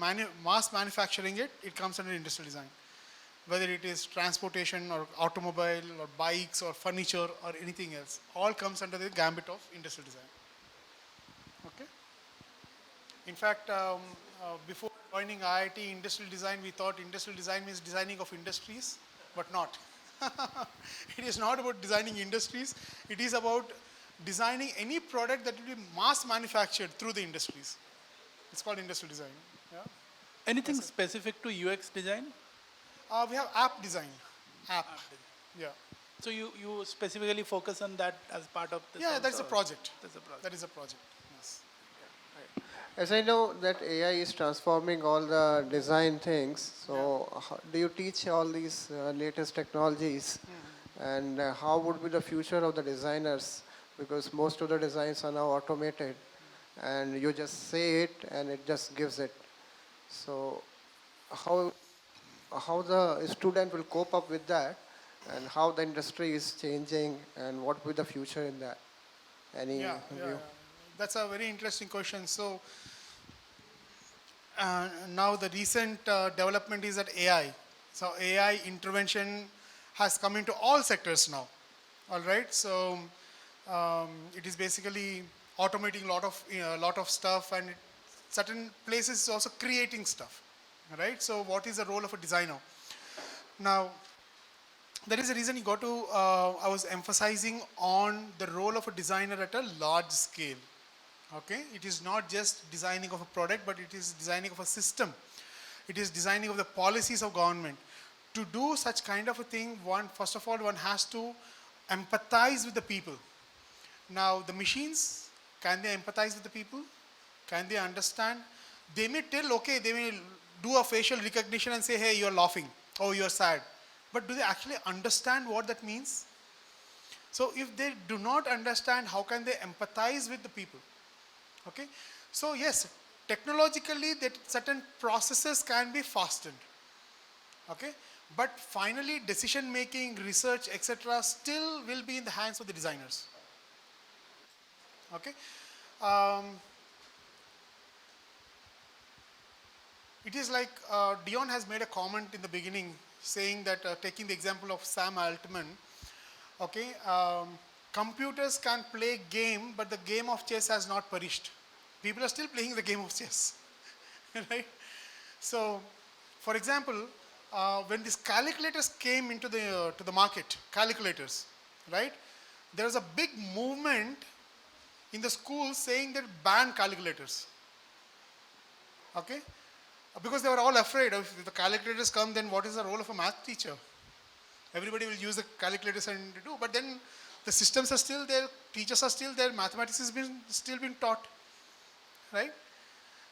mass manufacturing it, it comes under industrial design. Whether it is transportation or automobile or bikes or furniture or anything else, all comes under the gambit of industrial design. Okay? In fact, before joining IIT industrial design, we thought industrial design means designing of industries, but not. It is not about designing industries. It is about designing any product that will be mass manufactured through the industries. It's called industrial design. Yeah. Anything specific to UX design? We have app design. App. Yeah. So you specifically focus on that as part of this? Yeah, that's a also? project. That's a project. That is a project. Yes. As I know that AI is transforming all the design things, so do you teach all these latest technologies? And how would be the future of the designers? Because most of the designs are now automated, and you just say it and it just gives it. So how the student will cope up with that, and how the industry is changing, and what will be the future in that? Any view? That's a very interesting question. So now the recent development is that AI. So AI intervention has come into all sectors now. All right. So it is basically automating a lot of stuff, and certain places also creating stuff. Right. So what is the role of a designer? Now, That is the reason you got to, I was emphasizing on the role of a designer at a large scale. Okay, it is not just designing of a product, but it is designing of a system. It is designing of the policies of government. To do such kind of a thing, one, first of all, one has to empathize with the people. Now, the machines, can they empathize with the people? Can they understand? They may tell, okay, they may do a facial recognition and say, hey, you're laughing, oh, you're sad. But do they actually understand what that means? So if they do not understand, how can they empathize with the people? Okay. So yes, technologically that certain processes can be fastened. Okay. But finally decision making, research, etc. still will be in the hands of the designers. Okay. Um, it is like Dion has made a comment in the beginning saying that taking the example of Sam Altman, okay, computers can play game, but the game of chess has not perished. People are still playing the game of chess, right? So, for example, when these calculators came into the to the market, calculators, right? There was a big movement in the schools saying that ban calculators, okay? Because they were all afraid of if the calculators come, then what is the role of a math teacher? Everybody will use the calculators and do, but then the systems are still there, teachers are still there, mathematics is still being taught, right?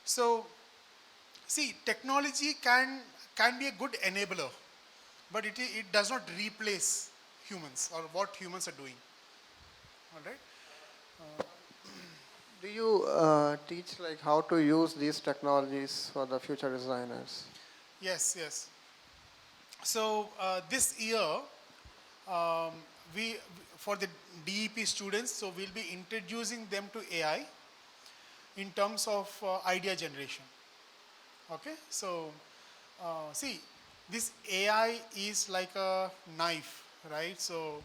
So, see, technology can be a good enabler, but it does not replace humans or what humans are doing, all right? Do you teach like how to use these technologies for the future designers? Yes, yes. So this year, we for the DEP students, so we'll be introducing them to AI in terms of idea generation. Okay, so see, this AI is like a knife, right? So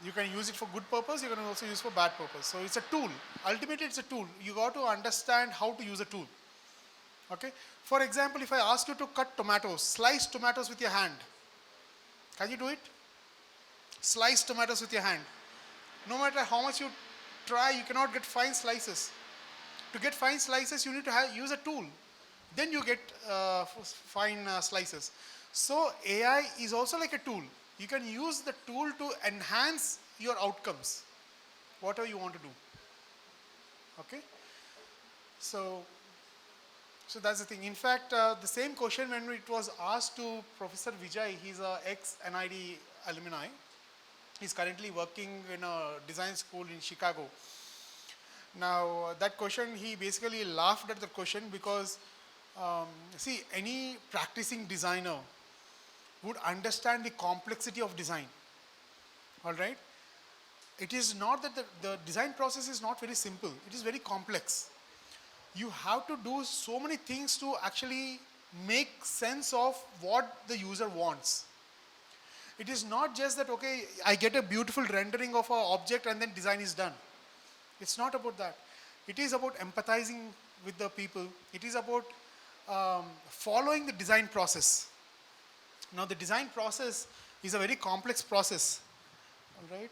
you can use it for good purpose, you can also use it for bad purpose. So it's a tool. Ultimately, it's a tool. You got to understand how to use a tool. Okay. For example, if I ask you to cut tomatoes, slice tomatoes with your hand, can you do it? Slice tomatoes with your hand. No matter how much you try, you cannot get fine slices. To get fine slices, you need to use a tool. Then you get fine slices. So AI is also like a tool. You can use the tool to enhance your outcomes, whatever you want to do. Okay. So that's the thing. In fact, the same question when it was asked to Professor Vijay, he's a ex-NID alumni. He's currently working in a design school in Chicago. Now, that question, he basically laughed at the question because, see, any practicing designer would understand the complexity of design. All right? It is not that the design process is not very simple. It is very complex. You have to do so many things to actually make sense of what the user wants. It is not just that, okay, I get a beautiful rendering of an object and then design is done. It's not about that. It is about empathizing with the people. It is about following the design process. Now, the design process is a very complex process, all right?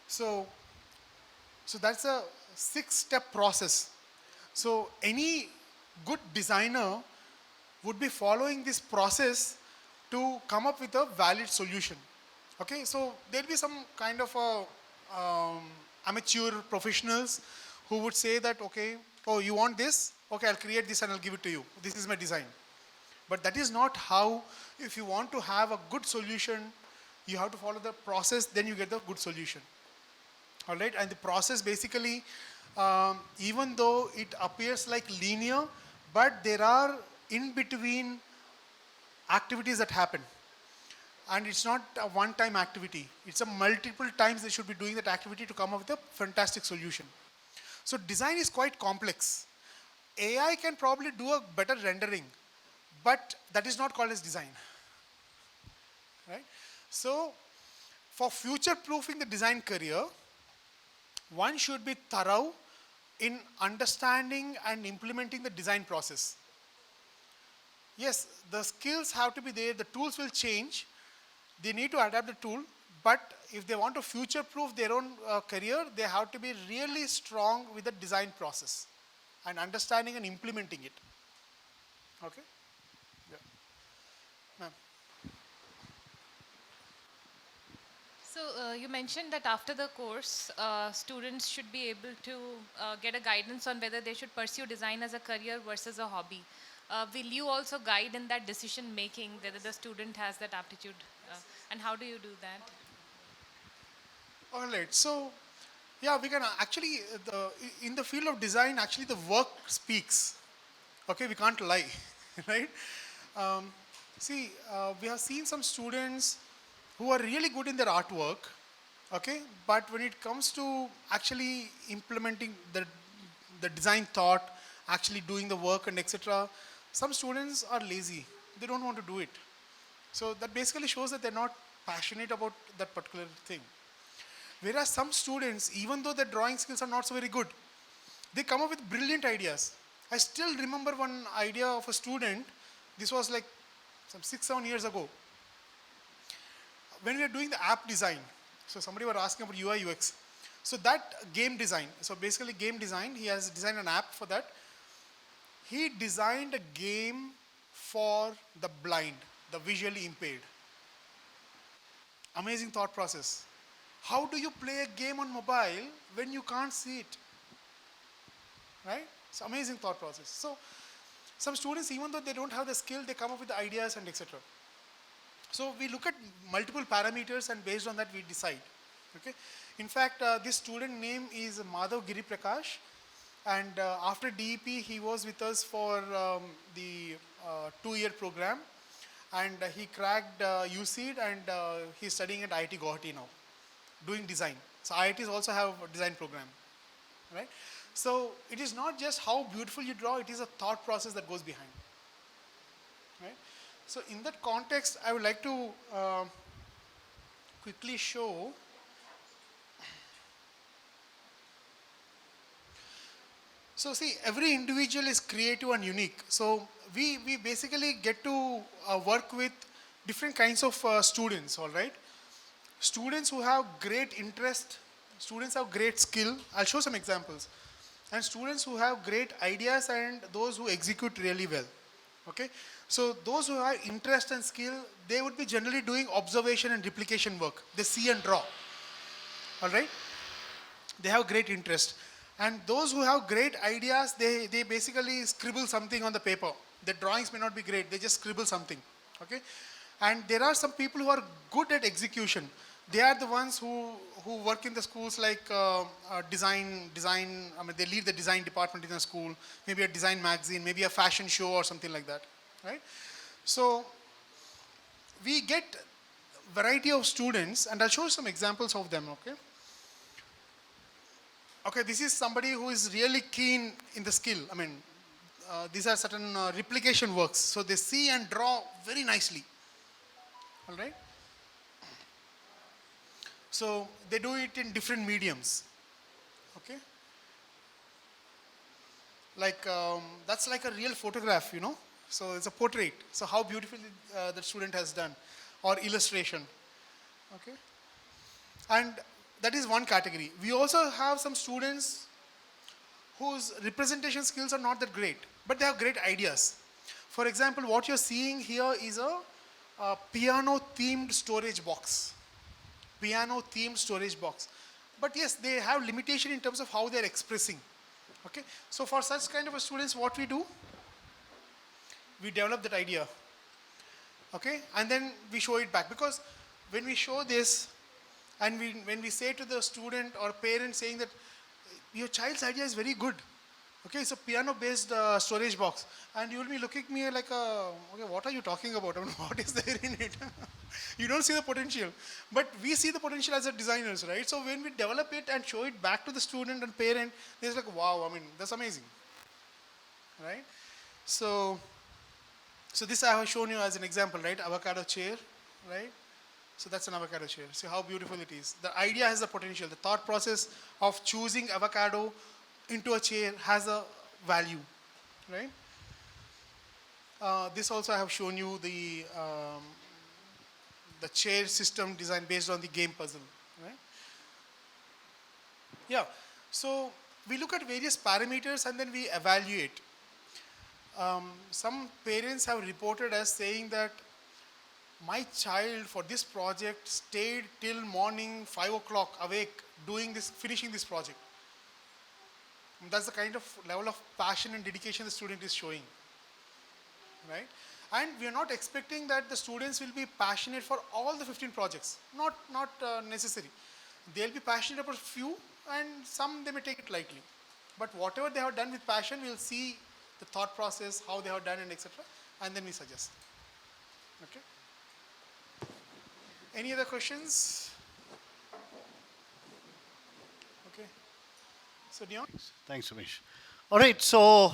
So that's a 6-step process. So any good designer would be following this process to come up with a valid solution. Okay, so there'll be some kind of amateur professionals who would say that, okay, oh, you want this? Okay, I'll create this and I'll give it to you. This is my design. But that is not how, if you want to have a good solution, you have to follow the process, then you get the good solution. All right, and the process basically, even though it appears like linear, but there are in between activities that happen. And it's not a one-time activity. It's a multiple times they should be doing that activity to come up with a fantastic solution. So design is quite complex. AI can probably do a better rendering, but that is not called as design. Right? So for future-proofing the design career, one should be thorough in understanding and implementing the design process. yes, the skills have to be there, the tools will change, they need to adapt the tool, but if they want to future proof their own career, they have to be really strong with the design process and understanding and implementing it. Okay? Yeah. Ma'am. So you mentioned that after the course, students should be able to get a guidance on whether they should pursue design as a career versus a hobby. Will you also guide in that decision making whether the student has that aptitude? And how do you do that? All right. So, yeah, we can actually, in the field of design, actually the work speaks. Okay, we can't lie, right? Um, see, we have seen some students who are really good in their artwork, okay, but when it comes to actually implementing the design thought, actually doing the work and etc., some students are lazy. They don't want to do it. So that basically shows that they're not passionate about that particular thing. Whereas some students, even though their drawing skills are not so very good, they come up with brilliant ideas. I still remember one idea of a student, this was like some 6-7 years ago, when we were doing the app design. So somebody was asking about UI UX. So that game design, so basically game design, he has designed an app for that. He designed a game for the blind, the visually impaired. Amazing thought process. How do you play a game on mobile when you can't see it? Right? It's amazing thought process. So some students, even though they don't have the skill, they come up with the ideas and etc. So we look at multiple parameters and based on that we decide. Okay. In fact, this student name is Madhav Giri Prakash, and after DEP he was with us for the 2-year program, and he cracked UCED, and he's studying at IIT Guwahati now, doing design. So IITs also have a design program, right? So it is not just how beautiful you draw, it is a thought process that goes behind, right? So in that context, I would like to quickly show. So see, every individual is creative and unique. So we basically get to work with different kinds of students, all right? Students who have great interest, students have great skill. I'll show some examples. And students who have great ideas and those who execute really well. Okay? So those who have interest and skill, they would be generally doing observation and replication work. They see and draw. All right? They have great interest. And those who have great ideas, they basically scribble something on the paper. The drawings may not be great, they just scribble something. Okay? And there are some people who are good at execution. They are the ones who work in the schools like design, I mean, they lead the design department in the school, maybe a design magazine, maybe a fashion show or something like that, right? So we get variety of students, and I'll show you some examples of them, okay? Okay, this is somebody who is really keen in the skill. I mean, these are certain replication works. So they see and draw very nicely, all right? So they do it in different mediums, okay? Like, that's like a real photograph, you know? So it's a portrait. So how beautifully the student has done, or illustration, okay? And that is one category. We also have some students whose representation skills are not that great, but they have great ideas. For example, what you're seeing here is a piano-themed storage box. Piano-themed storage box. But yes, they have limitation in terms of how they're expressing. Okay? So for such kind of a students, what we do? We develop that idea. Okay? And then we show it back. Because when we show this, and when we say to the student or parent saying that your child's idea is very good, okay, it's a piano-based storage box, and you will be looking at me like, okay, what are you talking about? I mean, what is there in it? You don't see the potential, but we see the potential as a designers, right? So when we develop it and show it back to the student and parent, they're like, wow, I mean, that's amazing, right? So this I have shown you as an example, right? Avocado chair, right? So that's an avocado chair. See how beautiful it is. The idea has the potential. The thought process of choosing avocado into a chair has a value, right? This also I have shown you the chair system design based on the game puzzle, right? Yeah, so we look at various parameters and then we evaluate. Some parents have reported as saying that my child for this project stayed till morning 5 o'clock awake doing this, finishing this project. And that's the kind of level of passion and dedication the student is showing, right? And we are not expecting that the students will be passionate for all the 15 projects. Not necessary. They'll be passionate about few, and some they may take it lightly. But whatever they have done with passion, we'll see the thought process, how they have done, and etc. And then we suggest. Okay. Any other questions? Okay. So Dion? Thanks, Umesh. All right, so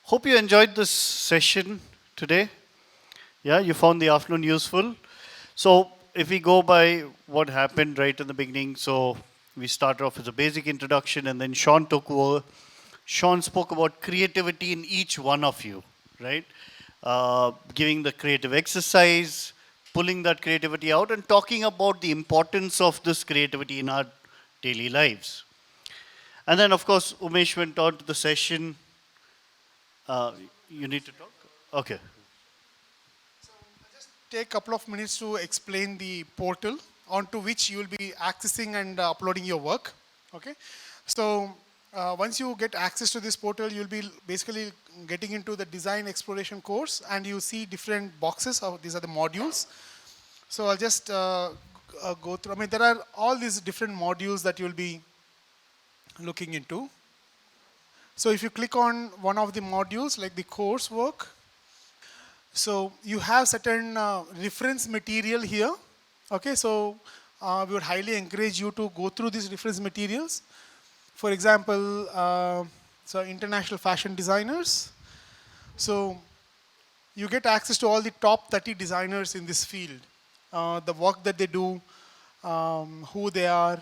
hope you enjoyed this session today. Yeah, you found the afternoon useful. So if we go by what happened right in the beginning, so we started off with a basic introduction and then Shaun took over. Shaun spoke about creativity in each one of you, right? Giving the creative exercise, pulling that creativity out and talking about the importance of this creativity in our daily lives. And then, of course, Umesh went on to the session. You need to talk? Okay. Take a couple of minutes to explain the portal onto which you will be accessing and uploading your work. Okay. So once you get access to this portal, you'll be basically getting into the design exploration course, and you see different boxes. These are the modules. So I'll just go through. I mean, there are all these different modules that you'll be looking into. So if you click on one of the modules, like the course work, so you have certain reference material here. Okay, so we would highly encourage you to go through these reference materials. For example, so international fashion designers. So you get access to all the top 30 designers in this field, the work that they do, who they are,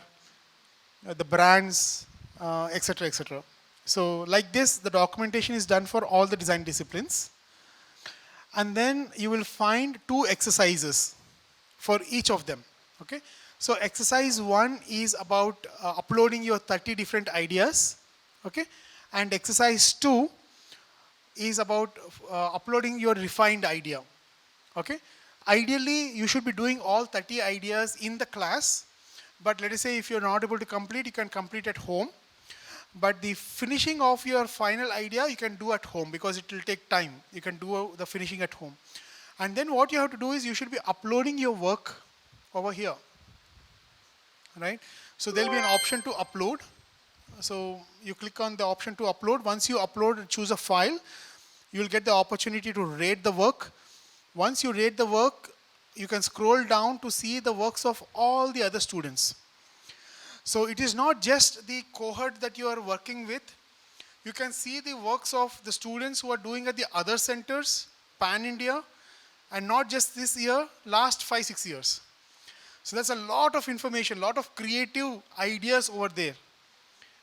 the brands, etc., etc. So like this, the documentation is done for all the design disciplines. And then you will find 2 exercises for each of them. Okay. So exercise 1 is about uploading your 30 different ideas. Okay. And exercise 2 is about uploading your refined idea. Okay. Ideally, you should be doing all 30 ideas in the class. But let us say if you're not able to complete, you can complete at home. But the finishing of your final idea, you can do at home because it will take time. You can do the finishing at home. And then what you have to do is you should be uploading your work over here. Right? So there will be an option to upload. So you click on the option to upload. Once you upload and choose a file, you will get the opportunity to rate the work. Once you rate the work, you can scroll down to see the works of all the other students. So it is not just the cohort that you are working with. You can see the works of the students who are doing at the other centers, pan-India, and not just this year, last 5-6 years. So that's a lot of information, lot of creative ideas over there.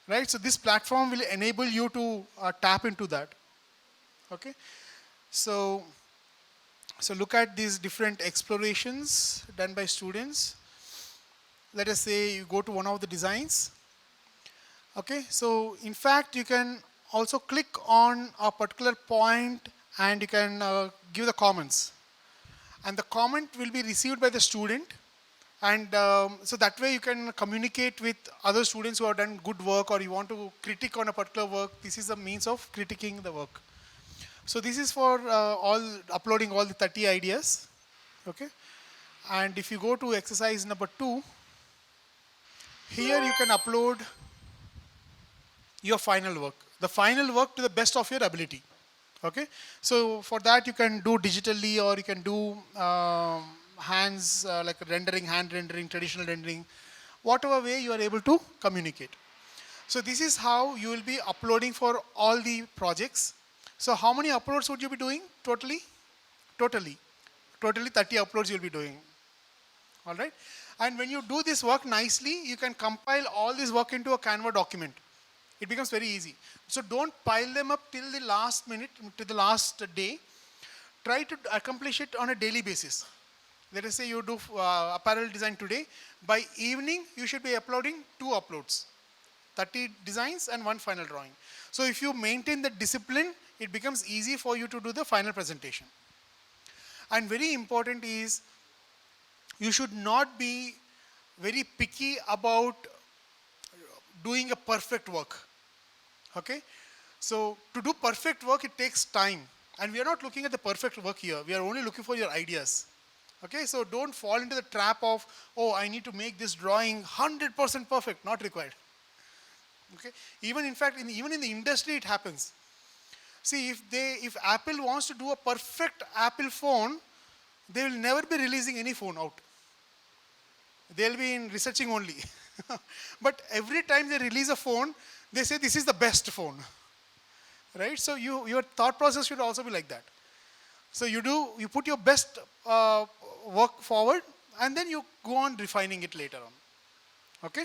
Right? So this platform will enable you to tap into that. Okay? So look at these different explorations done by students. Let us say you go to one of the designs. Okay, so in fact, you can also click on a particular point and you can give the comments. And the comment will be received by the student. And so that way you can communicate with other students who have done good work, or you want to critique on a particular work. This is a means of critiquing the work. So this is for uploading all the 30 ideas. Okay, and if you go to exercise number 2, here you can upload your final work. The final work to the best of your ability. Okay. So for that you can do digitally, or you can do hands, like rendering, hand rendering, traditional rendering, whatever way you are able to communicate. So this is how you will be uploading for all the projects. So how many uploads would you be doing totally? Totally 30 uploads you'll be doing. All right. And when you do this work nicely, you can compile all this work into a Canva document. It becomes very easy. So don't pile them up till the last minute, to the last day. try to accomplish it on a daily basis. Let us say you do apparel design today. By evening, you should be uploading 2 uploads, 30 designs and 1 final drawing. So if you maintain the discipline, it becomes easy for you to do the final presentation. And very important is you should not be very picky about doing a perfect work. Okay? So to do perfect work, it takes time. And we are not looking at the perfect work here. We are only looking for your ideas. Okay, so don't fall into the trap of, oh, I need to make this drawing 100% perfect, not required. Okay, even in fact, even in the industry, it happens. See, if Apple wants to do a perfect Apple phone, they will never be releasing any phone out. They'll be in researching only. But every time they release a phone, they say this is the best phone. Right? So your thought process should also be like that. So you put your best work forward, and then you go on refining it later on. Okay?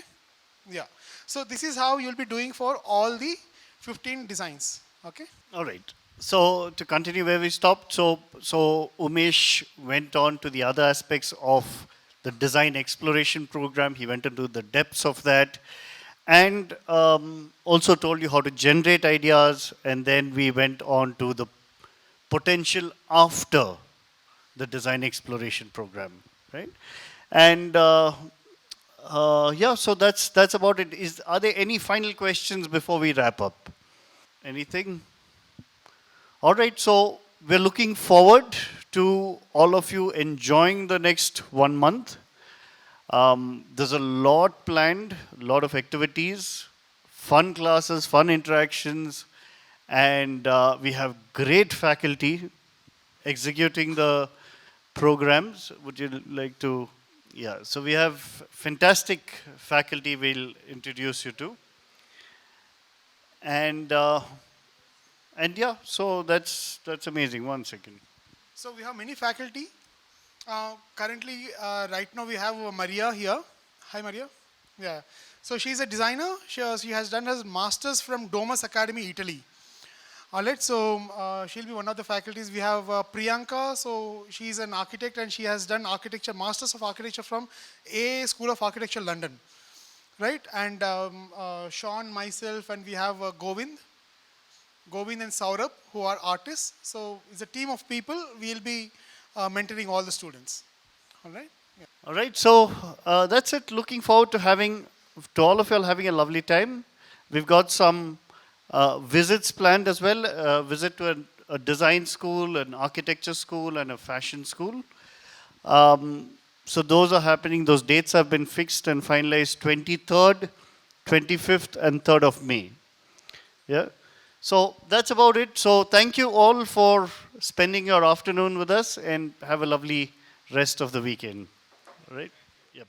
Yeah. So this is how you'll be doing for all the 15 designs. Okay? All right. So to continue where we stopped, so Umesh went on to the other aspects of the design exploration program. He went into the depths of that, and also told you how to generate ideas. And then we went on to the potential after the design exploration program, right? And yeah, so that's about it. Are there any final questions before we wrap up? Anything? All right, so we're looking forward to all of you enjoying the next 1 month. There's a lot planned, a lot of activities, fun classes, fun interactions, and we have great faculty executing the programs. Would you like to? Yeah, so we have fantastic faculty we'll introduce you to. And yeah, so that's amazing. 1 second. So we have many faculty. Currently, right now we have Maria here. Hi, Maria. Yeah. So she's a designer. She has done her master's from Domus Academy, Italy. All right. So she'll be one of the faculties. We have Priyanka. So she's an architect and she has done architecture, masters of architecture from A School of Architecture, London. Right. And Shaun, myself, and we have Govind and Saurabh, who are artists. So it's a team of people. We'll be mentoring all the students. All right. Yeah. All right, so that's it. Looking forward to all of you all having a lovely time. We've got some visits planned as well. Visit to a design school, an architecture school, and a fashion school. So those are happening. Those dates have been fixed and finalized: 23rd, 25th, and 3rd of May. Yeah. So that's about it. So thank you all for spending your afternoon with us, and have a lovely rest of the weekend. All right? Yep.